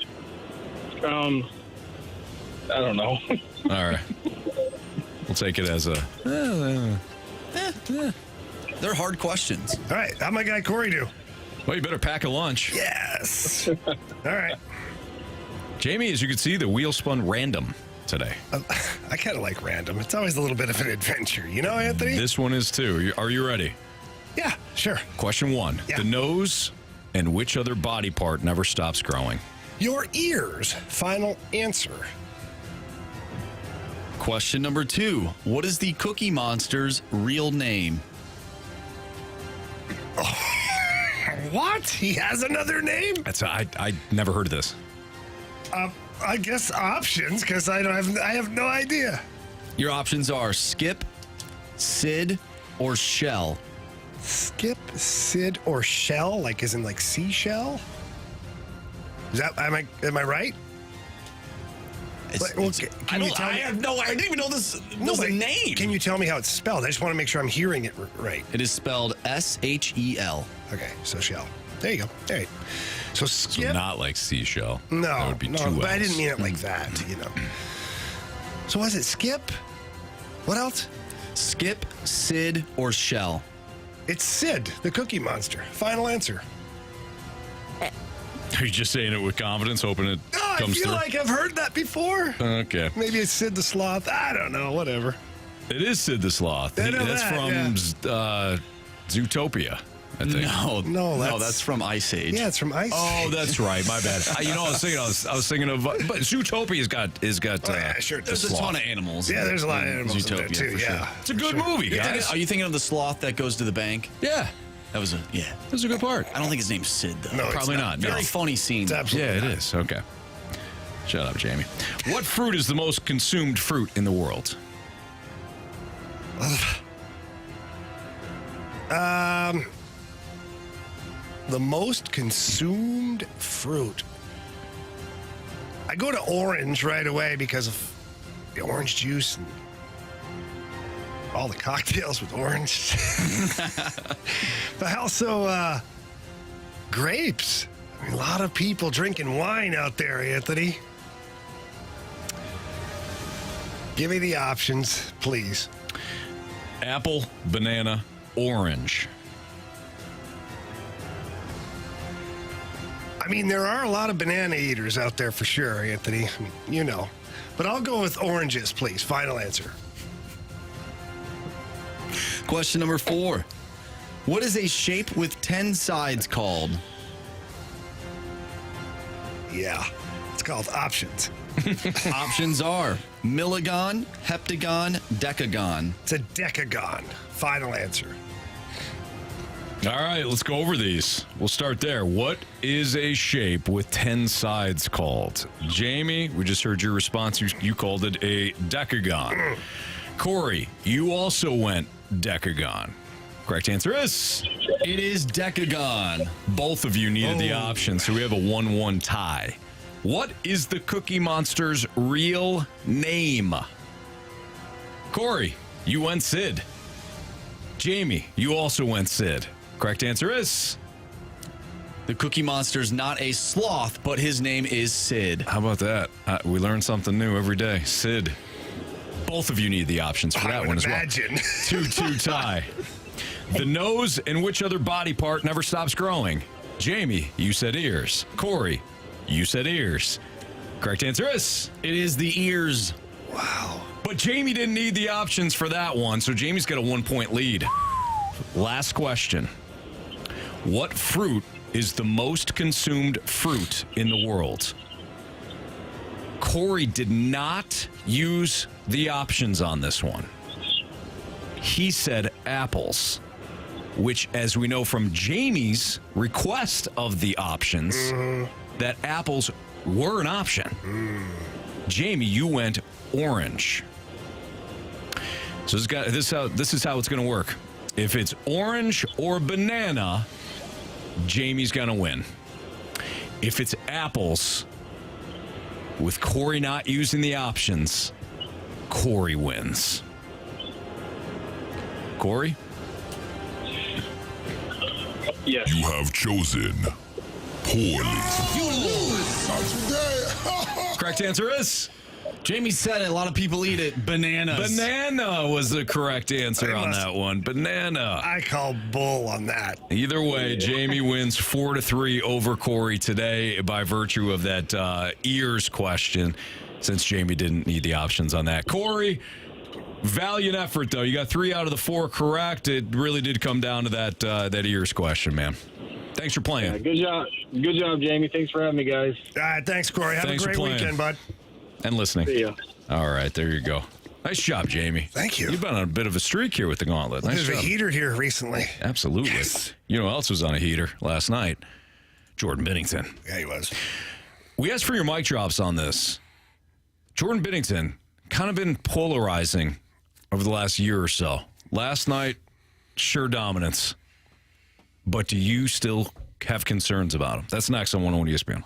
Speaker 16: I don't know.
Speaker 2: All right. We'll take it as a...
Speaker 4: They're hard questions.
Speaker 3: All right. How'd my guy Corey do?
Speaker 2: Well, you better pack a lunch.
Speaker 3: Yes. All right.
Speaker 2: Jamie, as you can see, the wheel spun random today.
Speaker 3: I kind of like random. It's always a little bit of an adventure. You know, Anthony?
Speaker 2: This one is too. Are you ready?
Speaker 3: Yeah, sure.
Speaker 2: Question 1.
Speaker 3: Yeah.
Speaker 2: The nose and which other body part never stops growing?
Speaker 3: Your ears. Final answer.
Speaker 4: Question number 2. What is the Cookie Monster's real name?
Speaker 3: What? He has another name?
Speaker 2: I never heard of this.
Speaker 3: I guess options, because I have no idea.
Speaker 4: Your options are Skip, Sid, or Shell.
Speaker 3: Skip, Sid, or Shell? Like as in like seashell? Is that am I right?
Speaker 4: I didn't even know this was a name.
Speaker 3: Can you tell me how it's spelled? I just want to make sure I'm hearing it right.
Speaker 4: It is spelled S-H-E-L.
Speaker 3: Okay, so Shell. There you go. All right. So Skip.
Speaker 2: So not like seashell.
Speaker 3: No,
Speaker 2: that would be
Speaker 3: no,
Speaker 2: two
Speaker 3: but I
Speaker 2: L's.
Speaker 3: didn't mean it like that, you know. So was it Skip? What else?
Speaker 4: Skip, Sid, or Shell.
Speaker 3: It's Sid, the Cookie Monster. Final answer.
Speaker 2: Are you just saying it with confidence, hoping it
Speaker 3: I
Speaker 2: comes
Speaker 3: feel
Speaker 2: through?
Speaker 3: like I've heard that before.
Speaker 2: Okay.
Speaker 3: Maybe it's Sid the Sloth. I don't know. Whatever.
Speaker 2: It is Sid the Sloth.
Speaker 3: I know
Speaker 2: That's
Speaker 3: that,
Speaker 2: from Zootopia, I think.
Speaker 4: No, that's from Ice Age.
Speaker 3: Yeah, it's from Ice Age.
Speaker 2: Oh, that's right. My bad. I was thinking of, but Zootopia's got.
Speaker 3: Sure.
Speaker 4: There's a ton of animals.
Speaker 3: Yeah, there's a lot of animals in there
Speaker 4: Zootopia,
Speaker 3: too.
Speaker 4: for
Speaker 3: Yeah,
Speaker 4: sure.
Speaker 2: It's a good movie, guys.
Speaker 4: Are you thinking of the sloth that goes to the bank?
Speaker 2: Yeah.
Speaker 4: That was a good part. I don't think his name's Sid though.
Speaker 3: No,
Speaker 2: Probably not.
Speaker 4: Very funny scene.
Speaker 3: It's absolutely
Speaker 2: Yeah,
Speaker 3: not.
Speaker 2: it is. Okay. Shut up, Jamie. What fruit is the most consumed fruit in the world?
Speaker 3: The most consumed fruit. I go to orange right away because of the orange juice and all the cocktails with orange. But also grapes. I mean, a lot of people drinking wine out there, Anthony. Give me the options, please.
Speaker 2: Apple, banana, orange.
Speaker 3: I mean, there are a lot of banana eaters out there for sure, Anthony. I mean, you know. But I'll go with oranges, please. Final answer.
Speaker 4: Question number 4. What is a shape with 10 sides called?
Speaker 3: Yeah, it's called options.
Speaker 4: Options are milligon, heptagon, decagon.
Speaker 3: It's a decagon. Final answer.
Speaker 2: All right, let's go over these. We'll start there. What is a shape with 10 sides called? Jamie, we just heard your response. You called it a decagon. Corey, you also went decagon. Correct answer is?
Speaker 4: It is decagon.
Speaker 2: Both of you needed the option, so we have a 1-1 tie. What is the Cookie Monster's real name? Corey, you went Sid. Jamie, you also went Sid. Correct answer is?
Speaker 4: The Cookie Monster's not a sloth, but his name is Sid.
Speaker 2: How about that? We learn something new every day. Sid. Both of you need the options for that one as well. 2-2 tie. The nose and which other body part never stops growing? Jamie, you said ears. Corey, you said ears. Correct answer is?
Speaker 4: It is the ears.
Speaker 3: Wow.
Speaker 2: But Jamie didn't need the options for that one, so Jamie's got a 1-point lead. Last question. What fruit is the most consumed fruit in the world? Corey did not use the options on this one. He said apples, which, as we know from Jamie's request of the options, that apples were an option. Jamie, you went orange. So this is how it's going to work. If it's orange or banana, Jamie's going to win. If it's apples, with Corey not using the options, Corey wins. Corey?
Speaker 16: Yes.
Speaker 17: You have chosen poorly.
Speaker 2: You lose. Correct answer is?
Speaker 4: Jamie said it. A lot of people eat it. Bananas.
Speaker 2: Banana was the correct answer on that one. Banana.
Speaker 3: I call bull on that.
Speaker 2: Either way, Jamie wins 4-3 over Corey today by virtue of that ears question, since Jamie didn't need the options on that. Corey, valiant effort, though. You got 3 out of the 4 correct. It really did come down to that ears question, man. Thanks for playing.
Speaker 16: Yeah, good job. Good job, Jamie. Thanks for having me, guys.
Speaker 3: All right, thanks, Corey. Have
Speaker 2: Thanks
Speaker 3: a
Speaker 2: for
Speaker 3: great
Speaker 2: playing.
Speaker 3: weekend, bud.
Speaker 2: And listening.
Speaker 16: See ya.
Speaker 2: All right, there you go. Nice job, Jamie.
Speaker 3: Thank you.
Speaker 2: You've been on a bit of a streak here with the Gauntlet. Nice
Speaker 3: There's a
Speaker 2: job.
Speaker 3: heater here recently.
Speaker 2: Absolutely.
Speaker 3: Yes.
Speaker 2: You know who else was on a heater last night? Jordan Binnington.
Speaker 3: Yeah, he was.
Speaker 2: We asked for your mic drops on this. Jordan Binnington kind of been polarizing over the last year or so. Last night, sure dominance. But do you still have concerns about him? That's next on 101 ESPN.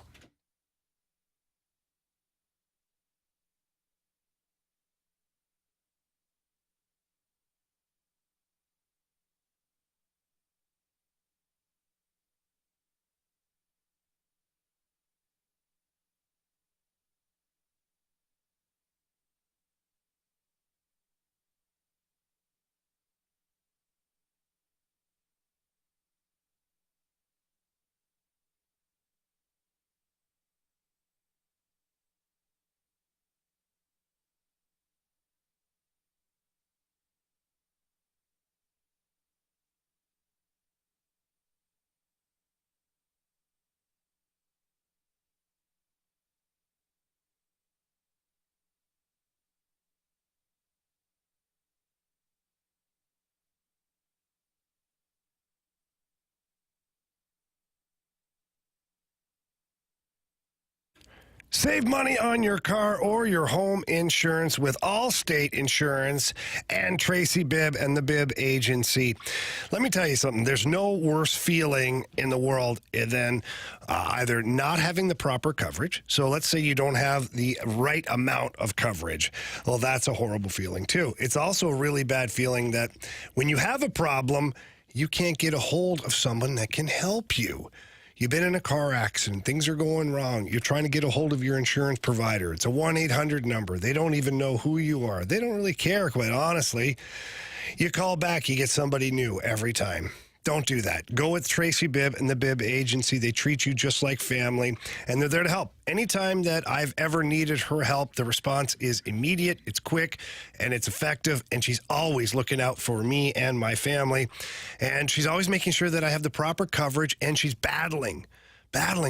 Speaker 3: Save money on your car or your home insurance with Allstate Insurance and Tracy Bibb and the Bibb Agency. Let me tell you something. There's no worse feeling in the world than either not having the proper coverage. So let's say you don't have the right amount of coverage. Well, that's a horrible feeling, too. It's also a really bad feeling that when you have a problem, you can't get a hold of someone that can help you. You've been in a car accident. Things are going wrong. You're trying to get a hold of your insurance provider. It's a 1-800 number. They don't even know who you are. They don't really care, quite honestly. You call back, you get somebody new every time. Don't do that. Go with Tracy Bibb and the Bibb Agency. They treat you just like family, and they're there to help. Anytime that I've ever needed her help, the response is immediate, it's quick, and it's effective, and she's always looking out for me and my family, and she's always making sure that I have the proper coverage, and she's battling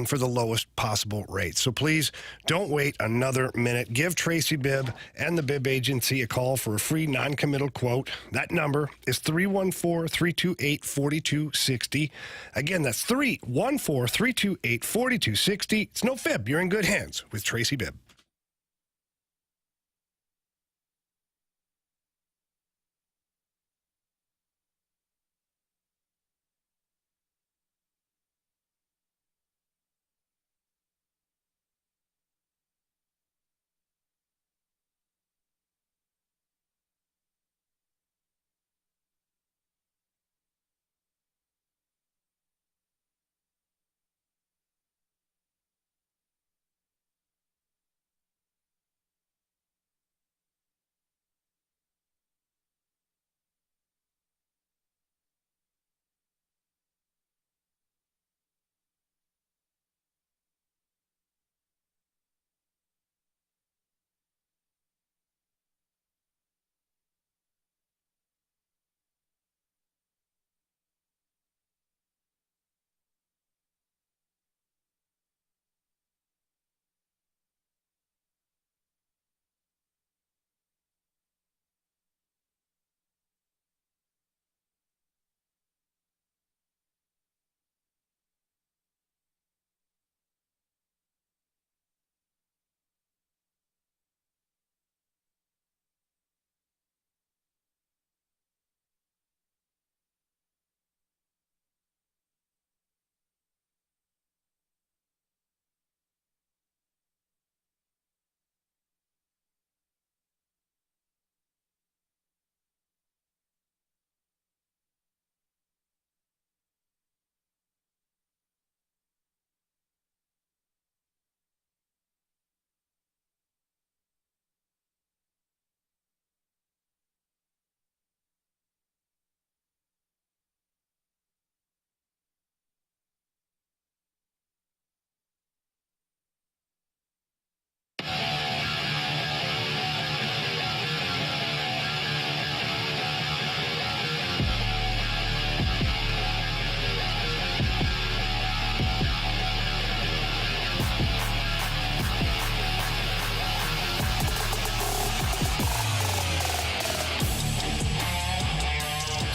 Speaker 3: for the lowest possible rate. So please don't wait another minute. Give Tracy Bibb and the Bibb Agency a call for a free non-committal quote. That number is 314-328-4260. Again, that's 314-328-4260. It's no fib. You're in good hands with Tracy Bibb.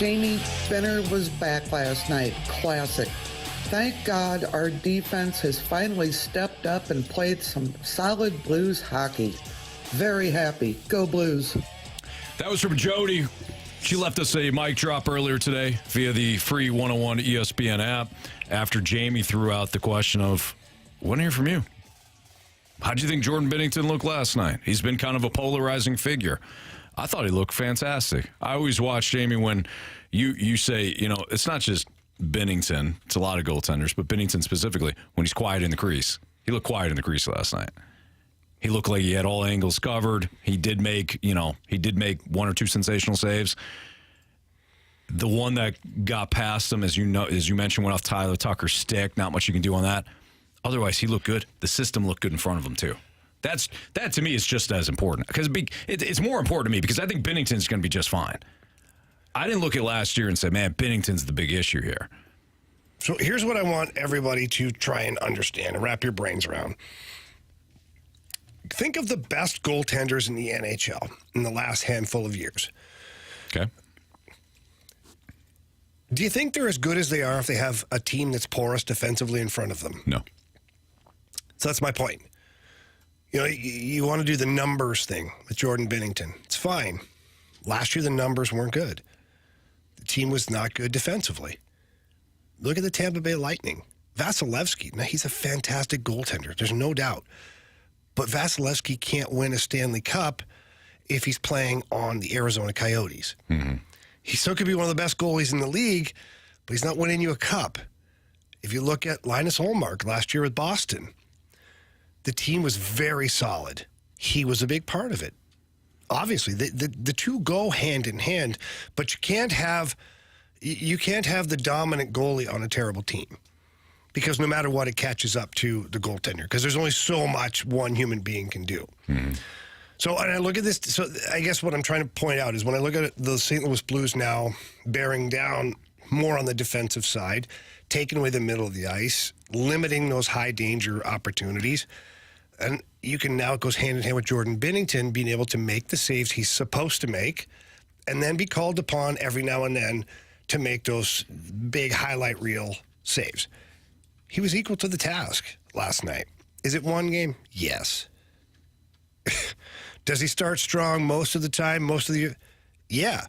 Speaker 18: Jamie Benner was back last night. Classic. Thank God our defense has finally stepped up and played some solid Blues hockey. Very happy. Go Blues.
Speaker 2: That was from Jody. She left us a mic drop earlier today via the free 101 ESPN app after Jamie threw out the question of, want to hear from you. How'd you think Jordan Binnington looked last night? He's been kind of a polarizing figure. I thought he looked fantastic. I always watch Jamie when you say, it's not just Binnington. It's a lot of goaltenders, but Binnington specifically, when he's quiet in the crease. He looked quiet in the crease last night. He looked like he had all angles covered. He did make one or two sensational saves. The one that got past him, as you mentioned, went off Tyler Tucker's stick. Not much you can do on that. Otherwise, he looked good. The system looked good in front of him, too. That to me is just as important. Because it's more important to me because I think Binnington's going to be just fine. I didn't look at last year and say, man, Binnington's the big issue here.
Speaker 3: So here's what I want everybody to try and understand and wrap your brains around. Think of the best goaltenders in the NHL in the last handful of years.
Speaker 2: Okay.
Speaker 3: Do you think they're as good as they are if they have a team that's porous defensively in front of them?
Speaker 2: No.
Speaker 3: So that's my point. You want to do the numbers thing with Jordan Binnington. It's fine. Last year, the numbers weren't good. The team was not good defensively. Look at the Tampa Bay Lightning. Vasilevsky, now he's a fantastic goaltender. There's no doubt. But Vasilevsky can't win a Stanley Cup if he's playing on the Arizona Coyotes.
Speaker 2: Mm-hmm.
Speaker 3: He still could be one of the best goalies in the league, but he's not winning you a cup. If you look at Linus Ullmark last year with Boston, the team was very solid. He was a big part of it. Obviously, the two go hand in hand, but you can't have the dominant goalie on a terrible team. Because no matter what, it catches up to the goaltender. Because there's only so much one human being can do.
Speaker 2: Mm-hmm.
Speaker 3: So, and I look at this. So, I guess what I'm trying to point out is when I look at the St. Louis Blues now bearing down more on the defensive side, taking away the middle of the ice, limiting those high danger opportunities, and you can now, it goes hand in hand with Jordan Binnington being able to make the saves he's supposed to make, and then be called upon every now and then to make those big highlight reel saves. He was equal to the task last night. Is it one game? Yes. Does he start strong most of the time, most of the year? Yeah.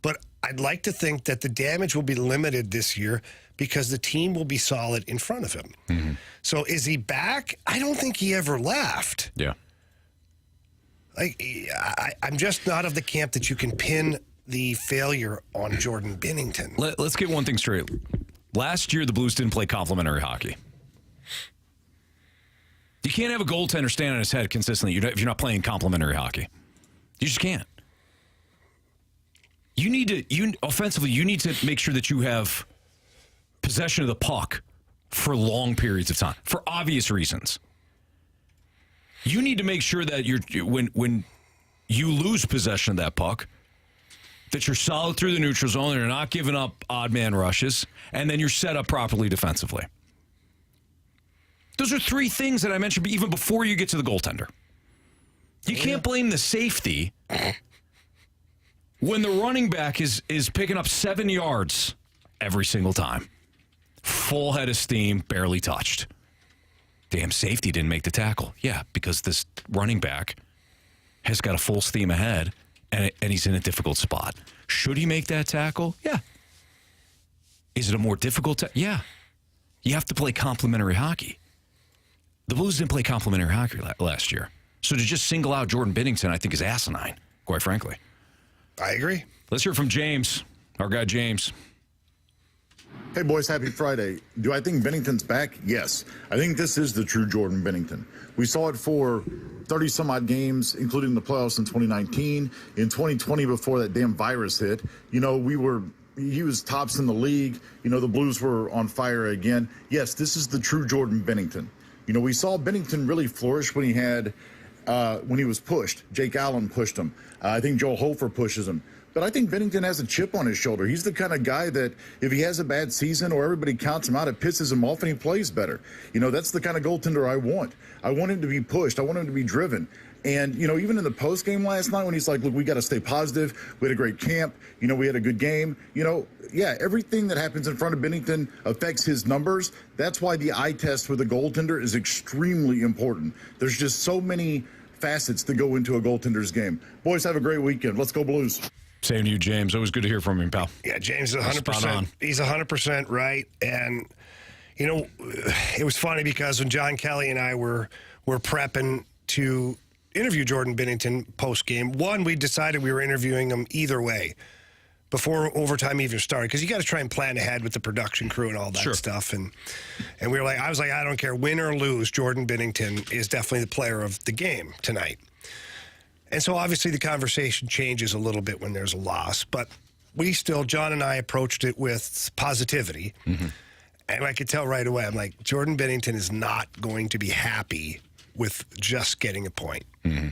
Speaker 3: But I'd like to think that the damage will be limited this year because the team will be solid in front of him.
Speaker 2: Mm-hmm.
Speaker 3: So is he back? I don't think he ever left.
Speaker 2: Yeah.
Speaker 3: I'm just not of the camp that you can pin the failure on Jordan Binnington.
Speaker 2: Let's get one thing straight. Last year, the Blues didn't play complimentary hockey. You can't have a goaltender stand on his head consistently if you're not playing complimentary hockey. You just can't. Offensively, you need to make sure that you have possession of the puck for long periods of time, for obvious reasons. You need to make sure that when you lose possession of that puck, that you're solid through the neutral zone, and you're not giving up odd man rushes, and then you're set up properly defensively. Those are three things that I mentioned even before you get to the goaltender. You can't blame the safety when the running back is picking up 7 yards every single time. Full head of steam, barely touched. Damn, safety didn't make the tackle. Yeah, because this running back has got a full steam ahead, and he's in a difficult spot. Should he make that tackle? Yeah. Is it a more difficult yeah. You have to play complimentary hockey. The Blues didn't play complimentary hockey last year. So to just single out Jordan Binnington, I think, is asinine, quite frankly.
Speaker 3: I agree.
Speaker 2: Let's hear from James, our guy James.
Speaker 19: Hey, boys, happy Friday. Do I think Binnington's back? Yes. I think this is the true Jordan Binnington. We saw it for 30-some-odd games, including the playoffs in 2019. In 2020, before that damn virus hit, he was tops in the league. The Blues were on fire again. Yes, this is the true Jordan Binnington. We saw Binnington really flourish when he was pushed. Jake Allen pushed him. I think Joel Hofer pushes him. But I think Binnington has a chip on his shoulder. He's the kind of guy that if he has a bad season or everybody counts him out, it pisses him off and he plays better. That's the kind of goaltender I want. I want him to be pushed. I want him to be driven. And, even in the post game last night when he's like, look, we got to stay positive. We had a great camp. We had a good game. Everything that happens in front of Binnington affects his numbers. That's why the eye test with a goaltender is extremely important. There's just so many facets that go into a goaltender's game. Boys, have a great weekend. Let's go Blues.
Speaker 2: Same to you, James. Always good to hear from you, pal.
Speaker 3: Yeah, James is 100%. He's 100% right. And, it was funny because when John Kelly and I were prepping to interview Jordan Binnington post-game, we decided we were interviewing him either way before overtime even started, because you got to try and plan ahead with the production crew and all that stuff. And we were like, I was like, I don't care, win or lose, Jordan Binnington is definitely the player of the game tonight. And so obviously the conversation changes a little bit when there's a loss, but John and I approached it with positivity. Mm-hmm. And I could tell right away, I'm like, Jordan Binnington is not going to be happy with just getting a point. Mm-hmm.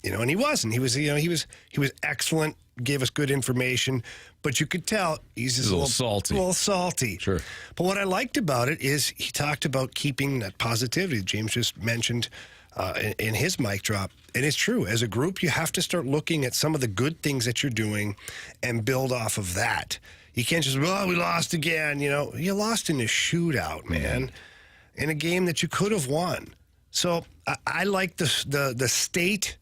Speaker 3: And he wasn't. He was, he was excellent, gave us good information, but you could tell he's just a little salty. A little salty.
Speaker 2: Sure.
Speaker 3: But what I liked about it is he talked about keeping that positivity James just mentioned in his mic drop. And it's true. As a group, you have to start looking at some of the good things that you're doing and build off of that. You can't just, we lost again. You lost in a shootout, man, in a game that you could have won. So I like the state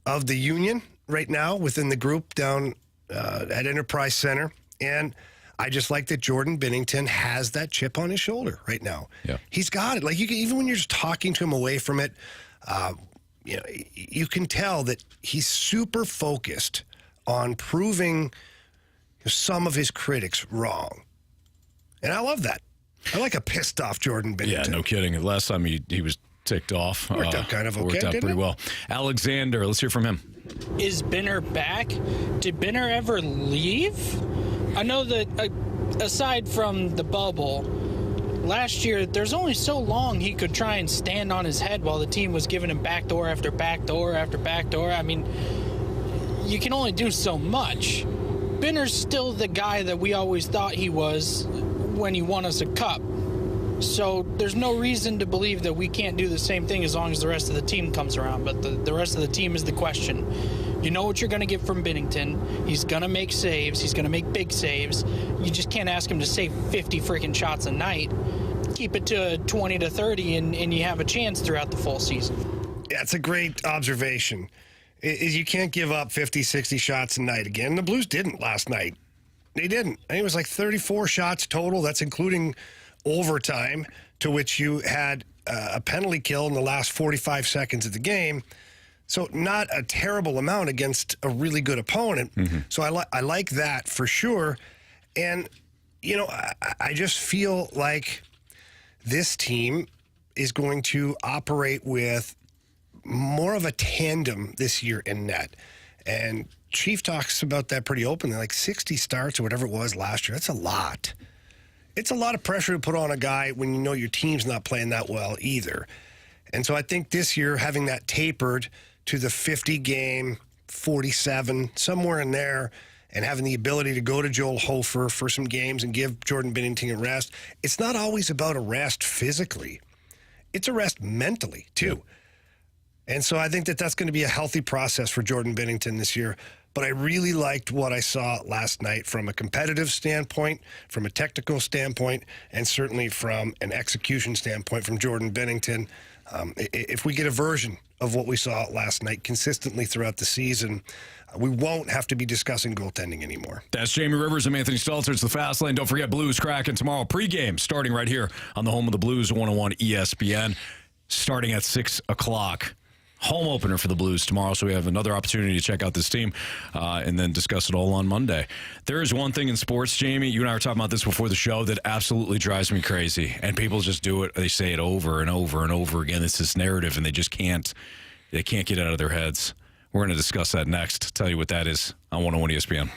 Speaker 3: of the union right now within the group down at Enterprise Center. And I just like that Jordan Binnington has that chip on his shoulder right now.
Speaker 2: Yeah.
Speaker 3: He's got it. Like, even when you're just talking to him away from it, you can tell that he's super focused on proving some of his critics wrong. And I love that. I like a pissed off Jordan Binnington.
Speaker 2: Yeah, no kidding. The last time he was ticked off.
Speaker 3: Worked out kind of okay,
Speaker 2: Worked out pretty well. Alexander, let's hear from him.
Speaker 20: Is Binner back? Did Binner ever leave? I know that aside from the bubble, last year there's only so long he could try and stand on his head while the team was giving him backdoor after backdoor after backdoor. I mean, you can only do so much. Binner's still the guy that we always thought he was when he won us a cup. So there's no reason to believe that we can't do the same thing as long as the rest of the team comes around. But the rest of the team is the question. You know what you're going to get from Binnington. He's going to make saves. He's going to make big saves. You just can't ask him to save 50 freaking shots a night. Keep it to 20 to 30, and you have a chance throughout the full season.
Speaker 3: Yeah, it's a great observation. You can't give up 50, 60 shots a night again. The Blues didn't last night. They didn't. I think it was like 34 shots total. That's including overtime, to which you had a penalty kill in the last 45 seconds of the game. So not a terrible amount against a really good opponent. Mm-hmm. So I like that for sure. And, I just feel like this team is going to operate with more of a tandem this year in net. And Chief talks about that pretty openly, like 60 starts or whatever it was last year. That's a lot. It's a lot of pressure to put on a guy when you know your team's not playing that well either. And so I think this year, having that tapered to the 50 game, 47, somewhere in there, and having the ability to go to Joel Hofer for some games and give Jordan Binnington a rest, it's not always about a rest physically. It's a rest mentally, too. And so I think that that's going to be a healthy process for Jordan Binnington this year. But I really liked what I saw last night from a competitive standpoint, from a technical standpoint, and certainly from an execution standpoint from Jordan Binnington. If we get a version of what we saw last night consistently throughout the season, we won't have to be discussing goaltending anymore.
Speaker 2: That's Jamie Rivers. I'm Anthony Stalter. It's the Fast Lane. Don't forget Blues Kraken tomorrow. Pregame starting right here on the home of the Blues, 101 ESPN, starting at 6 o'clock. Home opener for the Blues tomorrow, so we have another opportunity to check out this team and then discuss it all on Monday. There is one thing in sports, Jamie, you and I were talking about this before the show, that absolutely drives me crazy. And people just do it. They say it over and over and over again. It's this narrative, and they can't get it out of their heads. We're going to discuss that next. Tell you what that is on 101 ESPN.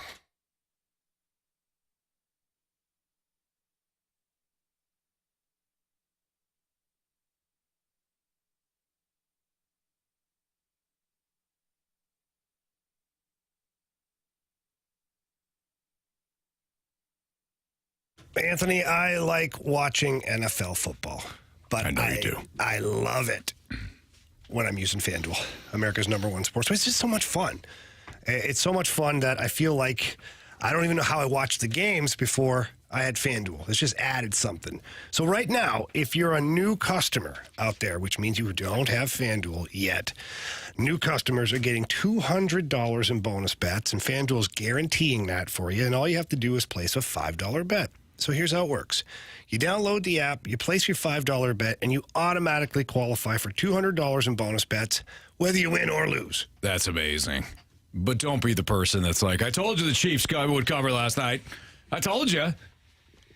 Speaker 3: Anthony, I like watching NFL football, but
Speaker 2: I know you do.
Speaker 3: I love it. when I'm using FanDuel, America's #1 sportsbook. It's just so much fun. It's so much fun that I feel like I don't even know how I watched the games before I had FanDuel. It's just added something. So right now, if you're a new customer out there, which means you don't have FanDuel yet, new customers are getting $200 in bonus bets, and FanDuel's guaranteeing that for you, and all you have to do is place a $5 bet. So here's how it works. You download the app, you place your $5 bet, and you automatically qualify for $200 in bonus bets, whether you win or lose.
Speaker 2: That's amazing. But don't be the person that's like, I told you the Chiefs would cover last night. I told you.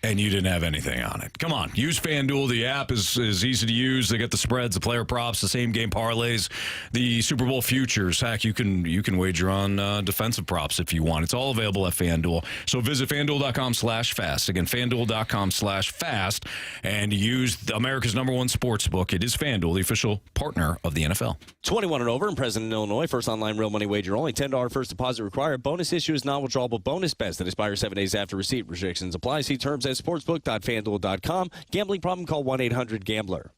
Speaker 2: And you didn't have anything on it. Come on. Use FanDuel. The app is easy to use. They get the spreads, the player props, the same game parlays, the Super Bowl futures. Heck, you can wager on defensive props if you want. It's all available at FanDuel. So visit FanDuel.com/fast. Again, FanDuel.com/fast. And use America's #1 sportsbook. It is FanDuel, the official partner of the NFL.
Speaker 14: 21 and over in President, Illinois. First online real money wager only. $10 first deposit required. Bonus issue is non-withdrawable bonus bets that expires 7 days after receipt. Restrictions apply. See terms at sportsbook.fanduel.com. Gambling problem? Call 1-800-GAMBLER.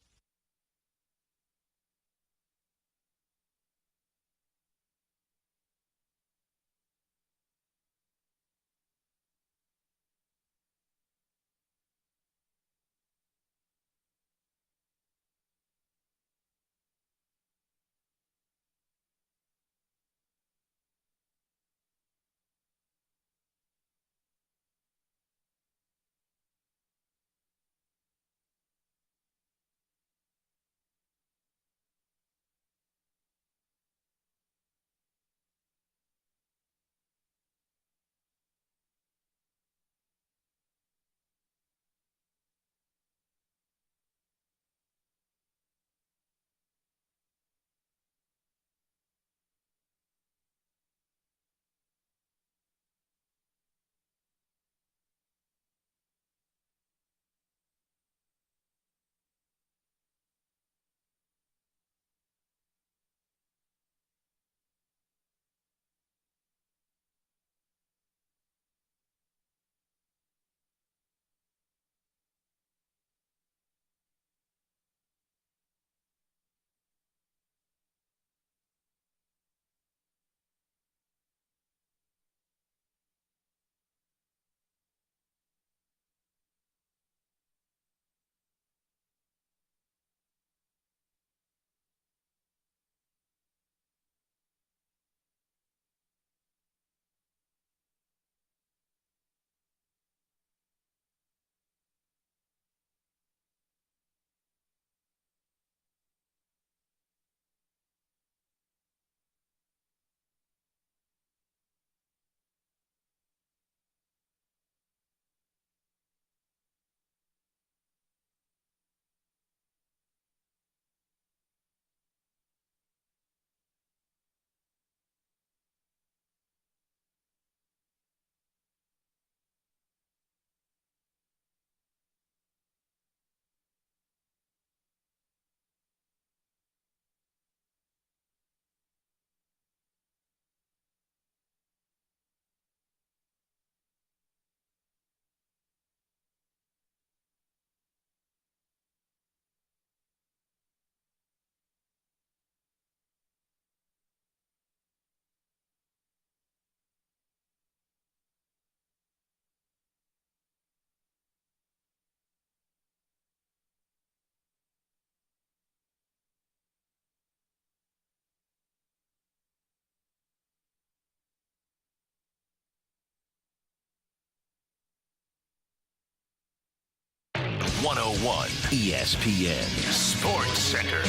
Speaker 7: .101 ESPN Sports Center.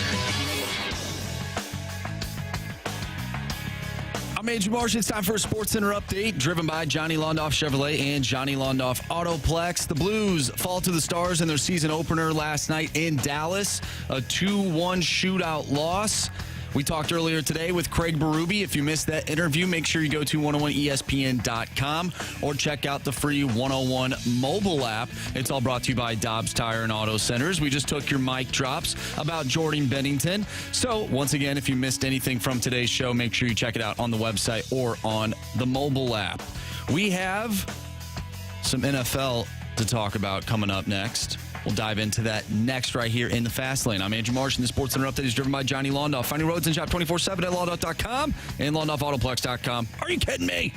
Speaker 4: I'm Andrew Marsh. It's time for a Sports Center update, driven by Johnny Londoff Chevrolet and Johnny Londoff Autoplex. The Blues fall to the Stars in their season opener last night in Dallas, a 2-1 shootout loss. We talked earlier today with Craig Berube. If you missed that interview, make sure you go to 101ESPN.com or check out the free 101 mobile app. It's all brought to you by Dobbs Tire and Auto Centers. We just took your mic drops about Jordan Binnington. So, once again, if you missed anything from today's show, make sure you check it out on the website or on the mobile app. We have some NFL to talk about coming up next. We'll dive into that next right here in the Fast Lane. I'm Andrew Marsh, and the Sports Center Update is driven by Johnny Londoff. Finding roads and shop 24/7 at Londoff.com and LondoffAutoplex.com. Are you kidding me?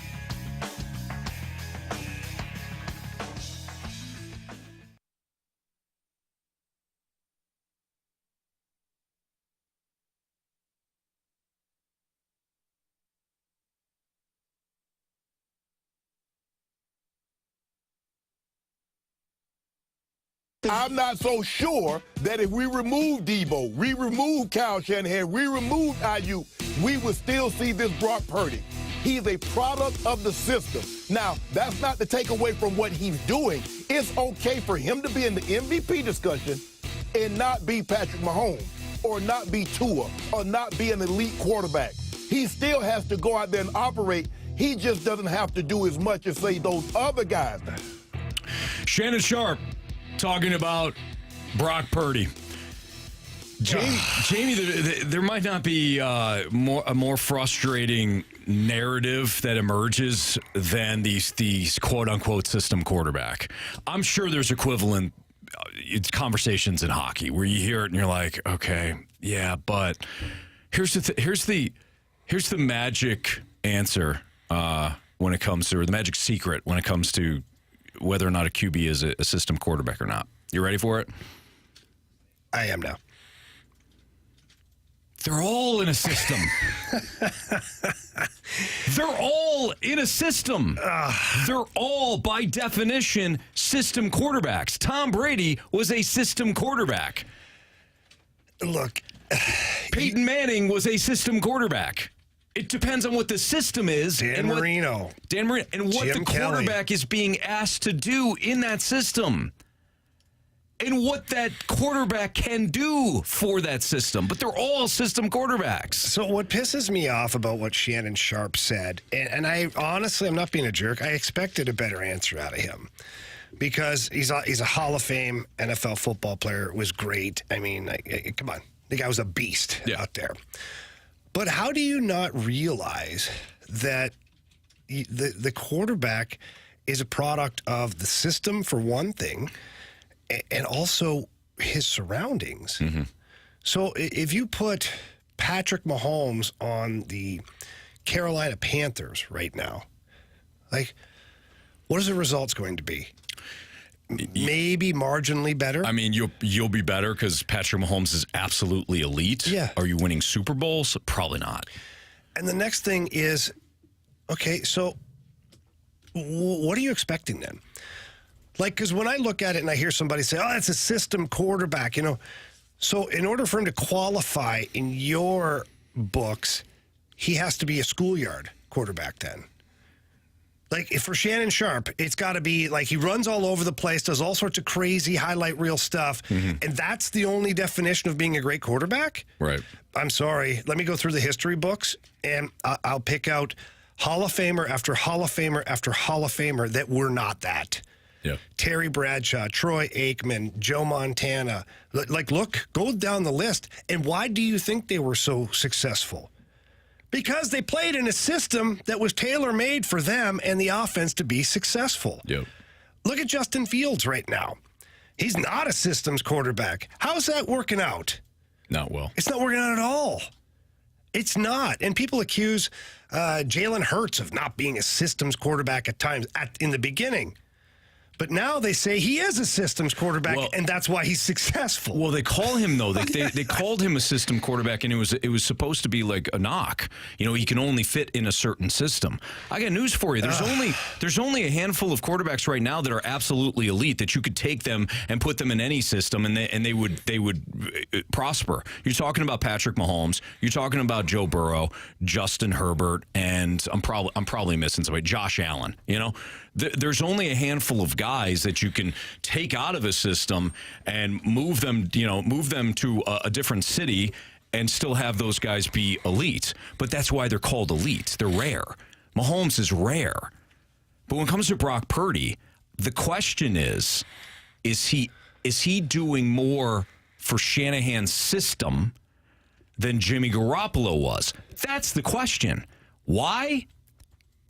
Speaker 21: I'm not so sure that if we remove Debo, we remove Kyle Shanahan, we remove IU, we would still see this Brock Purdy. He's a product of the system. Now, that's not to take away from what he's doing. It's okay for him to be in the MVP discussion and not be Patrick Mahomes or not be Tua or not be an elite quarterback. He still has to go out there and operate. He just doesn't have to do as much as, say, those other guys.
Speaker 2: Shannon Sharp talking about Brock Purdy. Jamie, there might not be a more frustrating narrative that emerges than these quote-unquote system quarterback. I'm sure there's equivalent conversations in hockey where you hear it and you're like, okay, yeah, but here's the magic answer when it comes to, or the magic secret when it comes to whether or not a QB is a system quarterback or not. You ready for it?
Speaker 3: I am now.
Speaker 2: They're all in a system. They're all in a system. They're all, by definition, system quarterbacks. Tom Brady was a system quarterback.
Speaker 3: Look,
Speaker 2: Peyton Manning was a system quarterback. It depends on what the system is.
Speaker 3: Dan Marino,
Speaker 2: and what
Speaker 3: Jim
Speaker 2: the quarterback
Speaker 3: Kelly
Speaker 2: is being asked to do in that system. And what that quarterback can do for that system. But they're all system quarterbacks. So
Speaker 3: what pisses me off about what Shannon Sharp said, and I honestly, I'm not being a jerk, I expected a better answer out of him. Because he's a Hall of Fame NFL football player, was great. I mean, come on. The guy was a beast out there. But how do you not realize that the quarterback is a product of the system, for one thing, and also his surroundings?
Speaker 2: Mm-hmm.
Speaker 3: So if you put Patrick Mahomes on the Carolina Panthers right now, like, what is the results going to be? Maybe marginally better.
Speaker 2: I mean, you'll be better because Patrick Mahomes is absolutely elite.
Speaker 3: Yeah.
Speaker 2: Are you winning Super Bowls? Probably not.
Speaker 3: And the next thing is, okay, so what are you expecting then? Like, because when I look at it and I hear somebody say, oh, that's a system quarterback, So in order for him to qualify in your books, he has to be a schoolyard quarterback then. Like, if for Shannon Sharp, it's got to be like he runs all over the place, does all sorts of crazy highlight reel stuff, and that's the only definition of being a great quarterback?
Speaker 2: Right.
Speaker 3: I'm sorry. Let me go through the history books, and I'll pick out Hall of Famer after Hall of Famer after Hall of Famer that were not that.
Speaker 2: Yeah.
Speaker 3: Terry Bradshaw, Troy Aikman, Joe Montana. Look, go down the list. And why do you think they were so successful? Because they played in a system that was tailor-made for them and the offense to be successful.
Speaker 2: Yep.
Speaker 3: Look at Justin Fields right now. He's not a systems quarterback. How's that working out?
Speaker 2: Not well.
Speaker 3: It's not working out at all. It's not. And people accuse Jalen Hurts of not being a systems quarterback at times in the beginning. But now they say he is a systems quarterback, and that's why he's successful.
Speaker 2: Well, they call him, though. They called him a system quarterback, and it was supposed to be like a knock. He can only fit in a certain system. I got news for you. There's only a handful of quarterbacks right now that are absolutely elite that you could take them and put them in any system, and they would prosper. You're talking about Patrick Mahomes. You're talking about Joe Burrow, Justin Herbert, and I'm probably missing somebody. Josh Allen. There's only a handful of guys that you can take out of a system and move them to a different city and still have those guys be elite. But that's why they're called elite. They're rare. Mahomes is rare. But when it comes to Brock Purdy, the question is he doing more for Shanahan's system than Jimmy Garoppolo was? That's the question. Why?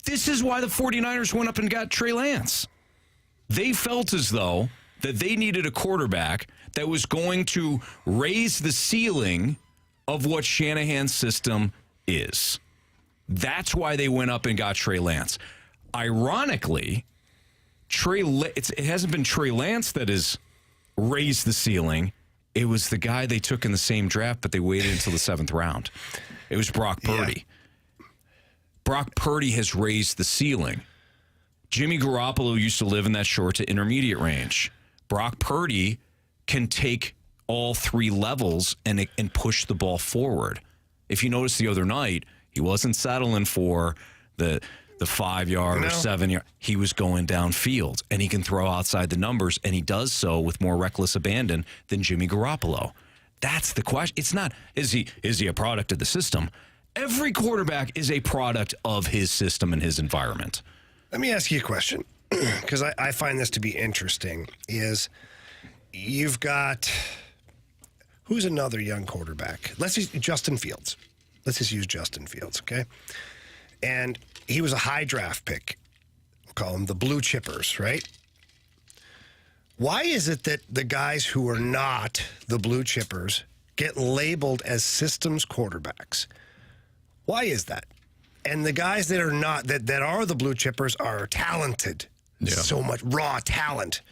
Speaker 2: This is why the 49ers went up and got Trey Lance. They felt as though that they needed a quarterback that was going to raise the ceiling of what Shanahan's system is. That's why they went up and got Trey Lance. Ironically, it hasn't been Trey Lance that has raised the ceiling. It was the guy they took in the same draft, but they waited until the 7th round. It was Brock Purdy. Yeah. Brock Purdy has raised the ceiling. Jimmy Garoppolo used to live in that short to intermediate range. Brock Purdy can take all 3 levels and push the ball forward. If you notice the other night, he wasn't settling for the 5-yard or 7-yard. He was going downfield, and he can throw outside the numbers, and he does so with more reckless abandon than Jimmy Garoppolo. That's the question. It's not, is he a product of the system? Every quarterback is a product of his system and his environment.
Speaker 3: Let me ask you a question, because I find this to be interesting, is you've got, who's another young quarterback? Let's use Justin Fields. Let's just use Justin Fields, okay? And he was a high draft pick. We'll call them the blue chippers, right? Why is it that the guys who are not the blue chippers get labeled as systems quarterbacks? Why is that? And the guys that are not, that are the blue chippers are talented. Yeah. So much raw talent.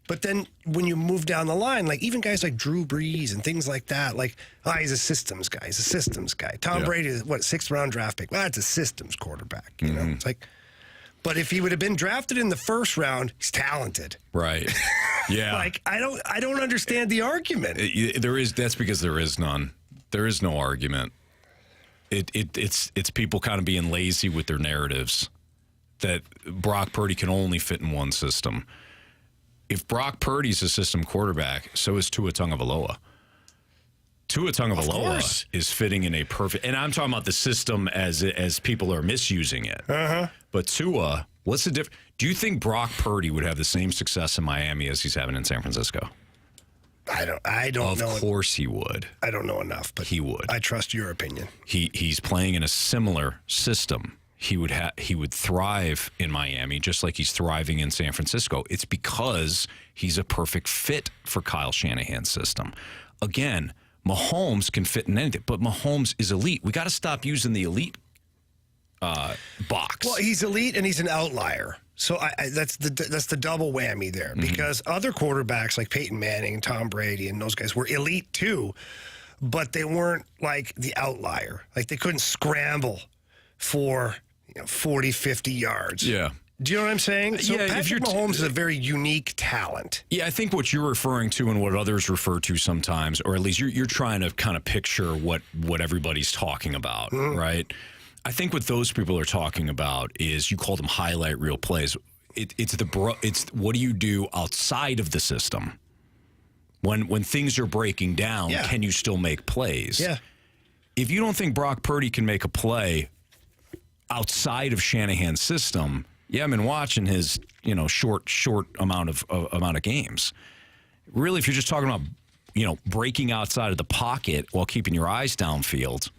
Speaker 3: But then when you move down the line, like even guys like Drew Brees and things like that, like, he's a systems guy. He's a systems guy. Tom Brady is, 6th round draft pick? Well, that's a systems quarterback. You know, it's like, but if he would have been drafted in the 1st round, he's talented.
Speaker 2: Right. Yeah.
Speaker 3: Like, I don't understand the argument.
Speaker 2: That's because there is none. There is no argument. It's people kind of being lazy with their narratives that Brock Purdy can only fit in one system. If Brock Purdy's a system quarterback, so is Tua Tagovailoa. Tua Tagovailoa is fitting in a perfect, and I'm talking about the system as people are misusing it.
Speaker 3: Uh-huh.
Speaker 2: But Tua, what's the difference? Do you think Brock Purdy would have the same success in Miami as he's having in San Francisco?
Speaker 3: I don't know.
Speaker 2: Of course he would.
Speaker 3: I don't know enough, but
Speaker 2: he would.
Speaker 3: I trust your opinion.
Speaker 2: He's playing in a similar system. He would thrive in Miami just like he's thriving in San Francisco. It's because he's a perfect fit for Kyle Shanahan's system. Again, Mahomes can fit in anything, but Mahomes is elite. We got to stop using the elite box.
Speaker 3: Well, he's elite and he's an outlier. So that's the double whammy there, because other quarterbacks like Peyton Manning and Tom Brady and those guys were elite too, but they weren't like the outlier. Like they couldn't scramble for 40, 50 yards.
Speaker 2: Yeah.
Speaker 3: Do you know what I'm saying? So
Speaker 2: yeah,
Speaker 3: Patrick Mahomes is a very unique talent.
Speaker 2: Yeah, I think what you're referring to and what others refer to sometimes, or at least you're trying to kind of picture what everybody's talking about, right? I think what those people are talking about is, you call them highlight reel plays. It's what do you do outside of the system? When things are breaking down, can you still make plays?
Speaker 3: Yeah.
Speaker 2: If you don't think Brock Purdy can make a play outside of Shanahan's system, I've been watching his short amount of games. Really, if you're just talking about breaking outside of the pocket while keeping your eyes downfield,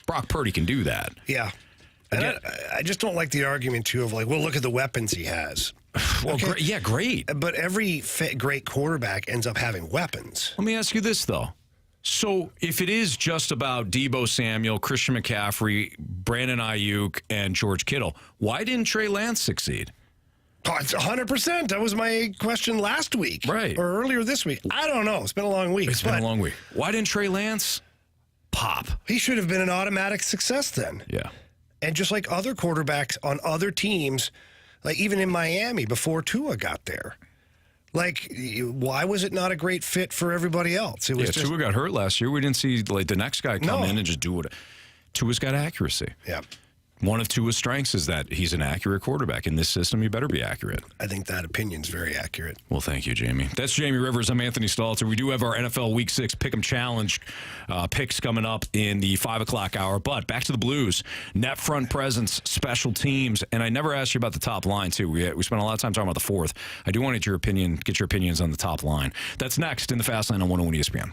Speaker 2: Brock Purdy can do that.
Speaker 3: Yeah. And I just don't like the argument, too, of like, well, look at the weapons he has.
Speaker 2: Well,
Speaker 3: okay.
Speaker 2: Great.
Speaker 3: But every great quarterback ends up having weapons.
Speaker 2: Let me ask you this, though. So if it is just about Deebo Samuel, Christian McCaffrey, Brandon Ayuk, and George Kittle, why didn't Trey Lance succeed?
Speaker 3: Oh, it's 100%. That was my question last week.
Speaker 2: Right.
Speaker 3: Or earlier this week. I don't know. It's been a long week.
Speaker 2: It's been a long week. Why didn't Trey Lance pop?
Speaker 3: He should have been an automatic success then.
Speaker 2: Yeah.
Speaker 3: And just like other quarterbacks on other teams, like even in Miami before Tua got there, like, why was it not a great fit for everybody else? It was just,
Speaker 2: Tua got hurt last year. We didn't see like the next guy come in and just do it. Tua's got accuracy.
Speaker 3: Yeah.
Speaker 2: One of Tua's strengths is that he's an accurate quarterback. In this system, you better be accurate.
Speaker 3: I think that opinion's very accurate.
Speaker 2: Well, thank you, Jamie. That's Jamie Rivers. I'm Anthony Stalter. We do have our NFL Week 6 Pick'em Challenge picks coming up in the 5 o'clock hour. But back to the Blues. Net front presence, special teams. And I never asked you about the top line, too. We spent a lot of time talking about the fourth. I do want to get your opinions on the top line. That's next in the Fast Lane on 101 ESPN.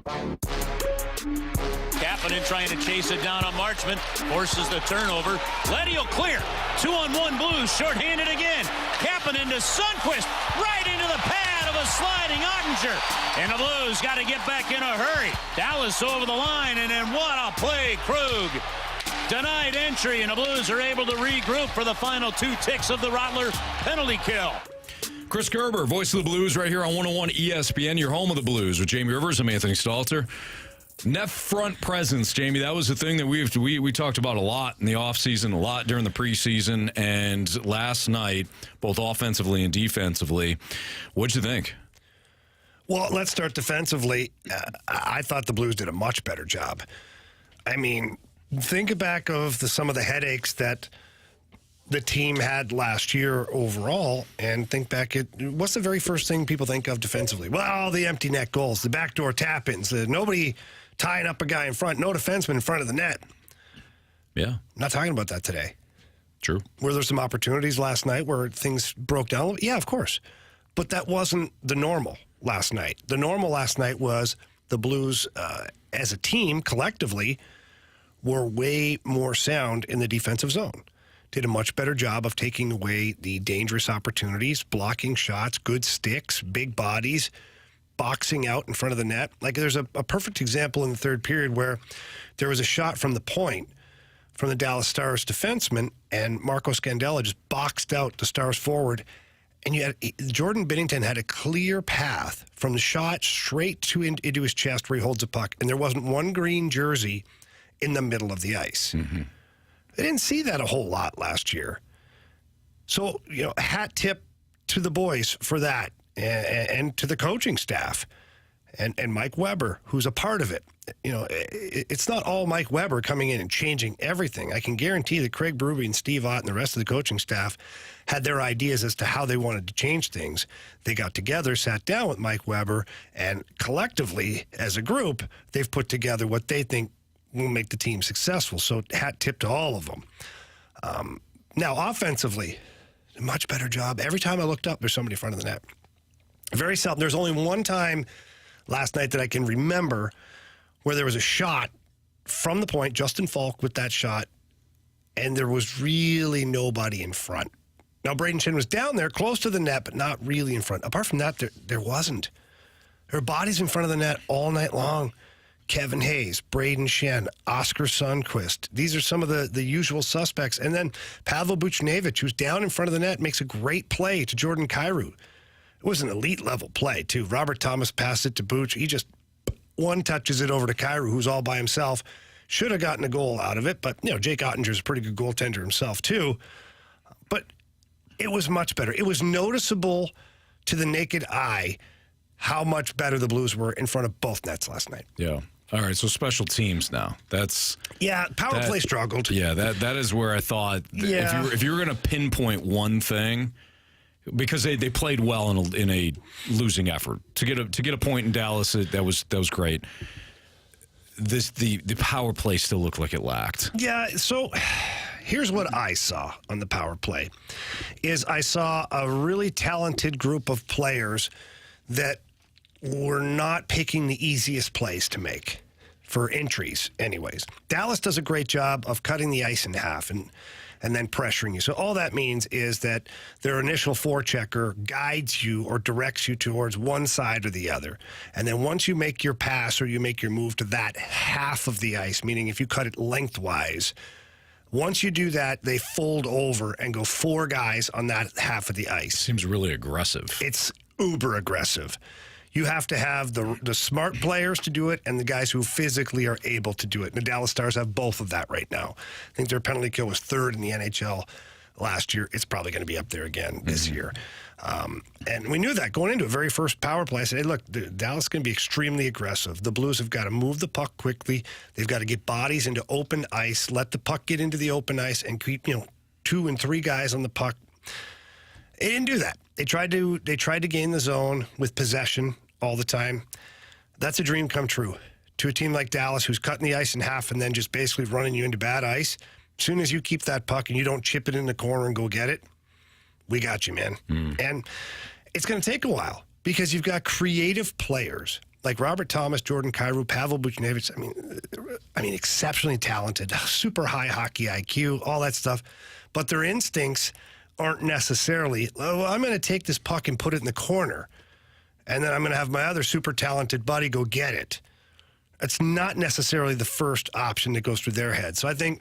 Speaker 1: Kapanen trying to chase it down on Marchment. Forces the turnover. Leddy will clear. 2-on-1 Blues. Short-handed again. Kapanen to Sundqvist. Right into the pad of a sliding Ottinger. And the Blues got to get back in a hurry. Dallas over the line. And then what a play. Krug. Denied entry. And the Blues are able to regroup for the final 2 ticks of the Rottler penalty kill.
Speaker 2: Chris Gerber, voice of the Blues, right here on 101 ESPN, your home of the Blues, with Jamie Rivers. I'm Anthony Stalter. Net front presence, Jamie, that was the thing that we talked about a lot in the offseason, a lot during the preseason, and last night, both offensively and defensively. What'd you think?
Speaker 3: Well, let's start defensively. I thought the Blues did a much better job. I mean, think back of some of the headaches that the team had last year overall, and think back at what's the very first thing people think of defensively? Well, the empty net goals, the backdoor tap-ins, nobody tying up a guy in front, no defenseman in front of the net.
Speaker 2: Yeah.
Speaker 3: Not talking about that today.
Speaker 2: True.
Speaker 3: Were there some opportunities last night where things broke down a little? Yeah, of course. But that wasn't the normal last night. The normal last night was the Blues, as a team, collectively, were way more sound in the defensive zone. Did a much better job of taking away the dangerous opportunities, blocking shots, good sticks, big bodies, boxing out in front of the net. Like there's a perfect example in the third period where there was a shot from the point from the Dallas Stars defenseman, and Marco Scandella just boxed out the Stars forward. And Jordan Binnington had a clear path from the shot straight into his chest where he holds a puck, and there wasn't one green jersey in the middle of the ice. Mm-hmm. I didn't see that a whole lot last year. So, hat tip to the boys for that and to the coaching staff and Mike Weber, who's a part of it. It's not all Mike Weber coming in and changing everything. I can guarantee that Craig Berube and Steve Ott and the rest of the coaching staff had their ideas as to how they wanted to change things. They got together, sat down with Mike Weber, and collectively, as a group, they've put together what they think will make the team successful. So hat tip to all of them. Now, offensively, a much better job. Every time I looked up, there's somebody in front of the net. Very seldom. There's only one time last night that I can remember where there was a shot from the point, Justin Falk with that shot, and there was really nobody in front. Now, Braden Shen was down there close to the net, but not really in front. Apart from that, there wasn't. There were bodies in front of the net all night long. Kevin Hayes, Braden Shen, Oscar Sundqvist. These are some of the usual suspects. And then Pavel Buchnevich, who's down in front of the net, makes a great play to Jordan Kyrou. It was an elite-level play, too. Robert Thomas passed it to Buch. He just one-touches it over to Kyrou, who's all by himself. Should have gotten a goal out of it, but, Jake Ottinger's a pretty good goaltender himself, too. But it was much better. It was noticeable to the naked eye how much better the Blues were in front of both nets last night.
Speaker 2: Yeah. All right, so special teams now.
Speaker 3: Power play struggled.
Speaker 2: Yeah, that is where I thought if you were going to pinpoint one thing, because they played well in a losing effort to get a point in Dallas, that was great. The power play still looked like it lacked.
Speaker 3: Yeah, so here's what I saw on the power play is I saw a really talented group of players that were not picking the easiest plays to make for entries anyways. Dallas does a great job of cutting the ice in half and then pressuring you. So all that means is that their initial forechecker guides you or directs you towards one side or the other. And then once you make your pass or you make your move to that half of the ice, meaning if you cut it lengthwise, once you do that, they fold over and go 4 guys on that half of the ice.
Speaker 2: Seems really aggressive.
Speaker 3: It's uber aggressive. You have to have the smart players to do it and the guys who physically are able to do it. And the Dallas Stars have both of that right now. I think their penalty kill was 3rd in the NHL last year. It's probably going to be up there again this year. And we knew that going into a very first power play. I said, hey, look, Dallas is going to be extremely aggressive. The Blues have got to move the puck quickly. They've got to get bodies into open ice, let the puck get into the open ice, and keep 2 and 3 guys on the puck. They didn't do that. They tried to gain the zone with possession all the time. That's a dream come true. To a team like Dallas who's cutting the ice in half and then just basically running you into bad ice, as soon as you keep that puck and you don't chip it in the corner and go get it, we got you, man. And it's going to take a while because you've got creative players like Robert Thomas, Jordan Kyrou, Pavel Buchnevich, I mean, exceptionally talented, super high hockey IQ, all that stuff. But their instincts aren't necessarily, oh, I'm going to take this puck and put it in the corner, and then I'm going to have my other super talented buddy go get it. It's not necessarily the first option that goes through their head. So I think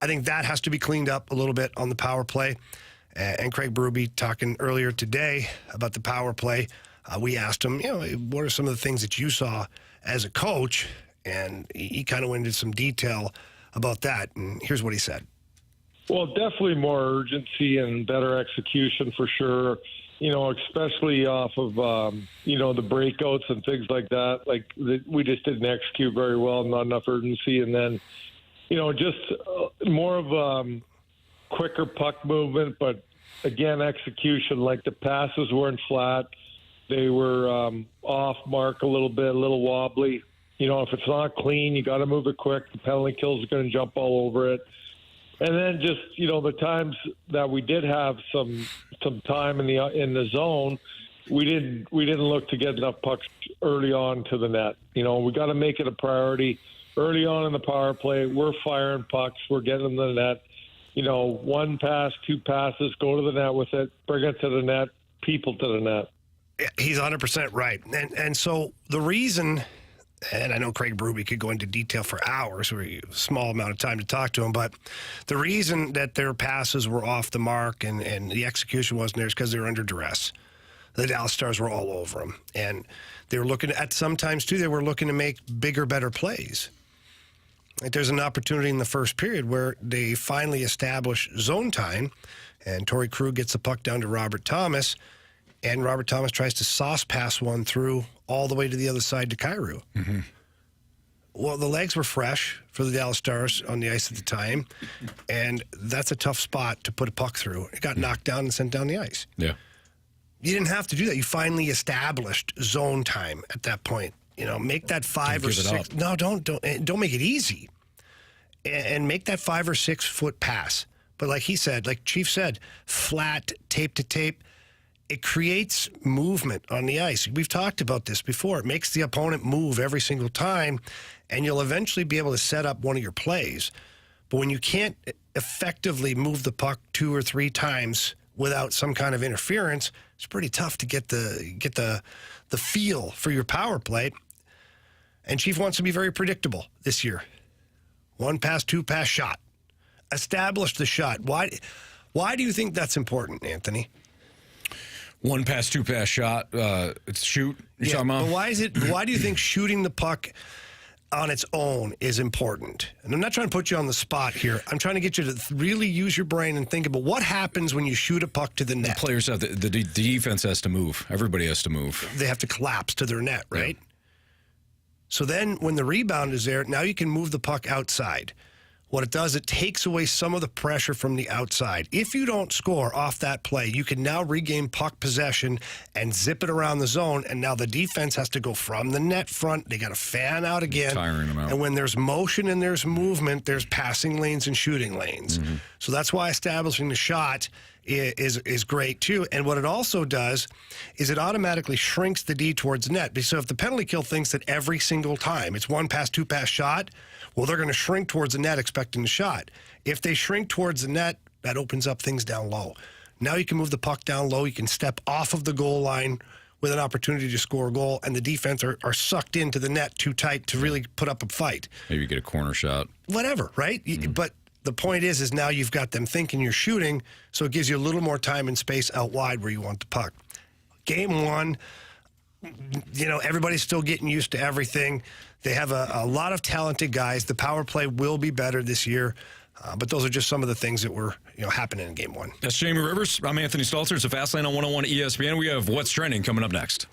Speaker 3: that has to be cleaned up a little bit on the power play. And Craig Berube talking earlier today about the power play. We asked him, what are some of the things that you saw as a coach? And he kind of went into some detail about that. And here's what he said.
Speaker 8: Well, definitely more urgency and better execution for sure. Especially off of, the breakouts and things like that. Like we just didn't execute very well, not enough urgency. And then, just more of quicker puck movement, but again, execution. Like the passes weren't flat. They were off mark a little bit, a little wobbly. If it's not clean, you got to move it quick. The penalty kills are going to jump all over it. And then just, the times that we did have some time in the zone, we didn't look to get enough pucks early on to the net. We got to make it a priority early on in the power play. We're firing pucks. We're getting them to the net. One pass, two passes, go to the net with it, bring it to the net, people to the net.
Speaker 3: He's 100% right. And so the reason, and I know Craig Berube could go into detail for hours, or a small amount of time to talk to him, but the reason that their passes were off the mark and the execution wasn't there is because they were under duress. The Dallas Stars were all over them. And they were looking at, sometimes too, they were looking to make bigger, better plays. Like there's an opportunity in the first period where they finally establish zone time, and Torrey Krug gets the puck down to Robert Thomas, and Robert Thomas tries to sauce pass one through all the way to the other side to Kyrou. Mm-hmm. Well, the legs were fresh for the Dallas Stars on the ice at the time, and that's a tough spot to put a puck through. It got knocked down and sent down the ice.
Speaker 2: Yeah.
Speaker 3: You didn't have to do that. You finally established zone time at that point. Make that 5 or 6. No, don't make it easy. And make that 5 or 6 foot pass. But like he said, like Chief said, flat, tape to tape, it creates movement on the ice. We've talked about this before. It makes the opponent move every single time, and you'll eventually be able to set up one of your plays. But when you can't effectively move the puck 2 or 3 times without some kind of interference, it's pretty tough to get the feel for your power play. And Chief wants to be very predictable this year. 1 pass, 2 pass shot. Establish the shot. Why do you think that's important, Anthony?
Speaker 2: 1 pass, 2 pass shot. Shoot. You're talking about?
Speaker 3: But why do you think shooting the puck on its own is important? And I'm not trying to put you on the spot here. I'm trying to get you to really use your brain and think about what happens when you shoot a puck to the net.
Speaker 2: The players have the defense has to move. Everybody has to move.
Speaker 3: They have to collapse to their net, right? Yeah. So then when the rebound is there, now you can move the puck outside. What it does, it takes away some of the pressure from the outside. If you don't score off that play, you can now regain puck possession and zip it around the zone, and now the defense has to go from the net front. They got to fan out again.
Speaker 2: Tiring them out.
Speaker 3: And when there's motion and there's movement, there's passing lanes and shooting lanes. Mm-hmm. So that's why establishing the shot is great too. And what it also does is it automatically shrinks the D towards net. So if the penalty kill thinks that every single time it's 1 pass, 2 pass shot, well, they're going to shrink towards the net expecting the shot. If they shrink towards the net, that opens up things down low. Now you can move the puck down low. You can step off of the goal line with an opportunity to score a goal, and the defense are sucked into the net too tight to really put up a fight.
Speaker 2: Maybe you get a corner shot.
Speaker 3: Whatever, right? Mm-hmm. But the point is now you've got them thinking you're shooting, so it gives you a little more time and space out wide where you want the puck. Game 1, everybody's still getting used to everything. They have a lot of talented guys. The power play will be better this year, but those are just some of the things that were happening in Game 1.
Speaker 2: That's Jamie Rivers. I'm Anthony Stalter. It's a Fast Lane on 101 ESPN. We have What's Trending coming up next.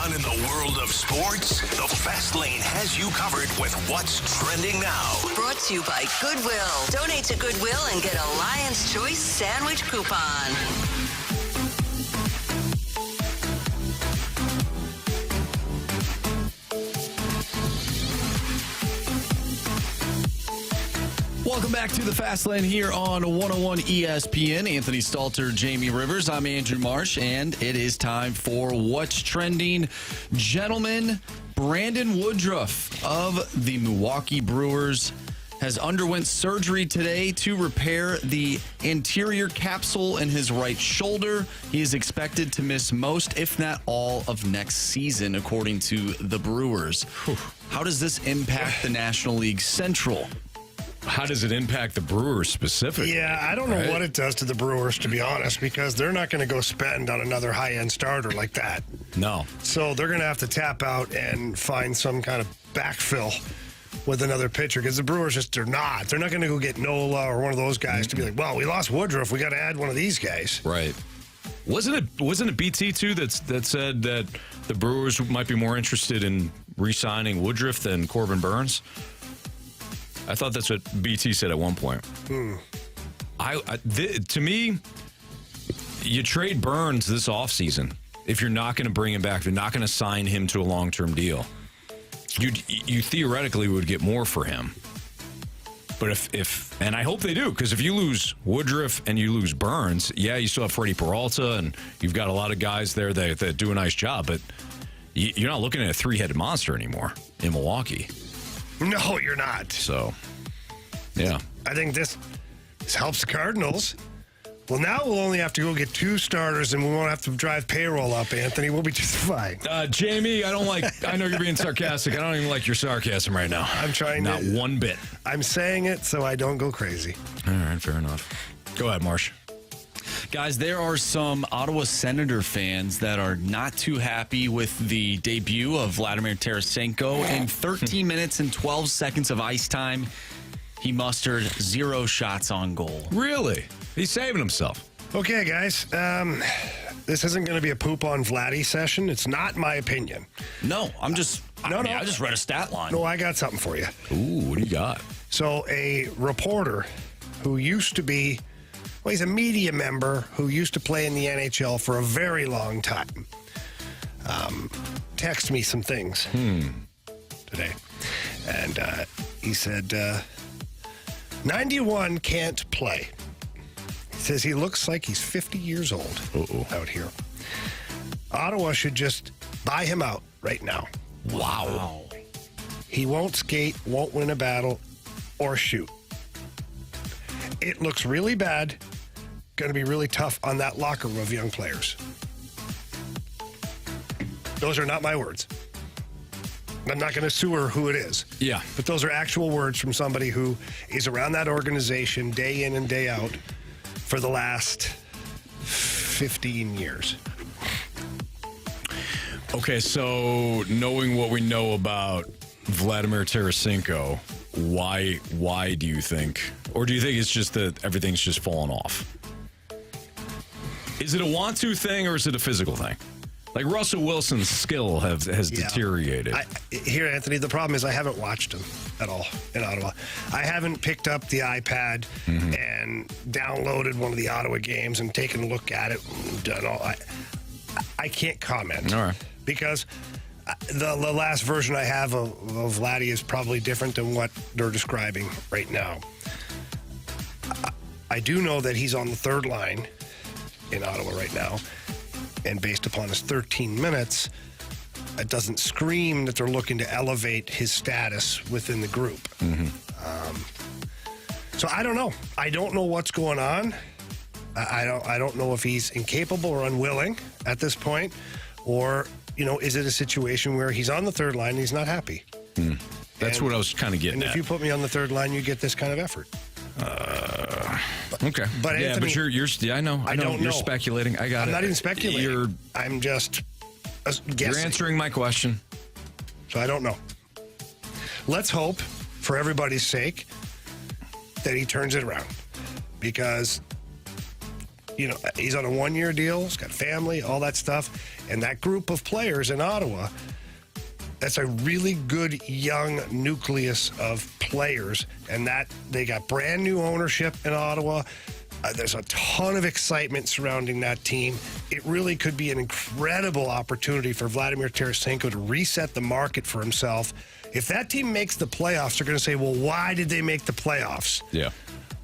Speaker 7: on in the world of sports? The Fast Lane has you covered with what's trending now.
Speaker 15: Brought to you by Goodwill. Donate to Goodwill and get a Lion's Choice sandwich coupon.
Speaker 4: Welcome back to the Fast Lane here on 101 ESPN. Anthony Stalter, Jamie Rivers. I'm Andrew Marsh, and it is time for What's Trending. Gentlemen, Brandon Woodruff of the Milwaukee Brewers has underwent surgery today to repair the anterior capsule in his right shoulder. He is expected to miss most, if not all, of next season, according to the Brewers. How does this impact the National League Central?
Speaker 2: How does it impact the Brewers specifically?
Speaker 3: Yeah, I don't know what it does to the Brewers, to be honest, because they're not going to go spend on another high-end starter like that.
Speaker 2: No.
Speaker 3: So they're going to have to tap out and find some kind of backfill with another pitcher, because the Brewers they're not going to go get Nola or one of those guys to be like, well, we lost Woodruff, we got to add one of these guys.
Speaker 2: Right. Wasn't it BT too that said that the Brewers might be more interested in re-signing Woodruff than Corbin Burns? I thought that's what BT said at one point. To me, you trade Burns this offseason if you're not going to bring him back, if you're not going to sign him to a long-term deal. You theoretically would get more for him. But if and I hope they do, because if you lose Woodruff and you lose Burns, yeah, you still have Freddie Peralta, and you've got a lot of guys there that do a nice job, but you're not looking at a three-headed monster anymore in Milwaukee.
Speaker 3: No, you're not.
Speaker 2: So, yeah.
Speaker 3: I think this helps the Cardinals. Well, now we'll only have to go get two starters, and we won't have to drive payroll up, Anthony. We'll be just fine.
Speaker 2: Jamie, I know you're being sarcastic. I don't even like your sarcasm right now.
Speaker 3: I'm trying
Speaker 2: Not one bit.
Speaker 3: I'm saying it so I don't go crazy.
Speaker 2: All right, fair enough. Go ahead, Marsh.
Speaker 4: Guys, there are some Ottawa Senator fans that are not too happy with the debut of Vladimir Tarasenko. In 13 minutes and 12 seconds of ice time, he mustered 0 shots on goal.
Speaker 2: Really? He's saving himself.
Speaker 3: Okay, guys. This isn't going to be a poop on Vladdy session. It's not my opinion.
Speaker 4: No, I just read a stat line.
Speaker 3: No, I got something for you.
Speaker 2: Ooh, what do you got?
Speaker 3: So a reporter who used to be... Well, he's a media member who used to play in the NHL for a very long time. Text me some things today. And he said, 91 can't play. He says he looks like he's 50 years old out here. Ottawa should just buy him out right now.
Speaker 2: Wow.
Speaker 3: He won't skate, won't win a battle, or shoot. It looks really bad. Going to be really tough on that locker room of young players. Those are not my words. I'm not going to sue her who it is.
Speaker 2: Yeah.
Speaker 3: But those are actual words from somebody who is around that organization day in and day out for the last 15 years.
Speaker 2: Okay, so knowing what we know about Vladimir Tarasenko, why do you think? Or do you think it's just that everything's just fallen off? Is it a want-to thing or is it a physical thing? Like Russell Wilson's skill has deteriorated.
Speaker 3: Here, Anthony, the problem is I haven't watched him at all in Ottawa. I haven't picked up the iPad and downloaded one of the Ottawa games and taken a look at it and done all. I can't comment.
Speaker 2: All right.
Speaker 3: Because the last version I have of Vladdy is probably different than what they're describing right now. I do know that he's on the third line in Ottawa right now, and based upon his 13 minutes, it doesn't scream that they're looking to elevate his status within the group. So I don't know. I don't know what's going on. I don't know if he's incapable or unwilling at this point, or is it a situation where he's on the third line and he's not happy?
Speaker 2: That's what I was kind of getting
Speaker 3: at. And if you put me on the third line, you get this kind of effort.
Speaker 2: Okay.
Speaker 3: But
Speaker 2: yeah,
Speaker 3: Anthony,
Speaker 2: but I know.
Speaker 3: I don't know.
Speaker 2: You're speculating. I got it.
Speaker 3: I'm not even speculating. I'm just guessing.
Speaker 2: You're answering my question.
Speaker 3: So I don't know. Let's hope, for everybody's sake, that he turns it around. Because he's on a one-year deal. He's got family, all that stuff. And that group of players in Ottawa, that's a really good young nucleus of players. And that they got brand new ownership in Ottawa. There's a ton of excitement surrounding that team. It really could be an incredible opportunity for Vladimir Tarasenko to reset the market for himself. If that team makes the playoffs, they're going to say, well, why did they make the playoffs?
Speaker 2: Yeah.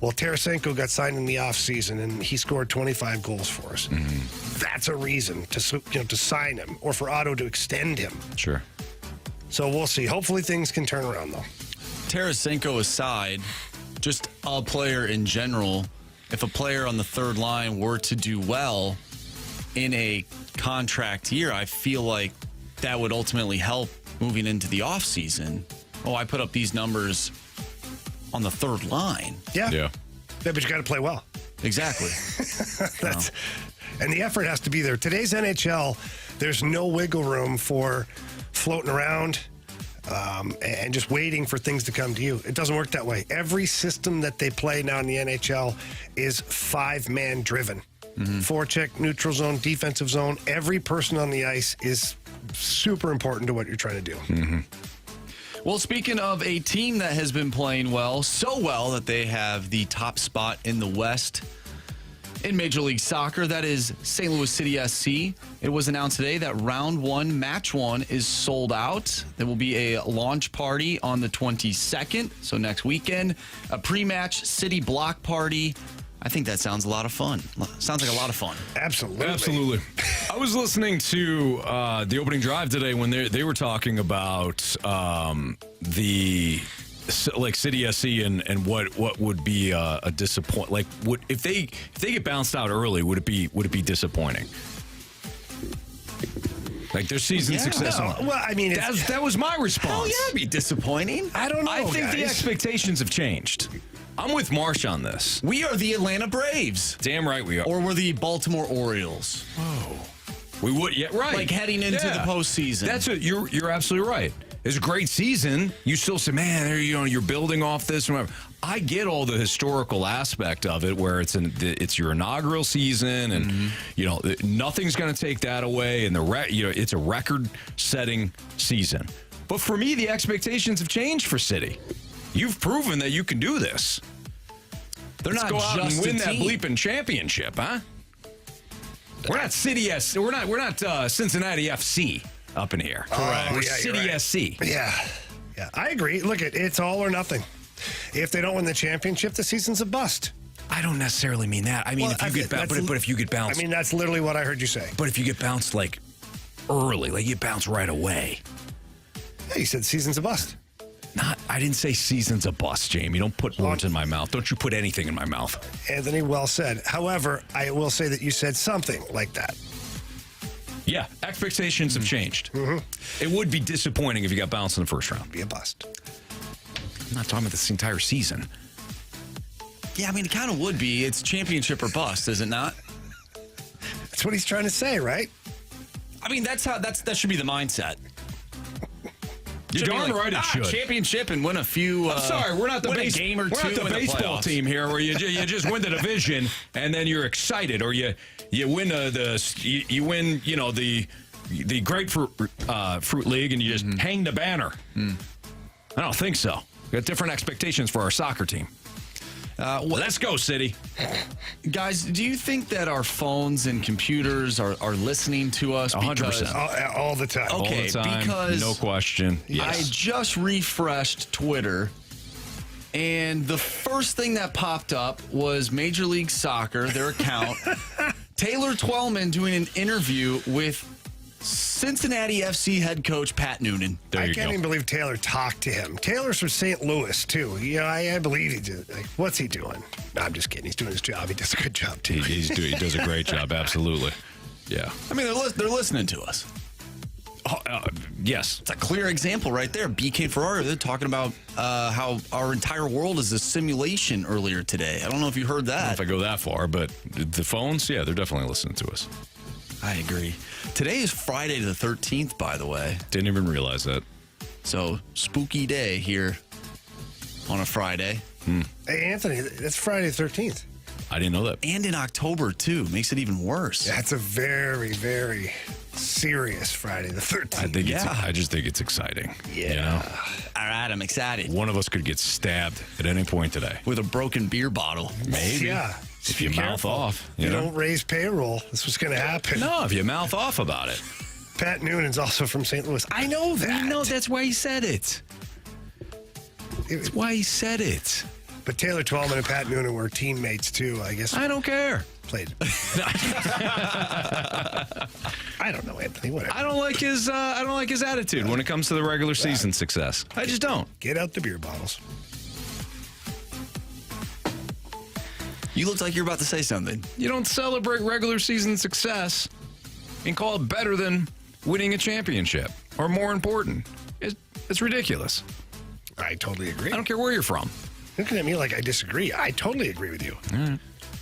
Speaker 3: Well, Tarasenko got signed in the offseason, and he scored 25 goals for us. Mm-hmm. That's a reason to sign him or for Otto to extend him.
Speaker 2: Sure.
Speaker 3: So we'll see. Hopefully things can turn around, though.
Speaker 4: Tarasenko aside, just a player in general, if a player on the third line were to do well in a contract year, I feel like that would ultimately help moving into the offseason. Oh, I put up these numbers on the third line.
Speaker 3: Yeah, but you got to play well.
Speaker 4: Exactly.
Speaker 3: And the effort has to be there. Today's NHL, there's no wiggle room for floating around and just waiting for things to come to you. It doesn't work that way. Every system that they play now in the NHL is 5-man driven. Mm-hmm. Forecheck, neutral zone, defensive zone. Every person on the ice is super important to what you're trying to do.
Speaker 2: Mm-hmm.
Speaker 4: Well, speaking of a team that has been playing well, so well that they have the top spot in the West in Major League Soccer, that is St. Louis City SC. It was announced today that round one, match one, is sold out. There will be a launch party on the 22nd, so next weekend. A pre-match city block party. I think that sounds a lot of fun. Sounds like a lot of fun.
Speaker 3: Absolutely.
Speaker 2: I was listening to the opening drive today when they were talking about the City SC and what would be a disappoint. Like, if they get bounced out early, would it be disappointing? Like their season success.
Speaker 3: No, well, I mean,
Speaker 2: that was my response.
Speaker 4: Oh yeah, it'd be disappointing.
Speaker 3: I don't know.
Speaker 2: I think
Speaker 3: guys.
Speaker 2: the expectations have changed. I'm with Marsh on this.
Speaker 4: We are the Atlanta Braves.
Speaker 2: Damn right we are.
Speaker 4: Or we're the Baltimore Orioles.
Speaker 2: Whoa. We would, yeah, right.
Speaker 4: Like heading into the postseason.
Speaker 2: That's what you're absolutely right. It's a great season. You still say, man, you're building off this and whatever. I get all the historical aspect of it, where it's your inaugural season, and nothing's going to take that away. And it's a record-setting season. But for me, the expectations have changed for City. You've proven that you can do this. Let's go out and win that bleeping championship, huh? We're not City SC. We're not Cincinnati FC up in here.
Speaker 3: Correct.
Speaker 2: We're City SC.
Speaker 3: Yeah, I agree. Look, it's all or nothing. If they don't win the championship, the season's a bust.
Speaker 2: I don't necessarily mean that. I mean, if you get bounced, but if you get bounced,
Speaker 3: I mean, that's literally what I heard you say.
Speaker 2: But if you get bounced like early, like you bounce right away.
Speaker 3: Yeah, you said season's a bust.
Speaker 2: I didn't say season's a bust, Jamie. Don't put words in my mouth. Don't you put anything in my mouth.
Speaker 3: Anthony, well said. However, I will say that you said something like that.
Speaker 2: Yeah, expectations have changed. Mm-hmm. It would be disappointing if you got bounced in the first round.
Speaker 3: It'd be a bust.
Speaker 2: I'm not talking about this entire season.
Speaker 4: Yeah, I mean, it kind of would be. It's championship or bust, is it not?
Speaker 3: That's what he's trying to say, right?
Speaker 4: I mean, that should be the mindset.
Speaker 2: You're darn right it should.
Speaker 4: Championship and win a few.
Speaker 2: I'm sorry, we're not the
Speaker 4: game or two.
Speaker 2: We're not the baseball team here where you just win the division and then you're excited, or you win the grapefruit fruit league and you just hang the banner. I don't think so. We got different expectations for our soccer team. Let's go, City.
Speaker 4: Guys, do you think that our phones and computers are listening to us?
Speaker 2: 100%.
Speaker 3: All the time.
Speaker 4: Okay,
Speaker 2: all the time.
Speaker 4: Because
Speaker 2: no question.
Speaker 4: Yes. I just refreshed Twitter, and the first thing that popped up was Major League Soccer, their account. Taylor Twellman doing an interview with Cincinnati FC head coach Pat Noonan.
Speaker 3: I can't even believe Taylor talked to him. Taylor's from St. Louis, too. I believe he did. Like, what's he doing? No, I'm just kidding. He's doing his job. He does a good job, too.
Speaker 2: He does a great job, absolutely. Yeah.
Speaker 4: I mean, they're listening to us.
Speaker 2: Yes.
Speaker 4: It's a clear example right there. BK Ferrari, they're talking about how our entire world is a simulation earlier today. I don't know if you heard that.
Speaker 2: I don't know if I go that far, but the phones, yeah, they're definitely listening to us.
Speaker 4: I agree. Today is Friday the 13th, by the way.
Speaker 2: Didn't even realize that.
Speaker 4: So, spooky day here on a Friday.
Speaker 3: Hey, Anthony, that's Friday the 13th.
Speaker 2: I didn't know that.
Speaker 4: And in October, too. Makes it even worse.
Speaker 3: That's a very, very serious Friday the 13th.
Speaker 2: I just think it's exciting.
Speaker 3: Yeah.
Speaker 2: You know?
Speaker 4: All right, I'm excited.
Speaker 2: One of us could get stabbed at any point today.
Speaker 4: With a broken beer bottle.
Speaker 2: Maybe.
Speaker 3: Yeah.
Speaker 2: If you mouth off.
Speaker 3: You don't raise payroll. This was going to happen.
Speaker 2: No, if you mouth off about it.
Speaker 3: Pat Noonan's also from St. Louis. I know that.
Speaker 2: I know. That's why he said it. That's why he said it.
Speaker 3: But Taylor Twellman and Pat Noonan were teammates, too, I guess.
Speaker 2: I don't care.
Speaker 3: Played. I don't know, Anthony. Whatever.
Speaker 2: I don't like his attitude when it comes to the regular season success. I just don't.
Speaker 3: Get out the beer bottles.
Speaker 4: You looked like you're about to say something.
Speaker 2: You don't celebrate regular season success and call it better than winning a championship or more important. It's ridiculous.
Speaker 3: I totally agree.
Speaker 2: I don't care where you're from.
Speaker 3: Looking at me like I disagree. I totally agree with you.
Speaker 2: All right.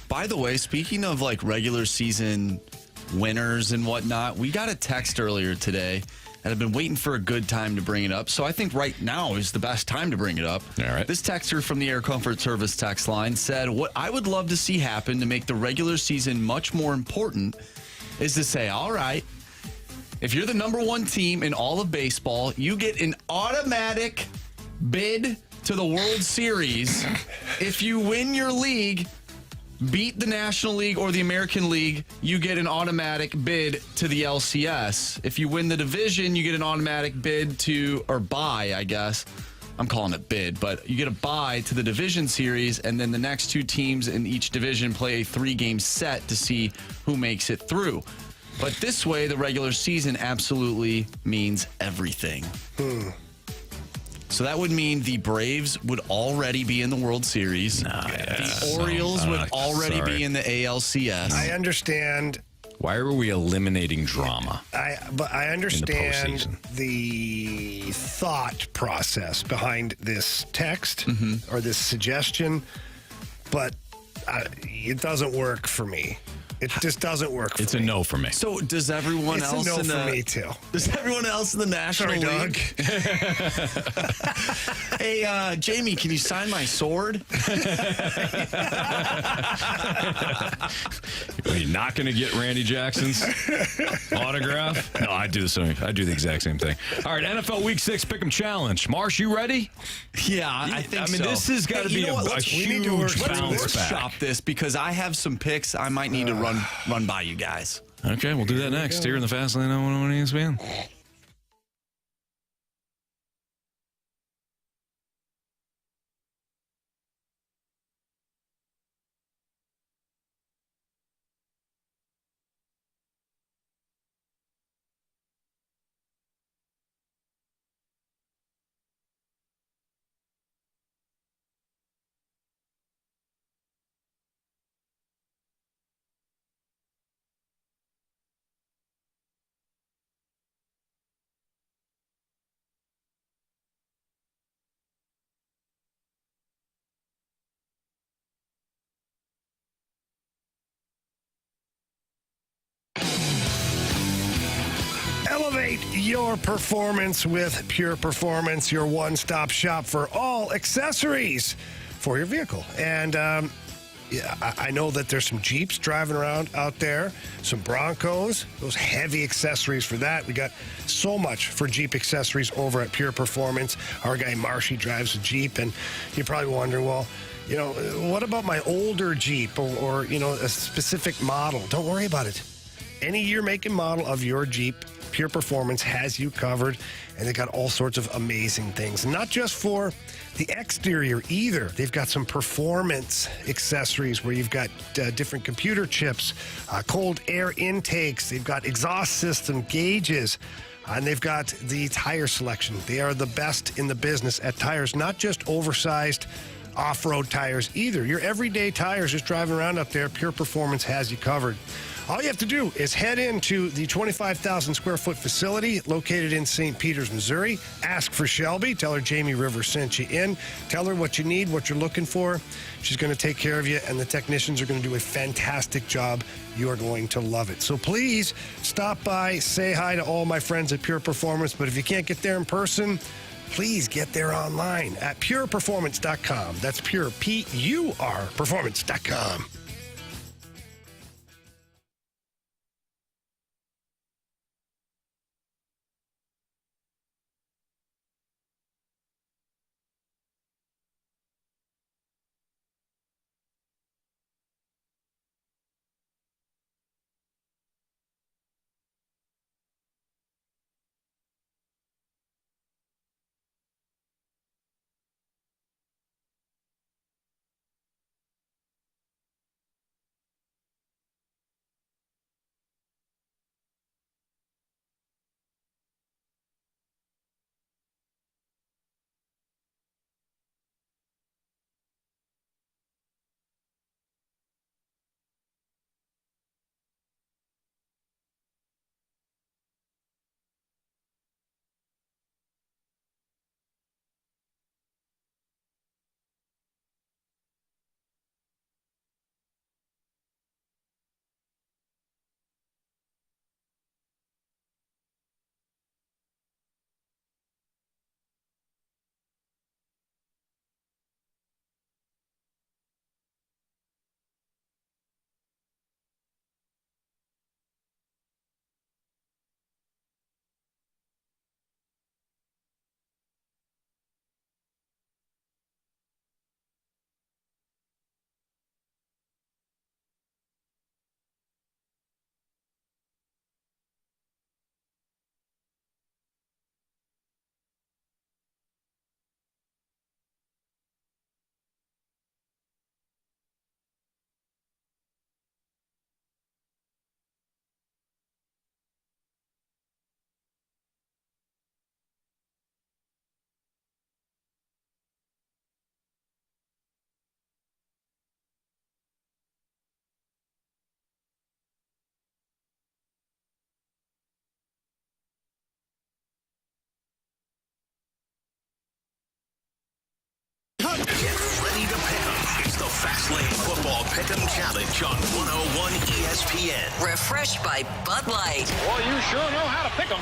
Speaker 4: By the way, speaking of like regular season winners and whatnot, we got a text earlier today and I've been waiting for a good time to bring it up. So I think right now is the best time to bring it up.
Speaker 2: All right.
Speaker 4: This texter from the Air Comfort Service text line said, what I would love to see happen to make the regular season much more important is to say, all right, if you're the number one team in all of baseball, you get an automatic bid to the World Series. If you win your league, beat the National League or the American League, you get an automatic bid to the LCS. If you win the division, you get an automatic bid to, or bye, I guess. I'm calling it bid, but you get a bye to the division series, and then the next two teams in each division play a 3-game set to see who makes it through. But this way, the regular season absolutely means everything. So that would mean the Braves would already be in the World Series. The Orioles would already be in the ALCS.
Speaker 3: I understand.
Speaker 2: Why are we eliminating drama?
Speaker 3: But I understand the thought process behind this text or this suggestion, but it doesn't work for me. It just doesn't work for me.
Speaker 2: It's a no for me.
Speaker 4: So does everyone else
Speaker 3: It's a no
Speaker 4: in the,
Speaker 3: for me, too.
Speaker 4: Does everyone else in the National League? Hey, Jamie, can you sign my sword?
Speaker 2: Are you not going to get Randy Jackson's autograph? No, I do the exact same thing. All right, NFL Week 6 Pick'em Challenge. Marsh, you ready?
Speaker 4: Yeah, I think so.
Speaker 2: I mean, this has got to be a huge bounce back.
Speaker 4: Shop this because I have some picks I might need to run by you guys.
Speaker 2: Okay, we'll do that next here in the Fast Lane on 101 ESPN.
Speaker 3: Elevate your performance with Pure Performance, your one-stop shop for all accessories for your vehicle. And I know that there's some Jeeps driving around out there, some Broncos, those heavy accessories for that. We got so much for Jeep accessories over at Pure Performance. Our guy Marshy drives a Jeep, and you're probably wondering, well, you know, what about my older Jeep or you know, a specific model? Don't worry about it. Any year, make, and model of your Jeep, Pure Performance has you covered, and they got all sorts of amazing things. Not just for the exterior either. They've got some performance accessories where you've got different computer chips, cold air intakes. They've got exhaust system gauges, and they've got the tire selection. They are the best in the business at tires, not just oversized off-road tires either. Your everyday tires just driving around up there, Pure Performance has you covered. All you have to do is head into the 25,000 square foot facility located in St. Peters, Missouri. Ask for Shelby. Tell her Jamie Rivers sent you in. Tell her what you need, what you're looking for. She's going to take care of you, and the technicians are going to do a fantastic job. You are going to love it. So please stop by, say hi to all my friends at Pure Performance. But if you can't get there in person, please get there online at pureperformance.com. That's pure, P-U-R, performance.com.
Speaker 15: refreshed by Bud Light.
Speaker 11: Well, you sure know how to pick them.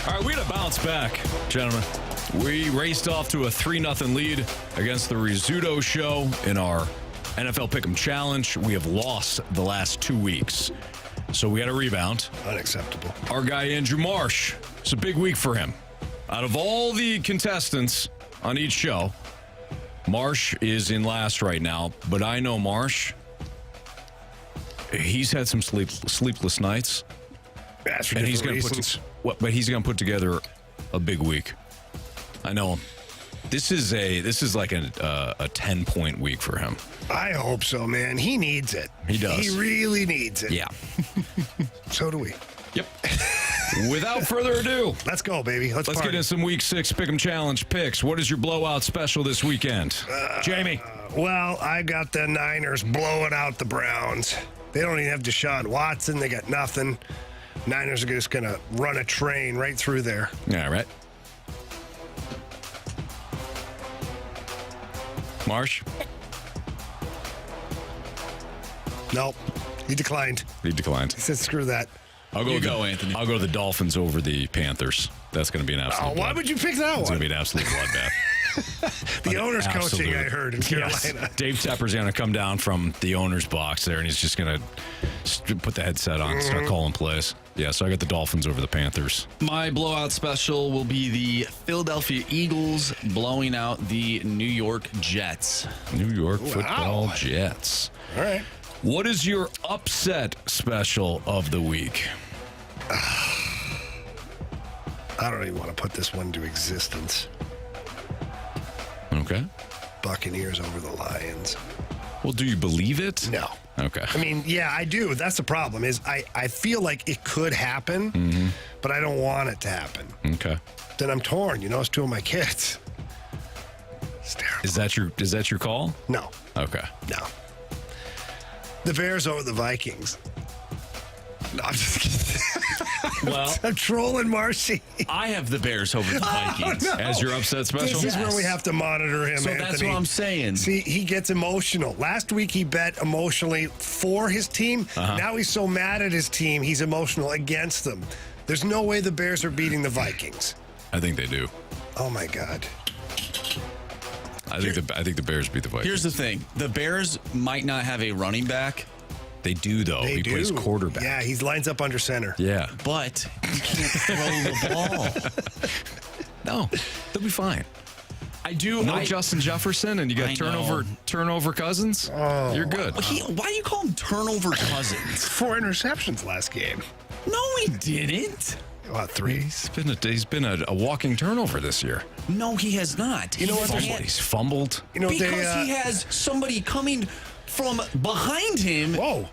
Speaker 2: All right, we had to bounce back, gentlemen. We raced off to a 3-0 lead against the Rizzuto Show in our NFL Pick'em Challenge. We have lost the last 2 weeks, so we had a rebound.
Speaker 3: Unacceptable.
Speaker 2: Our guy, Andrew Marsh, it's a big week for him. Out of all the contestants on each show, Marsh is in last right now, but I know Marsh, he's had some sleepless nights.
Speaker 3: That's for
Speaker 2: and he's
Speaker 3: different
Speaker 2: going
Speaker 3: reasons.
Speaker 2: but he's going to put together a big week. I know him. This is like a 10-point week for him.
Speaker 3: I hope so, man. He needs it.
Speaker 2: He does.
Speaker 3: He really needs it.
Speaker 2: Yeah.
Speaker 3: So do we.
Speaker 2: Yep. Without further ado,
Speaker 3: let's go, baby. Let's
Speaker 2: get into some Week 6 Pick'em Challenge picks. What is your blowout special this weekend, Jamie?
Speaker 3: Well, I got the Niners blowing out the Browns. They don't even have Deshaun Watson. They got nothing. Niners are just going to run a train right through there.
Speaker 2: Yeah, right. Marsh?
Speaker 3: Nope. He declined.
Speaker 2: He declined.
Speaker 3: He said, screw that.
Speaker 4: Anthony.
Speaker 2: I'll go the Dolphins over the Panthers. That's going to be an absolute
Speaker 3: why would you pick that one?
Speaker 2: It's going to be an absolute bloodbath.
Speaker 3: The owner's coaching, I heard, in Carolina.
Speaker 2: Yes. Dave Tepper's going to come down from the owner's box there, and he's just going to put the headset on and start calling plays. Yeah, so I got the Dolphins over the Panthers.
Speaker 4: My blowout special will be the Philadelphia Eagles blowing out the New York Jets.
Speaker 2: New York Football Jets.
Speaker 3: All right.
Speaker 2: What is your upset special of the week?
Speaker 3: I don't even want to put this one to existence.
Speaker 2: Okay.
Speaker 3: Buccaneers over the Lions.
Speaker 2: Well, do you believe it?
Speaker 3: No.
Speaker 2: Okay.
Speaker 3: I mean, yeah, I do. That's the problem is I feel like it could happen, but I don't want it to happen.
Speaker 2: Okay.
Speaker 3: Then I'm torn. You know, it's 2 of my kids. It's terrible.
Speaker 2: Is that your call?
Speaker 3: No.
Speaker 2: Okay.
Speaker 3: No. The Bears over the Vikings. No, I'm just kidding.
Speaker 4: Well,
Speaker 3: I'm trolling Marcy.
Speaker 4: I have the Bears over the Vikings.
Speaker 3: Oh, no.
Speaker 2: As your upset special?
Speaker 3: This is where we have to monitor him,
Speaker 4: So
Speaker 3: Anthony.
Speaker 4: that's what I'm saying.
Speaker 3: See, he gets emotional. Last week he bet emotionally for his team. Now he's so mad at his team, he's emotional against them. There's no way the Bears are beating the Vikings.
Speaker 2: I think they do.
Speaker 3: Oh, my God.
Speaker 2: I think the Bears beat the Vikings.
Speaker 4: Here's the thing. The Bears might not have a running back.
Speaker 2: They do, though. He plays quarterback.
Speaker 3: Yeah, he lines up under center.
Speaker 2: Yeah.
Speaker 4: But he can't throw the ball.
Speaker 2: No, they'll be fine. Justin Jefferson, and you got turnover Cousins.
Speaker 3: Oh,
Speaker 2: you're good.
Speaker 4: Why do you call him turnover Cousins?
Speaker 3: 4 interceptions last game.
Speaker 4: No, he didn't.
Speaker 3: About 3.
Speaker 2: He's been a walking turnover this year.
Speaker 4: No, he has not.
Speaker 3: You know what?
Speaker 2: He's fumbled.
Speaker 3: You know,
Speaker 4: because he has somebody coming from behind him.
Speaker 3: Whoa.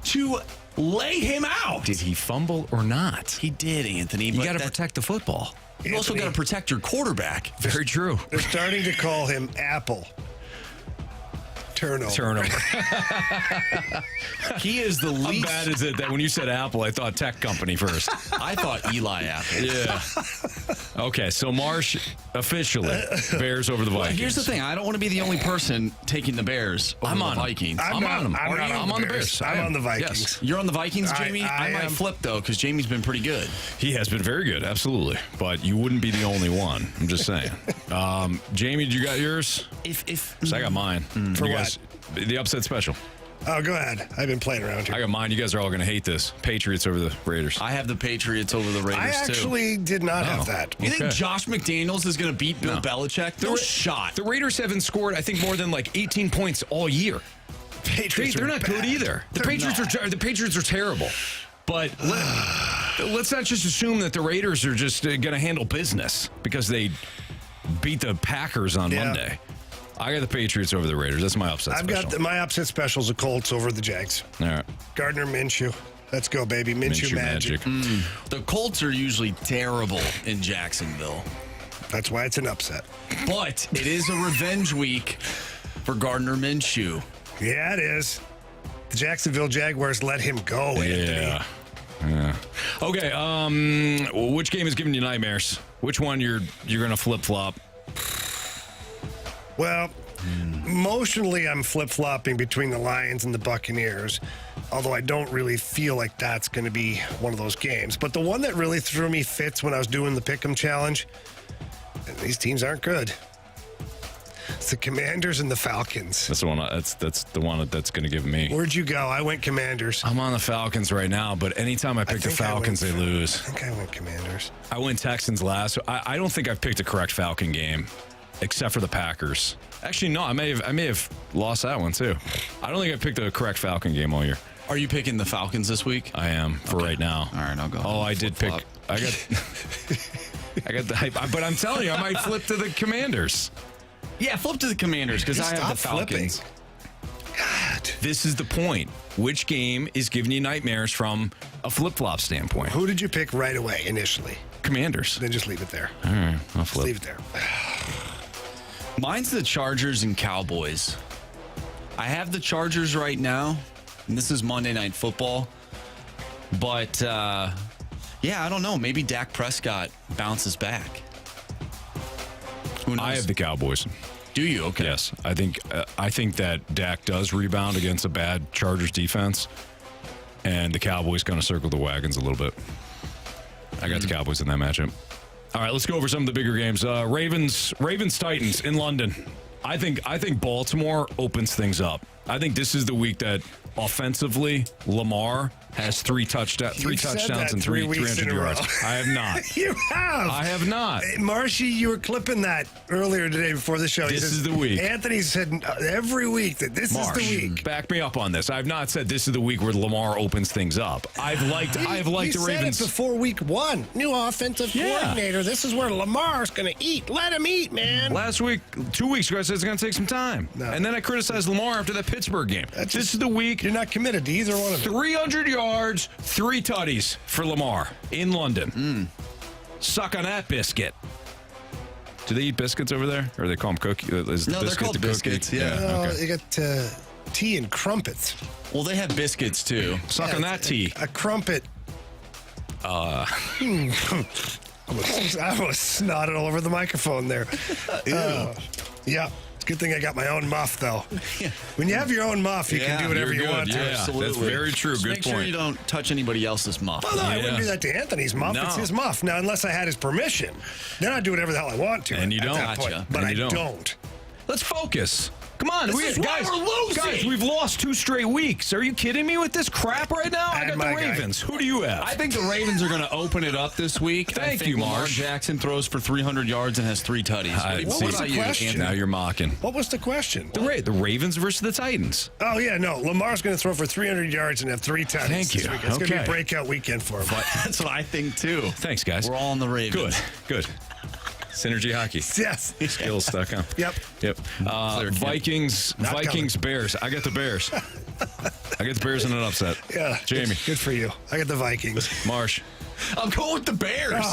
Speaker 4: To lay him out.
Speaker 2: Did he fumble or not?
Speaker 4: He did, Anthony.
Speaker 2: You got to protect the football.
Speaker 4: You also got to protect your quarterback.
Speaker 2: Very true.
Speaker 3: They're starting to call him Apple. Turnover.
Speaker 4: He is the least.
Speaker 2: How bad is it that when you said Apple, I thought tech company first?
Speaker 4: I thought Eli Apple.
Speaker 2: Yeah. Okay, so Marsh officially Bears over the Vikings.
Speaker 4: Well, here's the thing. I don't want to be the only person taking the Bears over the Vikings.
Speaker 2: I'm on them. I'm on the Bears.
Speaker 3: I'm on the Vikings.
Speaker 4: Yes. You're on the Vikings, Jamie? I might flip, though, because Jamie's been pretty good.
Speaker 2: He has been very good, absolutely. But you wouldn't be the only one. I'm just saying. Jamie, you got yours? So I got mine.
Speaker 3: For
Speaker 2: you
Speaker 3: what?
Speaker 2: guys, the upset special.
Speaker 3: Oh, go ahead. I've been playing around here.
Speaker 2: I got mine. You guys are all going to hate this. Patriots over the Raiders.
Speaker 4: I have the Patriots over the Raiders,
Speaker 3: I actually did not have that.
Speaker 4: You think Josh McDaniels is going to beat Bill Belichick? No shot.
Speaker 2: The Raiders haven't scored, I think, more than like 18 points all year. They're not good either. The Patriots are terrible. But let's not just assume that the Raiders are just going to handle business because they beat the Packers on Monday. I got the Patriots over the Raiders. That's my upset special.
Speaker 3: I've got my upset specials, the Colts over the Jags.
Speaker 2: All right.
Speaker 3: Gardner Minshew. Let's go, baby. Minshew magic.
Speaker 4: The Colts are usually terrible in Jacksonville.
Speaker 3: That's why it's an upset.
Speaker 4: But it is a revenge week for Gardner Minshew.
Speaker 3: Yeah, it is. The Jacksonville Jaguars let him go, Anthony.
Speaker 2: Yeah. Okay, which game is giving you nightmares? Which one you're going to flip-flop?
Speaker 3: Well, emotionally, I'm flip-flopping between the Lions and the Buccaneers, although I don't really feel like that's going to be one of those games. But the one that really threw me fits when I was doing the Pick'em Challenge, and these teams aren't good. It's the Commanders and the Falcons.
Speaker 2: That's the one. That's the one that's going to give me.
Speaker 3: Where'd you go? I went Commanders.
Speaker 2: I'm on the Falcons right now, but anytime I pick the Falcons, they lose.
Speaker 3: I think I went Commanders.
Speaker 2: I went Texans last. I don't think I've picked a correct Falcon game, except for the Packers. Actually, no. I may have lost that one too. I don't think I've picked a correct Falcon game all year.
Speaker 4: Are you picking the Falcons this week?
Speaker 2: I am for right now.
Speaker 4: All right, I'll go.
Speaker 2: Oh, I did pick. I got the hype, but I'm telling you, I might flip to the Commanders.
Speaker 4: Yeah, flip to the Commanders because I have the Falcons.
Speaker 3: God.
Speaker 2: This is the point. Which game is giving you nightmares from a flip-flop standpoint?
Speaker 3: Who did you pick right away initially?
Speaker 2: Commanders.
Speaker 3: Then just leave it there.
Speaker 2: All right, I'll
Speaker 3: Just
Speaker 2: flip.
Speaker 3: leave it there.
Speaker 4: Mine's the Chargers and Cowboys. I have the Chargers right now, and this is Monday Night Football. But, I don't know. Maybe Dak Prescott bounces back. Who knows?
Speaker 2: I have the Cowboys.
Speaker 4: Do you? Okay.
Speaker 2: Yes, I think that Dak does rebound against a bad Chargers defense, and the Cowboys going to circle the wagons a little bit. I got the Cowboys in that matchup. All right, let's go over some of the bigger games. Ravens Titans in London. I think Baltimore opens things up. I think this is the week that offensively Lamar has three touchdowns and 300 yards. I have not.
Speaker 3: You have.
Speaker 2: I have not.
Speaker 3: Hey, Marshy, you were clipping that earlier today before the show.
Speaker 2: This is the week.
Speaker 3: Anthony said every week that this is the week.
Speaker 2: Back me up on this. I've not said this is the week where Lamar opens things up. I've liked the Ravens.
Speaker 3: Said it before week one. New offensive coordinator. This is where Lamar's going to eat. Let him eat, man.
Speaker 2: Last week, 2 weeks ago, I said it's going to take some time.
Speaker 3: No.
Speaker 2: And then I criticized Lamar after that Pittsburgh game. This is the week.
Speaker 3: You're not committed to either one of them.
Speaker 2: 300 yards, 3 tutties for Lamar in London. Suck on that biscuit. Do they eat biscuits over there? Or they call them cookies?
Speaker 4: No, they're called biscuits. Yeah.
Speaker 3: Okay. They got tea and crumpets.
Speaker 4: Well, they have biscuits too.
Speaker 2: Suck on that tea.
Speaker 3: A crumpet. I was snotted all over the microphone there. Yeah. Good thing I got my own muff, though. When you have your own muff, you can do whatever you want to.
Speaker 2: Yeah, absolutely. That's very true.
Speaker 4: Just
Speaker 2: good
Speaker 4: make
Speaker 2: point.
Speaker 4: sure you don't touch anybody else's muff.
Speaker 3: Well, no, I wouldn't do that to Anthony's muff.
Speaker 2: No.
Speaker 3: It's his muff. Now, unless I had his permission, then I'd do whatever the hell I want to.
Speaker 2: And you don't.
Speaker 3: At that point. But I don't.
Speaker 2: Let's focus. Come on,
Speaker 4: This is why we're losing.
Speaker 2: Guys, we've lost 2 straight weeks. Are you kidding me with this crap right now? I got the Ravens. Who do you have?
Speaker 4: I think the Ravens are going to open it up this week.
Speaker 2: Thank
Speaker 4: I think
Speaker 2: you,
Speaker 4: Lamar
Speaker 2: Marsh.
Speaker 4: Jackson throws for 300 yards and has 3 tutties.
Speaker 3: What was the question?
Speaker 2: Now you're mocking.
Speaker 3: What was the question?
Speaker 2: The Ravens versus the Titans.
Speaker 3: Oh, yeah, no. Lamar's going to throw for 300 yards and have 3 touchdowns.
Speaker 2: Thank you.
Speaker 3: This week. It's going to be a
Speaker 2: Okay.
Speaker 3: breakout weekend for him.
Speaker 4: That's what I think, too.
Speaker 2: Thanks, guys.
Speaker 4: We're all on the Ravens.
Speaker 2: Good. Synergy hockey.
Speaker 3: Yes.
Speaker 2: Skills.com.
Speaker 3: Yep.
Speaker 2: Vikings, Bears. I got the Bears. I got the Bears in an upset.
Speaker 3: Yeah.
Speaker 2: Jamie.
Speaker 3: Good for you. I got the Vikings.
Speaker 2: Marsh.
Speaker 4: I'm going with the Bears.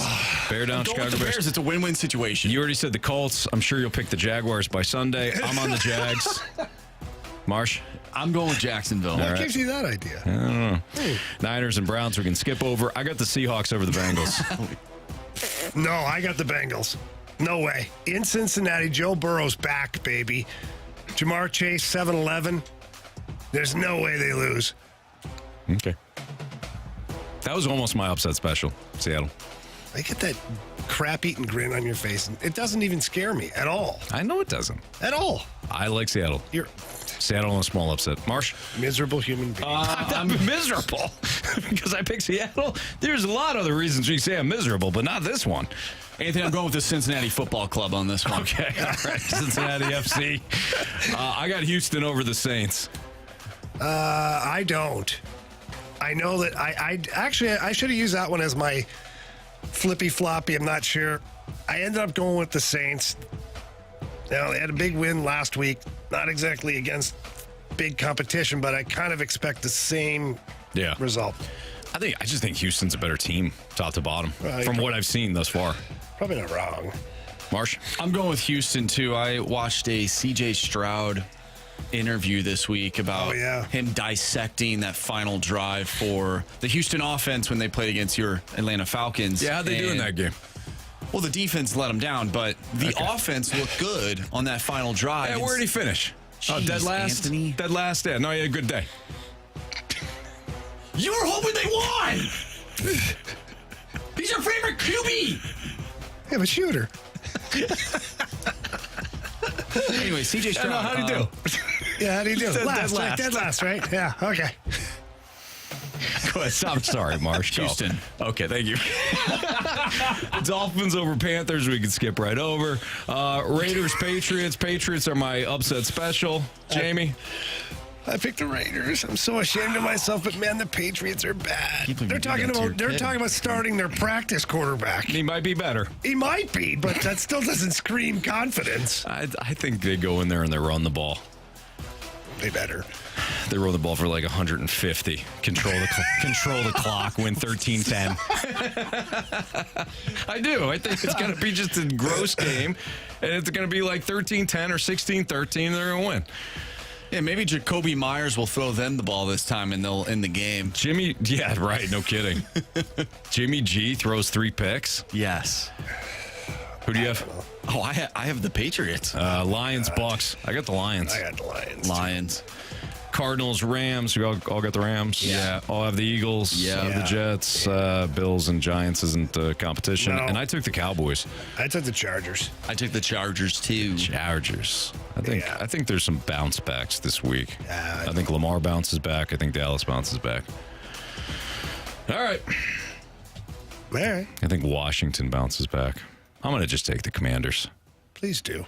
Speaker 2: Bear down,
Speaker 4: I'm going
Speaker 2: Chicago
Speaker 4: with the Bears. It's a win-win situation.
Speaker 2: You already said the Colts. I'm sure you'll pick the Jaguars by Sunday. I'm on the Jags. Marsh.
Speaker 4: I'm going with Jacksonville.
Speaker 3: What gives you that idea?
Speaker 2: I don't know. Niners and Browns we can skip over. I got the Seahawks over the Bengals.
Speaker 3: No, I got the Bengals. No way. In Cincinnati, Joe Burrow's back, baby. Jamar Chase, 7-11. There's no way they lose.
Speaker 2: Okay. That was almost my upset special, Seattle.
Speaker 3: I get that crap-eating grin on your face. And it doesn't even scare me at all.
Speaker 2: I know it doesn't.
Speaker 3: At all.
Speaker 2: I like Seattle.
Speaker 3: You're
Speaker 2: Seattle on a small upset. Marsh?
Speaker 3: miserable human being.
Speaker 2: I'm miserable because I picked Seattle. There's a lot of other reasons you say I'm miserable, but not this one.
Speaker 4: Anthony, I'm going with the Cincinnati Football Club on this one.
Speaker 2: Okay, all right. Cincinnati FC. I got Houston over the Saints.
Speaker 3: I don't. I know that I should have used that one as my flippy floppy. I'm not sure. I ended up going with the Saints. Now, they had a big win last week. Not exactly against big competition, but I kind of expect the same result.
Speaker 2: I just think Houston's a better team, top to bottom, from what I've seen thus far.
Speaker 3: Probably not wrong.
Speaker 2: Marsh?
Speaker 4: I'm going with Houston, too. I watched a C.J. Stroud interview this week about him dissecting that final drive for the Houston offense when they played against your Atlanta Falcons.
Speaker 2: Yeah, how'd they do in that game?
Speaker 4: Well, the defense let them down, but the offense looked good on that final drive.
Speaker 2: Yeah, where did he finish?
Speaker 4: Jeez,
Speaker 2: dead last?
Speaker 4: Anthony.
Speaker 2: Dead last? Yeah, no, he had a good day.
Speaker 4: You were hoping they won! He's your favorite QB!
Speaker 3: Yeah, but shooter.
Speaker 4: Anyway, CJ Stroud.
Speaker 2: No, how'd he do?
Speaker 3: Yeah, how do you do?
Speaker 2: Dead
Speaker 3: Last,
Speaker 2: last.
Speaker 3: dead last, right? Yeah, okay.
Speaker 2: Go ahead. I'm sorry, Marsh.
Speaker 4: Houston.
Speaker 2: Okay, thank you. Dolphins over Panthers, we can skip right over. Raiders, Patriots. Patriots are my upset special. Jamie?
Speaker 3: I picked the Raiders. I'm so ashamed of myself, but man, the Patriots are bad. They're talking about starting their practice quarterback.
Speaker 2: He might be better.
Speaker 3: He might be, but that still doesn't scream confidence.
Speaker 2: I think they go in there and they run the ball.
Speaker 3: They better.
Speaker 2: They roll the ball for like 150. Control the clock. Win 13-10. I do. I think it's going to be just a gross game, and it's going to be like 13-10 or 16-13. They're going to win.
Speaker 4: Yeah, maybe Jacoby Myers will throw them the ball this time, and they'll end the game.
Speaker 2: Yeah, right. No kidding. Jimmy G throws 3 picks.
Speaker 4: Yes.
Speaker 2: Who do you have?
Speaker 4: Oh, I have the Patriots.
Speaker 2: Lions, Bucks. I got the Lions.
Speaker 3: I got the Lions.
Speaker 4: Lions.
Speaker 2: Cardinals, Rams. We all got the Rams.
Speaker 4: Yeah.
Speaker 2: All have the Eagles.
Speaker 4: Yeah.
Speaker 2: The Jets. Bills and Giants isn't competition.
Speaker 3: No.
Speaker 2: And I took the Cowboys.
Speaker 3: I took the Chargers.
Speaker 4: I took the Chargers, too.
Speaker 2: Chargers. I think there's some bounce backs this week. I think Lamar bounces back. I think Dallas bounces back. All right.
Speaker 3: All right.
Speaker 2: I think Washington bounces back. I'm going to just take the Commanders.
Speaker 3: Please do.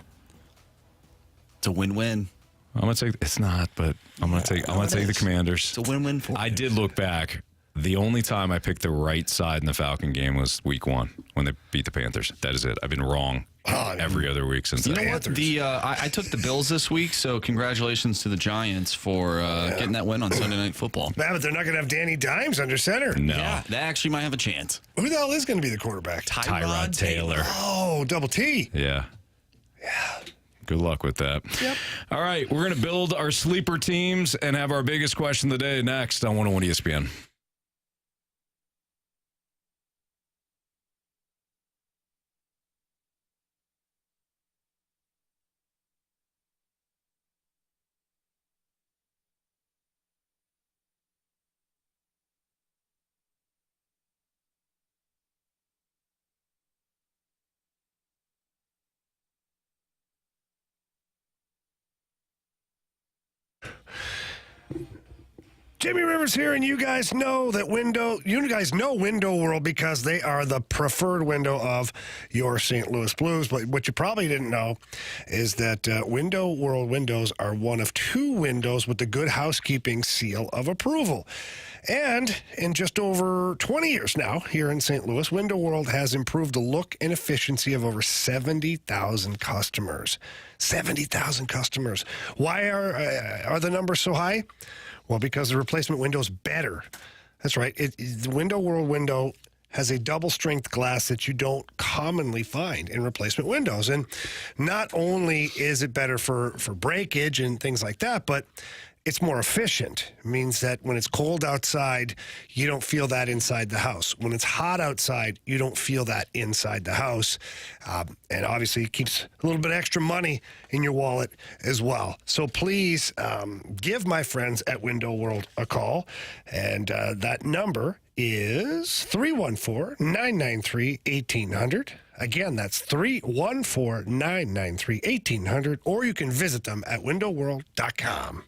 Speaker 4: It's a win-win.
Speaker 2: I'm going to take it's not, but I'm going to take the Commanders.
Speaker 4: It's a win-win for
Speaker 2: I did look back. The only time I picked the right side in the Falcon game was week 1 when they beat the Panthers. That is it. I've been wrong every other week since
Speaker 4: You
Speaker 2: then.
Speaker 4: know what? I took the Bills this week, so congratulations to the Giants for getting that win on Sunday Night Football.
Speaker 3: Yeah, but they're not going to have Danny Dimes under center.
Speaker 2: No.
Speaker 4: Yeah, they actually might have a chance.
Speaker 3: Who the hell is going to be the quarterback?
Speaker 2: Tyrod Taylor.
Speaker 3: Oh, double T.
Speaker 2: Yeah. Good luck with that.
Speaker 3: Yep.
Speaker 2: All right, we're going to build our sleeper teams and have our biggest question of the day next on 101 ESPN.
Speaker 3: Jamie Rivers here, and you guys know Window World because they are the preferred window of your St. Louis Blues. But what you probably didn't know is that Window World windows are one of 2 windows with the Good Housekeeping seal of approval. And in just over 20 years now here in St. Louis, Window World has improved the look and efficiency of over 70,000 customers. 70,000 customers. Why are the numbers so high? Well, because the replacement window is better. That's right. The Window World window has a double-strength glass that you don't commonly find in replacement windows. And not only is it better for breakage and things like that, but it's more efficient. It means that when it's cold outside, you don't feel that inside the house. When it's hot outside, you don't feel that inside the house. And obviously, it keeps a little bit extra money in your wallet as well. So please give my friends at Window World a call. And that number is 314-993-1800. Again, that's 314-993-1800. Or you can visit them at windowworld.com.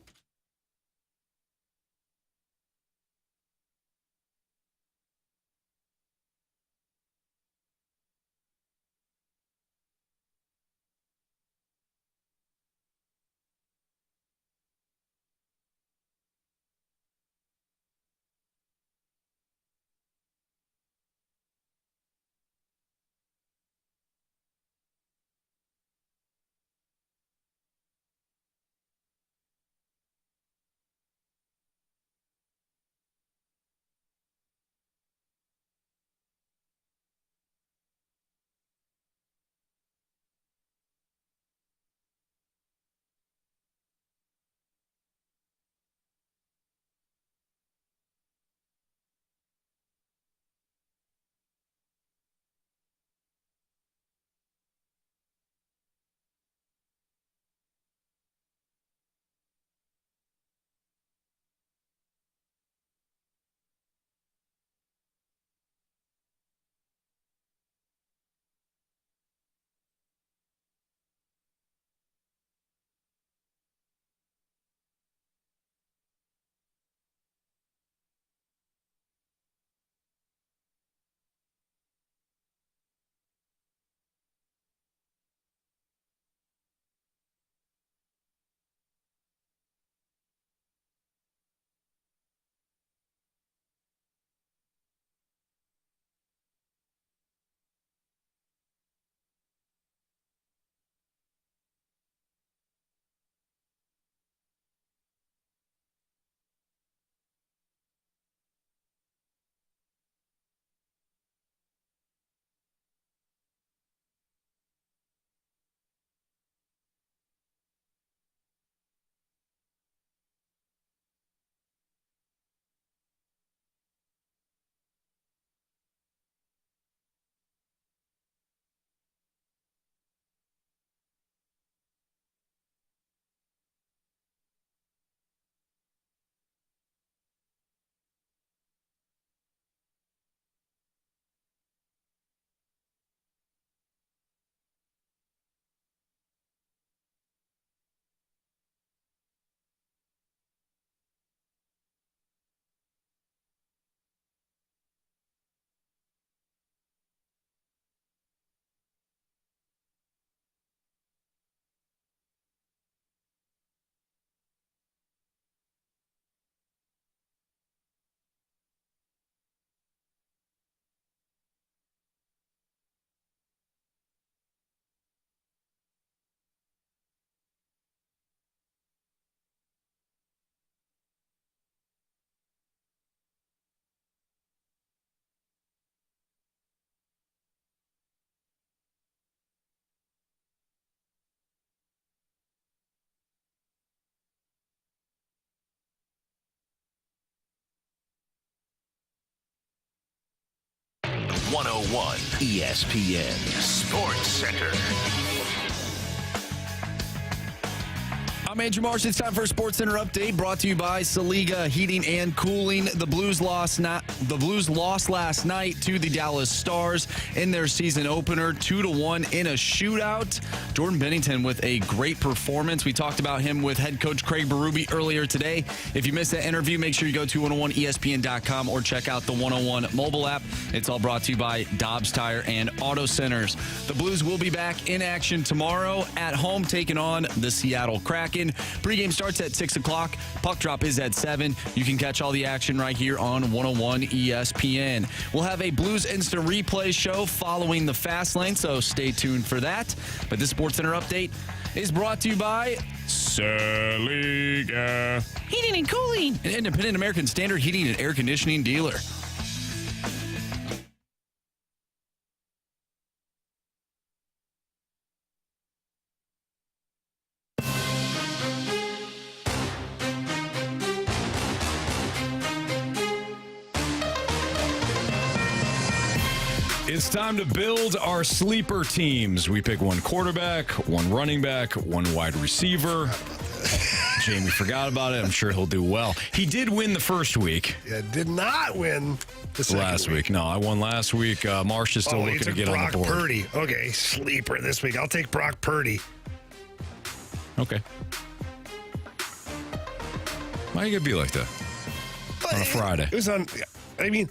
Speaker 7: 101 ESPN Sports Center.
Speaker 4: I'm Andrew Marsh. It's time for a Sports Center update brought to you by Saliga Heating and Cooling. The Blues lost last night to the Dallas Stars in their season opener, 2-1 in a shootout. Jordan Binnington with a great performance. We talked about him with head coach Craig Berube earlier today. If you missed that interview, make sure you go to 101ESPN.com or check out the 101 mobile app. It's all brought to you by Dobbs Tire and Auto Centers. The Blues will be back in action tomorrow at home, taking on the Seattle Kraken. Pregame starts at 6 o'clock. Puck drop is at 7. You can catch all the action right here on 101 ESPN. We'll have a Blues Instant Replay show following the Fast Lane, so stay tuned for that. But this Sports Center update is brought to you by Saliga Heating and Cooling, an independent American Standard heating and air conditioning dealer.
Speaker 2: It's time to build our sleeper teams. We pick one quarterback, one running back, one wide receiver. Jamie forgot about it. I'm sure he'll do well. He did win the first week.
Speaker 3: Yeah, did not win the second
Speaker 2: last week. No, I won last week. Marsh is still looking to get
Speaker 3: Brock
Speaker 2: on the board.
Speaker 3: Purdy. Okay, sleeper this week. I'll take Brock Purdy.
Speaker 2: Okay. Why are you going to be like that on a Friday?
Speaker 3: It was on. I mean,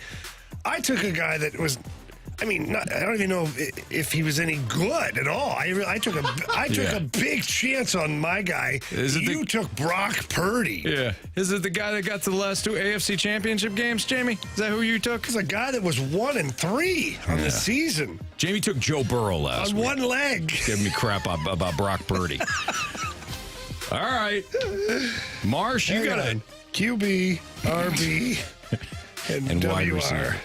Speaker 3: I took a guy that was. I mean, I don't even know if he was any good at all. I took a big chance on my guy. You took Brock Purdy.
Speaker 2: Yeah. Is it the guy that got to the last 2 AFC Championship games, Jamie? Is that who you took?
Speaker 3: It's a guy that was 1-3 on the season.
Speaker 2: Jamie took Joe Burrow last week.
Speaker 3: On one leg.
Speaker 2: Giving me crap about Brock Purdy. All right. Marsh, you got it.
Speaker 3: QB, RB, and
Speaker 2: wide
Speaker 3: WR.
Speaker 2: receiver.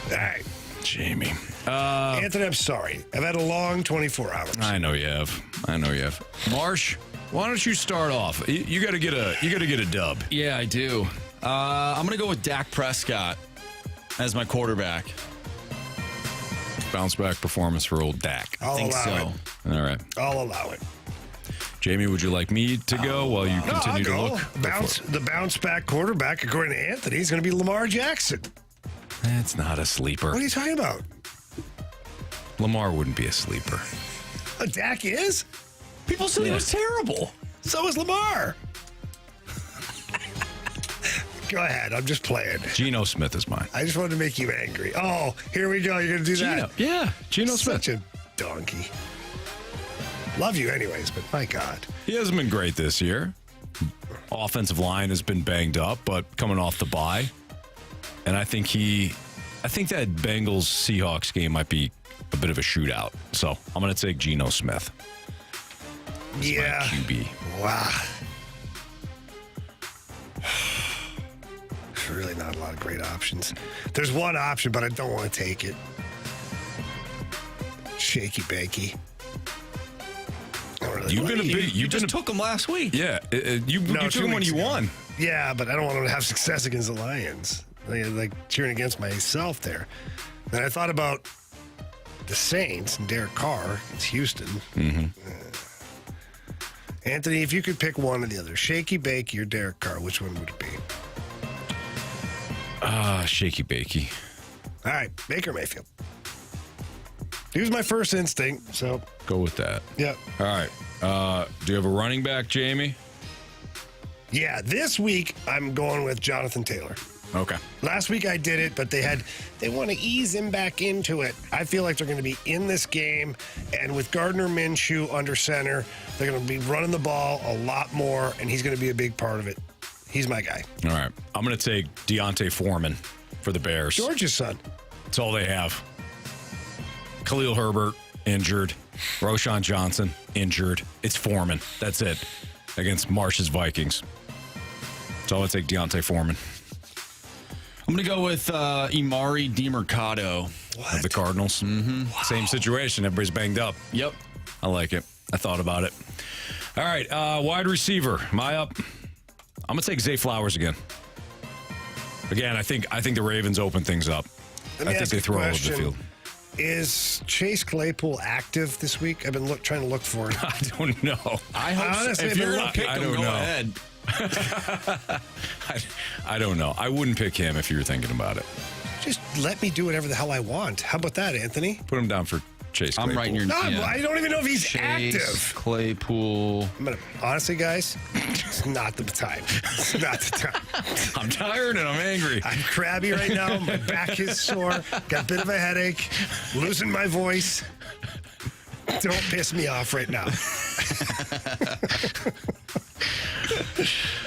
Speaker 3: All right.
Speaker 2: Jamie.
Speaker 3: Anthony, I'm sorry. I've had a long 24 hours.
Speaker 2: I know you have. Marsh, why don't you start off? You got to get a dub.
Speaker 4: Yeah, I do. I'm going to go with Dak Prescott as my quarterback.
Speaker 2: Bounce back performance for old Dak.
Speaker 3: I'll allow it.
Speaker 2: All right.
Speaker 3: I'll allow it.
Speaker 2: Jamie, would you like me to go while you continue to look?
Speaker 3: The bounce back quarterback, according to Anthony, is going to be Lamar Jackson.
Speaker 2: That's not a sleeper.
Speaker 3: What are you talking about?
Speaker 2: Lamar wouldn't be a sleeper.
Speaker 3: Dak is?
Speaker 4: People said he was terrible.
Speaker 3: So is Lamar. Go ahead. I'm just playing.
Speaker 2: Geno Smith is mine.
Speaker 3: I just wanted to make you angry. Oh, here we go. You're going to do that?
Speaker 2: Yeah. Geno Smith.
Speaker 3: Such a donkey. Love you anyways, but my God.
Speaker 2: He hasn't been great this year. Offensive line has been banged up, but coming off the bye. And I think that Bengals-Seahawks game might be a bit of a shootout. So I'm going to take Geno Smith.
Speaker 3: Yeah.
Speaker 2: QB.
Speaker 3: Wow. There's really not a lot of great options. There's one option, but I don't want to take it. Shaky Banky.
Speaker 4: You just took him last week.
Speaker 2: Yeah. You took him when you won.
Speaker 3: Yeah, but I don't want him to have success against the Lions. Like cheering against myself there. Then I thought about the Saints and Derek Carr. It's Houston.
Speaker 2: Mm-hmm.
Speaker 3: Anthony, if you could pick one or the other, Shaky Bakey or Derek Carr, which one would it be?
Speaker 2: Shaky Bakey.
Speaker 3: All right, Baker Mayfield. He was my first instinct, so
Speaker 2: go with that.
Speaker 3: Yeah.
Speaker 2: All right. Do you have a running back, Jamie?
Speaker 3: Yeah, this week I'm going with Jonathan Taylor.
Speaker 2: Okay.
Speaker 3: Last week I did it, but they want to ease him back into it. I feel like they're going to be in this game, and with Gardner Minshew under center, they're going to be running the ball a lot more, and he's going to be a big part of it. He's my guy.
Speaker 2: All right. I'm going to take Deontay Foreman for the Bears.
Speaker 3: George's son.
Speaker 2: That's all they have. Khalil Herbert, injured. Roshan Johnson, injured. It's Foreman. That's it. Against Marsh's Vikings. So I'll take Deontay Foreman.
Speaker 4: I'm going to go with Imari DiMercado
Speaker 2: of the Cardinals. Mm-hmm. Wow. Same situation. Everybody's banged up.
Speaker 4: Yep.
Speaker 2: I like it. I thought about it. All right. Wide receiver. Am I up? I'm going to take Zay Flowers again. Again, I think the Ravens open things up.
Speaker 3: Let me
Speaker 2: think
Speaker 3: ask
Speaker 2: they
Speaker 3: a
Speaker 2: throw all over the
Speaker 3: question.
Speaker 2: field.
Speaker 3: Is Chase Claypool active this week? I've been trying to look for it.
Speaker 2: I don't know.
Speaker 4: I hope
Speaker 3: Honestly,
Speaker 4: if
Speaker 3: I've been
Speaker 4: you're going to
Speaker 3: looking.
Speaker 4: pick
Speaker 2: I
Speaker 4: him,
Speaker 2: don't
Speaker 4: go
Speaker 2: know.
Speaker 4: ahead.
Speaker 2: I don't know. I wouldn't pick him if you were thinking about it.
Speaker 3: Just let me do whatever the hell I want. How about that, Anthony?
Speaker 2: Put him down for Chase Claypool.
Speaker 4: I'm writing your
Speaker 3: No,
Speaker 4: name.
Speaker 3: I don't even know if he's
Speaker 4: Chase
Speaker 3: active.
Speaker 4: Claypool.
Speaker 3: Honestly, guys, it's not the time. It's not the time.
Speaker 2: I'm tired and I'm angry.
Speaker 3: I'm crabby right now. My back is sore. Got a bit of a headache. Losing my voice. Don't piss me off right now.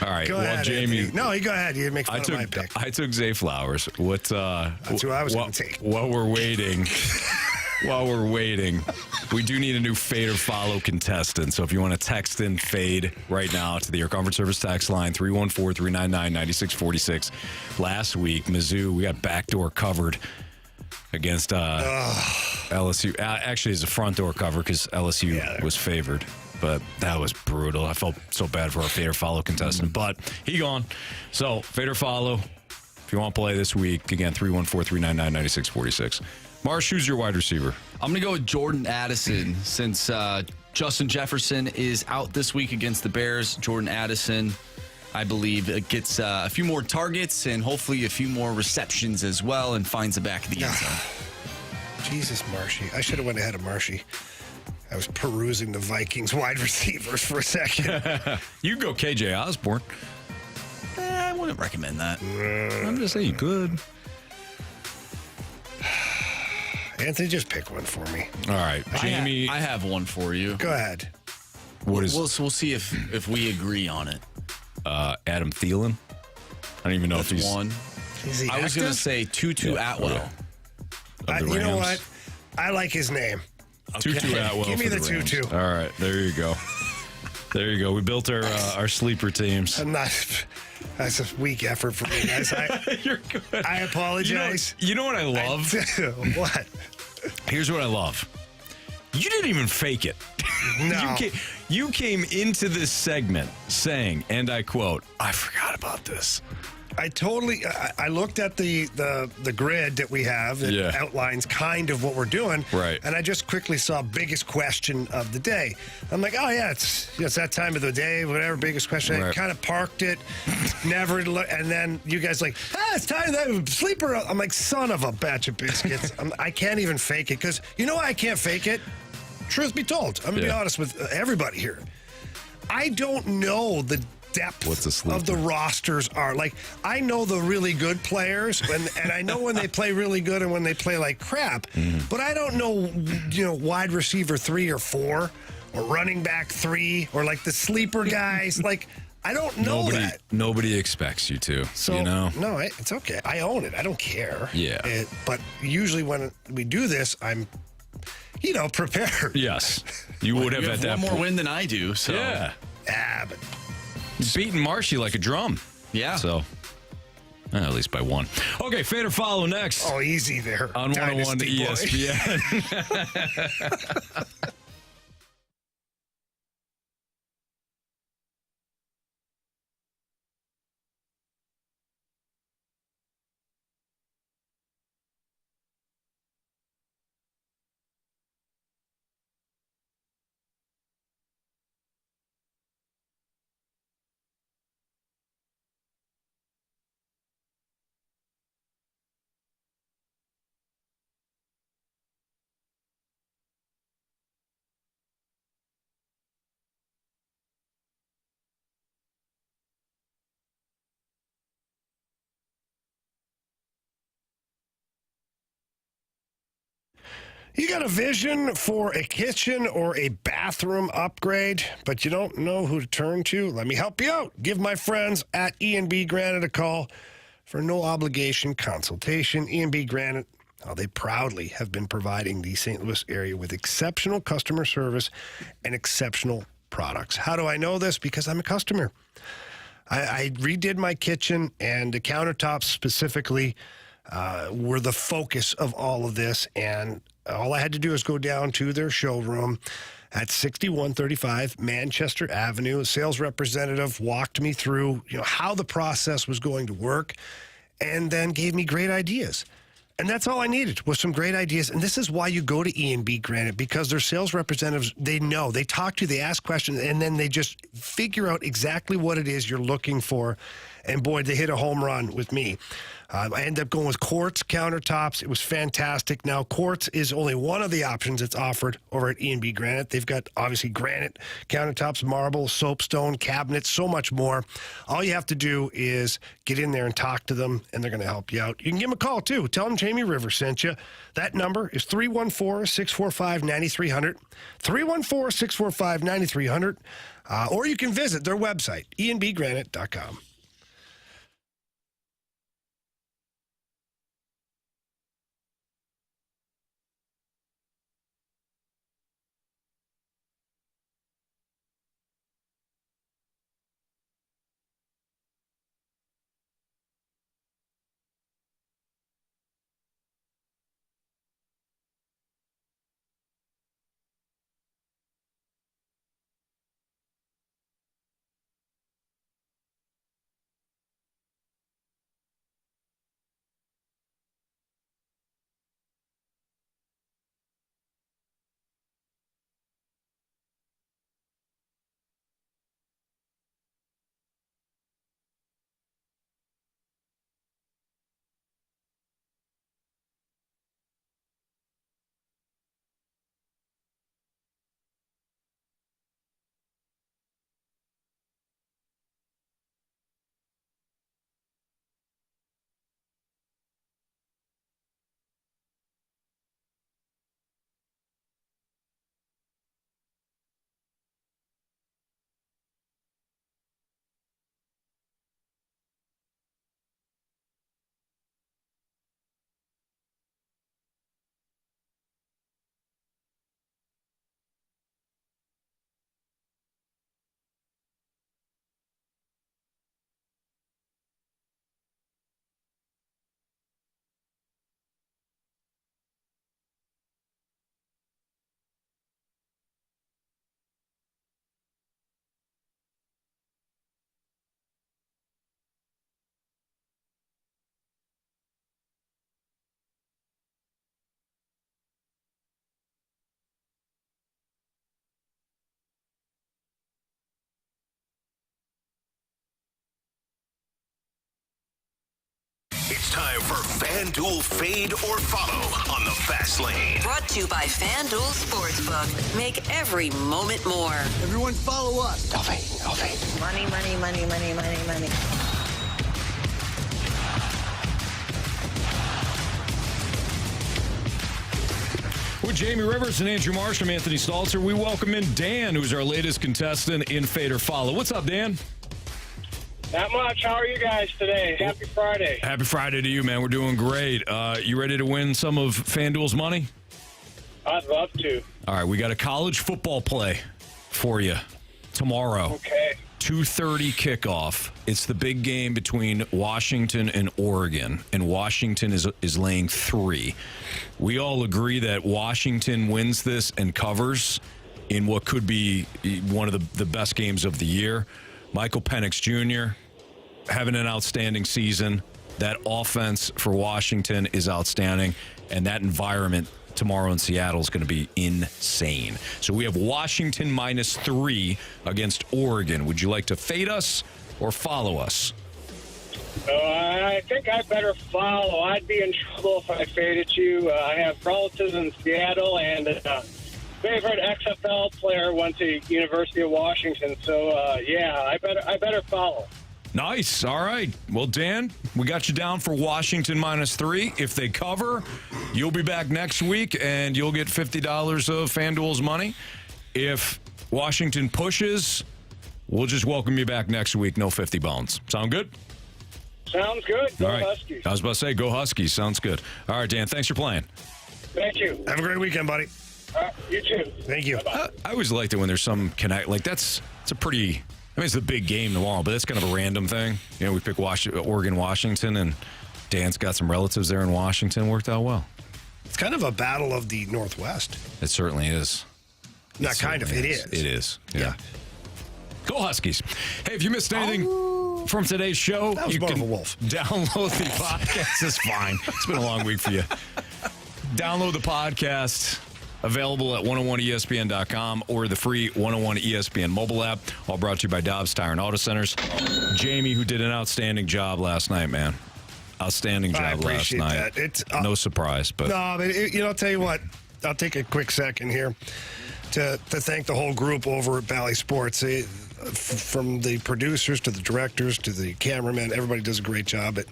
Speaker 2: All right.
Speaker 3: Go
Speaker 2: well,
Speaker 3: ahead,
Speaker 2: Jamie.
Speaker 3: Anthony. No, you go ahead. You make fun of my pick.
Speaker 2: I took Zay Flowers.
Speaker 3: That's who I was going to take.
Speaker 2: While we're waiting, we do need a new fade or follow contestant. So if you want to text in fade right now to the Air Comfort Service text line 314-399-9646. Last week, Mizzou, we got backdoor covered against LSU. Actually, it's a front door cover because LSU was favored. But that was brutal. I felt so bad for our fade or follow contestant. But he gone. So fade or follow. If you want to play this week, again, 314-399-9646. Marsh, who's your wide receiver?
Speaker 4: I'm going to go with Jordan Addison since Justin Jefferson is out this week against the Bears. Jordan Addison, I believe, gets a few more targets and hopefully a few more receptions as well and finds the back of the end zone.
Speaker 3: Jesus, Marshy. I should have went ahead of Marshy. I was perusing the Vikings wide receivers for a second.
Speaker 2: You go KJ Osborne.
Speaker 4: I wouldn't recommend that.
Speaker 2: I'm just saying you could.
Speaker 3: Anthony, just pick one for me.
Speaker 2: All right. Jamie.
Speaker 4: I have one for you.
Speaker 3: Go ahead.
Speaker 2: What is?
Speaker 4: We'll see if we agree on it.
Speaker 2: Adam Thielen. I don't even know if he's
Speaker 4: one.
Speaker 3: Is he
Speaker 4: I was going to
Speaker 3: active?
Speaker 4: say Tutu Atwell.
Speaker 3: You know what? I like his name.
Speaker 2: Tutu Atwell.
Speaker 3: Give me
Speaker 2: for
Speaker 3: the
Speaker 2: Rams.
Speaker 3: tutu.
Speaker 2: All right, there you go. There you go. We built our sleeper teams.
Speaker 3: I'm not. That's a weak effort for me, guys.
Speaker 2: You're good.
Speaker 3: I apologize.
Speaker 2: You know what I love?
Speaker 3: What?
Speaker 2: Here's what I love. You didn't even fake it.
Speaker 3: No.
Speaker 2: You came into this segment saying, and I quote, "I forgot about this."
Speaker 3: I looked at the grid that we have that outlines kind of what we're doing.
Speaker 2: Right.
Speaker 3: And I just quickly saw biggest question of the day. I'm like, oh yeah, it's that time of the day, whatever, biggest question. I kind of parked it, never looked, and then you guys like, it's time that sleeper. I'm like, son of a batch of biscuits. I can't even fake it because you know why I can't fake it? Truth be told, I'm gonna be honest with everybody here. I don't know the depth of the rosters are. Like, I know the really good players, and I know when they play really good and when they play like crap, but I don't know, wide receiver 3 or 4 or running back 3 or like the sleeper guys. Like, I don't know that.
Speaker 2: Nobody expects you to,
Speaker 3: So,
Speaker 2: No,
Speaker 3: it's okay. I own it. I don't care.
Speaker 2: Yeah.
Speaker 3: But usually when we do this, I'm, prepared.
Speaker 2: Yes. You would have
Speaker 4: You
Speaker 2: at
Speaker 4: have
Speaker 2: that
Speaker 4: one more
Speaker 2: point.
Speaker 4: win than I do. So
Speaker 2: Yeah.
Speaker 3: But
Speaker 2: Beating Marshy like a drum.
Speaker 4: Yeah.
Speaker 2: So, at least by 1. Okay, fade or follow next.
Speaker 3: Oh, easy there.
Speaker 2: On 101 to
Speaker 3: Dynasty boy.
Speaker 2: ESPN.
Speaker 3: You got a vision for a kitchen or a bathroom upgrade, but you don't know who to turn to? Let me help you out. Give my friends at E&B Granite a call for no obligation consultation. E&B Granite, they proudly have been providing the St. Louis area with exceptional customer service and exceptional products. How do I know this? Because I'm a customer. I redid my kitchen, and the countertops specifically were the focus of all of this, and all I had to do is go down to their showroom at 6135 Manchester Avenue. A sales representative walked me through, how the process was going to work, and then gave me great ideas. And that's all I needed was some great ideas. And this is why you go to E&B Granite, because their sales representatives, they know, they talk to you, they ask questions, and then they just figure out exactly what it is you're looking for. And boy, they hit a home run with me. I ended up going with quartz countertops. It was fantastic. Now, quartz is only one of the options that's offered over at E&B Granite. They've got, obviously, granite countertops, marble, soapstone, cabinets, so much more. All you have to do is get in there and talk to them, and they're going to help you out. You can give them a call, too. Tell them Jamie Rivers sent you. That number is 314-645-9300, 314-645-9300, or you can visit their website, enbgranite.com.
Speaker 7: It's time for FanDuel Fade or Follow on the Fast Lane.
Speaker 15: Brought to you by FanDuel Sportsbook. Make every moment more.
Speaker 5: Everyone follow us.
Speaker 15: No fade, no fade.
Speaker 5: Money, money, money, money, money, money.
Speaker 2: With Jamie Rivers and Andrew Marsh, I'm Anthony Stalter. We welcome in Dan, who's our latest contestant in Fade or Follow. What's up, Dan?
Speaker 22: Not much. How are you guys today? Happy Friday.
Speaker 2: Happy Friday to you, man. We're doing great. You ready to win some of FanDuel's money?
Speaker 22: I'd love to.
Speaker 2: All right, we got a college football play for you tomorrow.
Speaker 22: Okay.
Speaker 2: 2:30 kickoff. It's the big game between Washington and Oregon, and Washington is laying 3. We all agree that Washington wins this and covers in what could be one of the best games of the year. Michael Penix Jr. having an outstanding season. That offense for Washington is outstanding, and that environment tomorrow in Seattle is going to be insane. So we have Washington -3 against Oregon. Would you like to fade us or follow us?
Speaker 22: I think I better follow. I'd be in trouble if I faded you. I have relatives in Seattle, and favorite XFL player went to University of Washington. So, I better follow.
Speaker 2: Nice. All right. Well, Dan, we got you down for Washington -3. If they cover, you'll be back next week, and you'll get $50 of FanDuel's money. If Washington pushes, we'll just welcome you back next week. No 50 bones. Sound good?
Speaker 22: Sounds good. Go
Speaker 2: All right.
Speaker 22: Huskies.
Speaker 2: I was about to say, go Huskies. Sounds good. All right, Dan, thanks for playing.
Speaker 22: Thank you.
Speaker 3: Have a great weekend, buddy.
Speaker 22: You too.
Speaker 3: Thank you.
Speaker 2: I always liked it when there's some connect. Like, it's a pretty... I mean, it's a big game tomorrow, but it's kind of a random thing. You know, we pick Oregon, Washington, and Dan's got some relatives there in Washington. Worked out well.
Speaker 3: It's kind of a battle of the Northwest.
Speaker 2: It certainly is.
Speaker 3: Not kind of, it is.
Speaker 2: It is. Yeah. Go Huskies. Hey, if you missed anything... from today's show.
Speaker 3: That was
Speaker 2: you
Speaker 3: more
Speaker 2: can
Speaker 3: of a wolf.
Speaker 2: Download the podcast. It's fine. It's been a long week for you. Download the podcast. Available at 101ESPN.com or the free 101 ESPN mobile app. All brought to you by Dobbs Tire and Auto Centers. Jamie, who did an outstanding job last night, man. Outstanding job last night. It's no surprise, but
Speaker 3: no, but I'll tell you what. I'll take a quick second here to thank the whole group over at Bally Sports. From the producers to the directors to the cameramen, everybody does a great job. But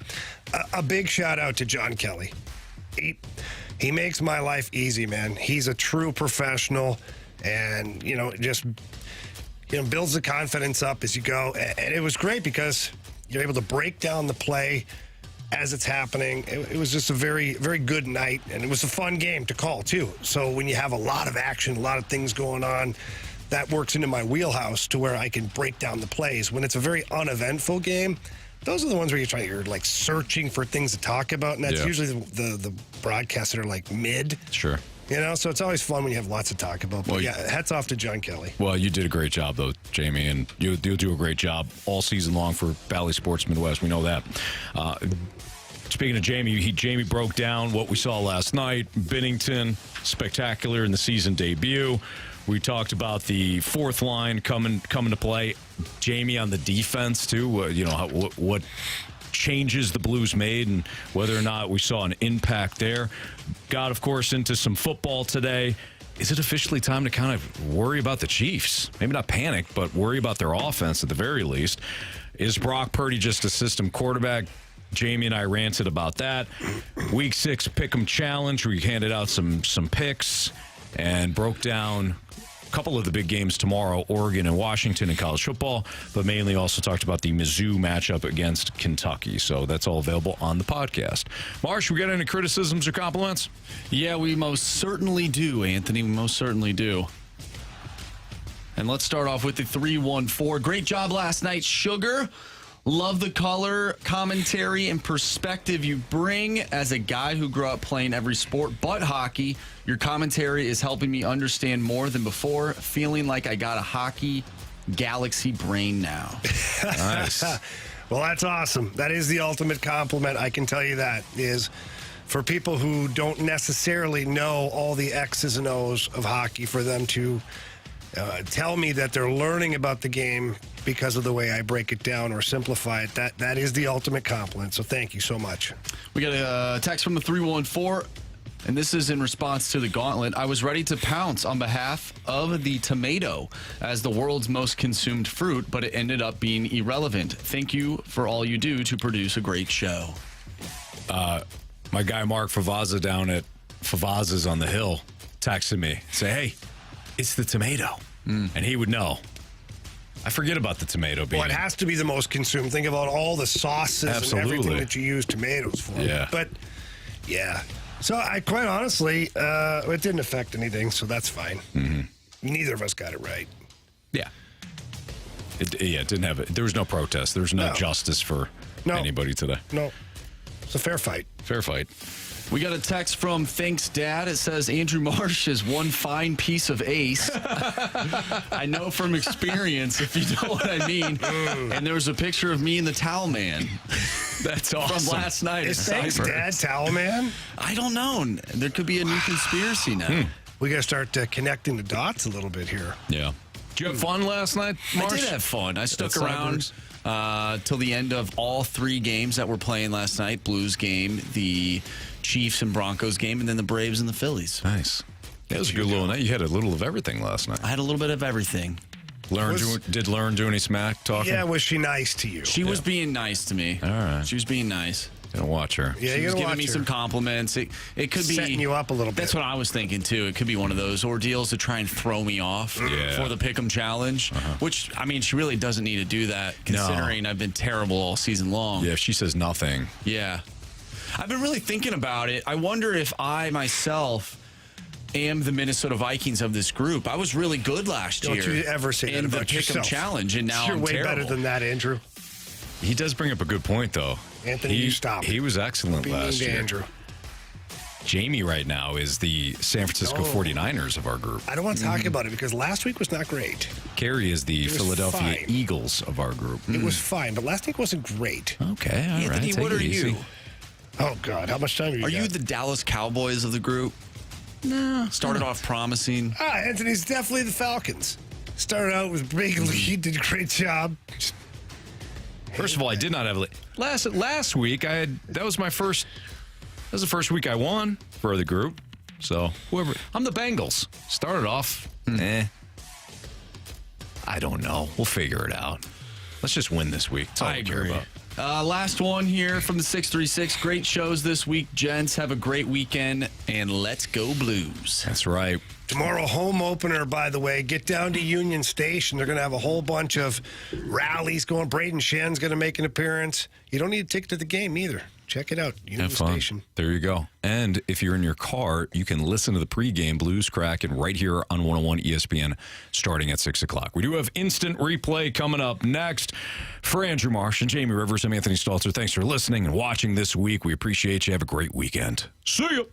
Speaker 3: a big shout out to John Kelly. He makes my life easy, man. He's a true professional, and just builds the confidence up as you go. And it was great because you're able to break down the play as it's happening. It was just a very, very good night, and it was a fun game to call too. So when you have a lot of action, a lot of things going on, that works into my wheelhouse to where I can break down the plays. When it's a very uneventful game, those are the ones where you're like searching for things to talk about, and that's usually the broadcasts that are like mid.
Speaker 2: Sure.
Speaker 3: So it's always fun when you have lots to talk about. But hats off to John Kelly.
Speaker 2: Well, you did a great job, though, Jamie, and you'll do a great job all season long for Bally Sports Midwest. We know that. Speaking of Jamie broke down what we saw last night. Binnington, spectacular in the season debut. We talked about the fourth line coming to play. Jamie on the defense, too. What changes the Blues made and whether or not we saw an impact there. Got, of course, into some football today. Is it officially time to kind of worry about the Chiefs? Maybe not panic, but worry about their offense at the very least. Is Brock Purdy just a system quarterback? Jamie and I ranted about that. Week 6 Pick'em Challenge. We handed out some picks and broke down a couple of the big games tomorrow, Oregon and Washington in college football, but mainly also talked about the Mizzou matchup against Kentucky. So that's all available on the podcast. Marsh, we got any criticisms or compliments?
Speaker 4: Yeah, we most certainly do, Anthony. We most certainly do. And let's start off with the 314. Great job last night, Sugar. Love the color, commentary, and perspective you bring. As a guy who grew up playing every sport but hockey, your commentary is helping me understand more than before, feeling like I got a hockey galaxy brain now.
Speaker 2: Nice.
Speaker 3: Well, that's awesome. That is the ultimate compliment, I can tell you that, is for people who don't necessarily know all the X's and O's of hockey, for them to tell me that they're learning about the game because of the way I break it down or simplify it. That is the ultimate compliment. So thank you so much.
Speaker 4: We got a text from the 314, and this is in response to the Gauntlet. I was ready to pounce on behalf of the tomato as the world's most consumed fruit, but it ended up being irrelevant. Thank you for all you do to produce a great show.
Speaker 2: My guy Mark Favazza down at Favazza's on the Hill texted me, say, hey, it's the tomato. And he would know. I forget about the tomato being.
Speaker 3: Well, it has to be the most consumed. Think about all the sauces and everything that you use tomatoes for.
Speaker 2: Yeah.
Speaker 3: But, yeah. So, I quite honestly, it didn't affect anything, so that's fine.
Speaker 2: Mm-hmm.
Speaker 3: Neither of us got it right.
Speaker 2: Yeah. It didn't have it. There was no protest. There was no justice for anybody today.
Speaker 3: No. It's a fair fight.
Speaker 2: Fair fight.
Speaker 4: We got a text from Thanks Dad. It says Andrew Marsh is one fine piece of ace. I know from experience, if you know what I mean. And there was a picture of me and the Towel Man.
Speaker 2: That's awesome.
Speaker 4: From last night.
Speaker 3: Is Thanks Dad Towel Man?
Speaker 4: I don't know. There could be a new conspiracy now.
Speaker 3: We got to start connecting the dots a little bit here.
Speaker 2: Yeah. Did you have fun last night, Marsh?
Speaker 4: I did have fun. I stuck around till the end of all 3 games that were playing last night. Blues game, the Chiefs and Broncos game, and then the Braves and the Phillies.
Speaker 2: Nice. That was a good little night. You had a little of everything last night.
Speaker 4: I had a little bit of everything.
Speaker 2: Did Lauren do any smack talking?
Speaker 3: Yeah, was she nice to you?
Speaker 4: She was being nice to me.
Speaker 2: All right.
Speaker 4: She was being nice.
Speaker 2: Gonna watch her.
Speaker 3: Yeah,
Speaker 4: she was
Speaker 3: gonna
Speaker 4: giving me some compliments. It could be
Speaker 3: setting you up a little bit.
Speaker 4: That's what I was thinking too. It could be one of those ordeals to try and throw me off for the Pick'em Challenge. Which, I mean, she really doesn't need to do that, considering I've been terrible all season long.
Speaker 2: Yeah, if she says nothing.
Speaker 4: Yeah. I've been really thinking about it. I wonder if I myself am the Minnesota Vikings of this group. I was really good last year.
Speaker 3: Don't you ever say that about yourself.
Speaker 4: In the Pick'em Challenge, and now
Speaker 3: you're
Speaker 4: I'm
Speaker 3: way
Speaker 4: terrible.
Speaker 3: better than that, Andrew.
Speaker 2: He does bring up a good point, though.
Speaker 3: Anthony, you stop.
Speaker 2: He was excellent last year.
Speaker 3: Andrew.
Speaker 2: Jamie right now is the San Francisco 49ers of our group.
Speaker 3: I don't want to talk about it because last week was not great.
Speaker 2: Carrie is the Philadelphia
Speaker 3: fine.
Speaker 2: Eagles of our group.
Speaker 3: It was fine, but last week wasn't great.
Speaker 2: Okay, all right.
Speaker 4: Anthony, what are you?
Speaker 3: Oh, God. How much time have you
Speaker 4: Are
Speaker 3: got?
Speaker 4: you the Dallas Cowboys of the group?
Speaker 20: No.
Speaker 4: Started off promising.
Speaker 3: Anthony's definitely the Falcons. Started out with a big lead, did a great job.
Speaker 2: First of all, I did not have a lead. Last week, that was my first. That was the first week I won for the group. So I'm the Bengals. Started off, I don't know. We'll figure it out. Let's just win this week. That's all I care about.
Speaker 4: Last one here from the 636. Great shows this week, gents. Have a great weekend, and let's go Blues.
Speaker 2: That's right.
Speaker 3: Tomorrow, home opener, by the way. Get down to Union Station. They're going to have a whole bunch of rallies going. Braden Shen's going to make an appearance. You don't need a ticket to the game either. Check it out. Union Station.
Speaker 2: There you go. And if you're in your car, you can listen to the pregame Blues Kraken right here on 101 ESPN starting at 6 o'clock. We do have instant replay coming up next. For Andrew Marsh and Jamie Rivers, I'm Anthony Stalter. Thanks for listening and watching this week. We appreciate you. Have a great weekend. See you.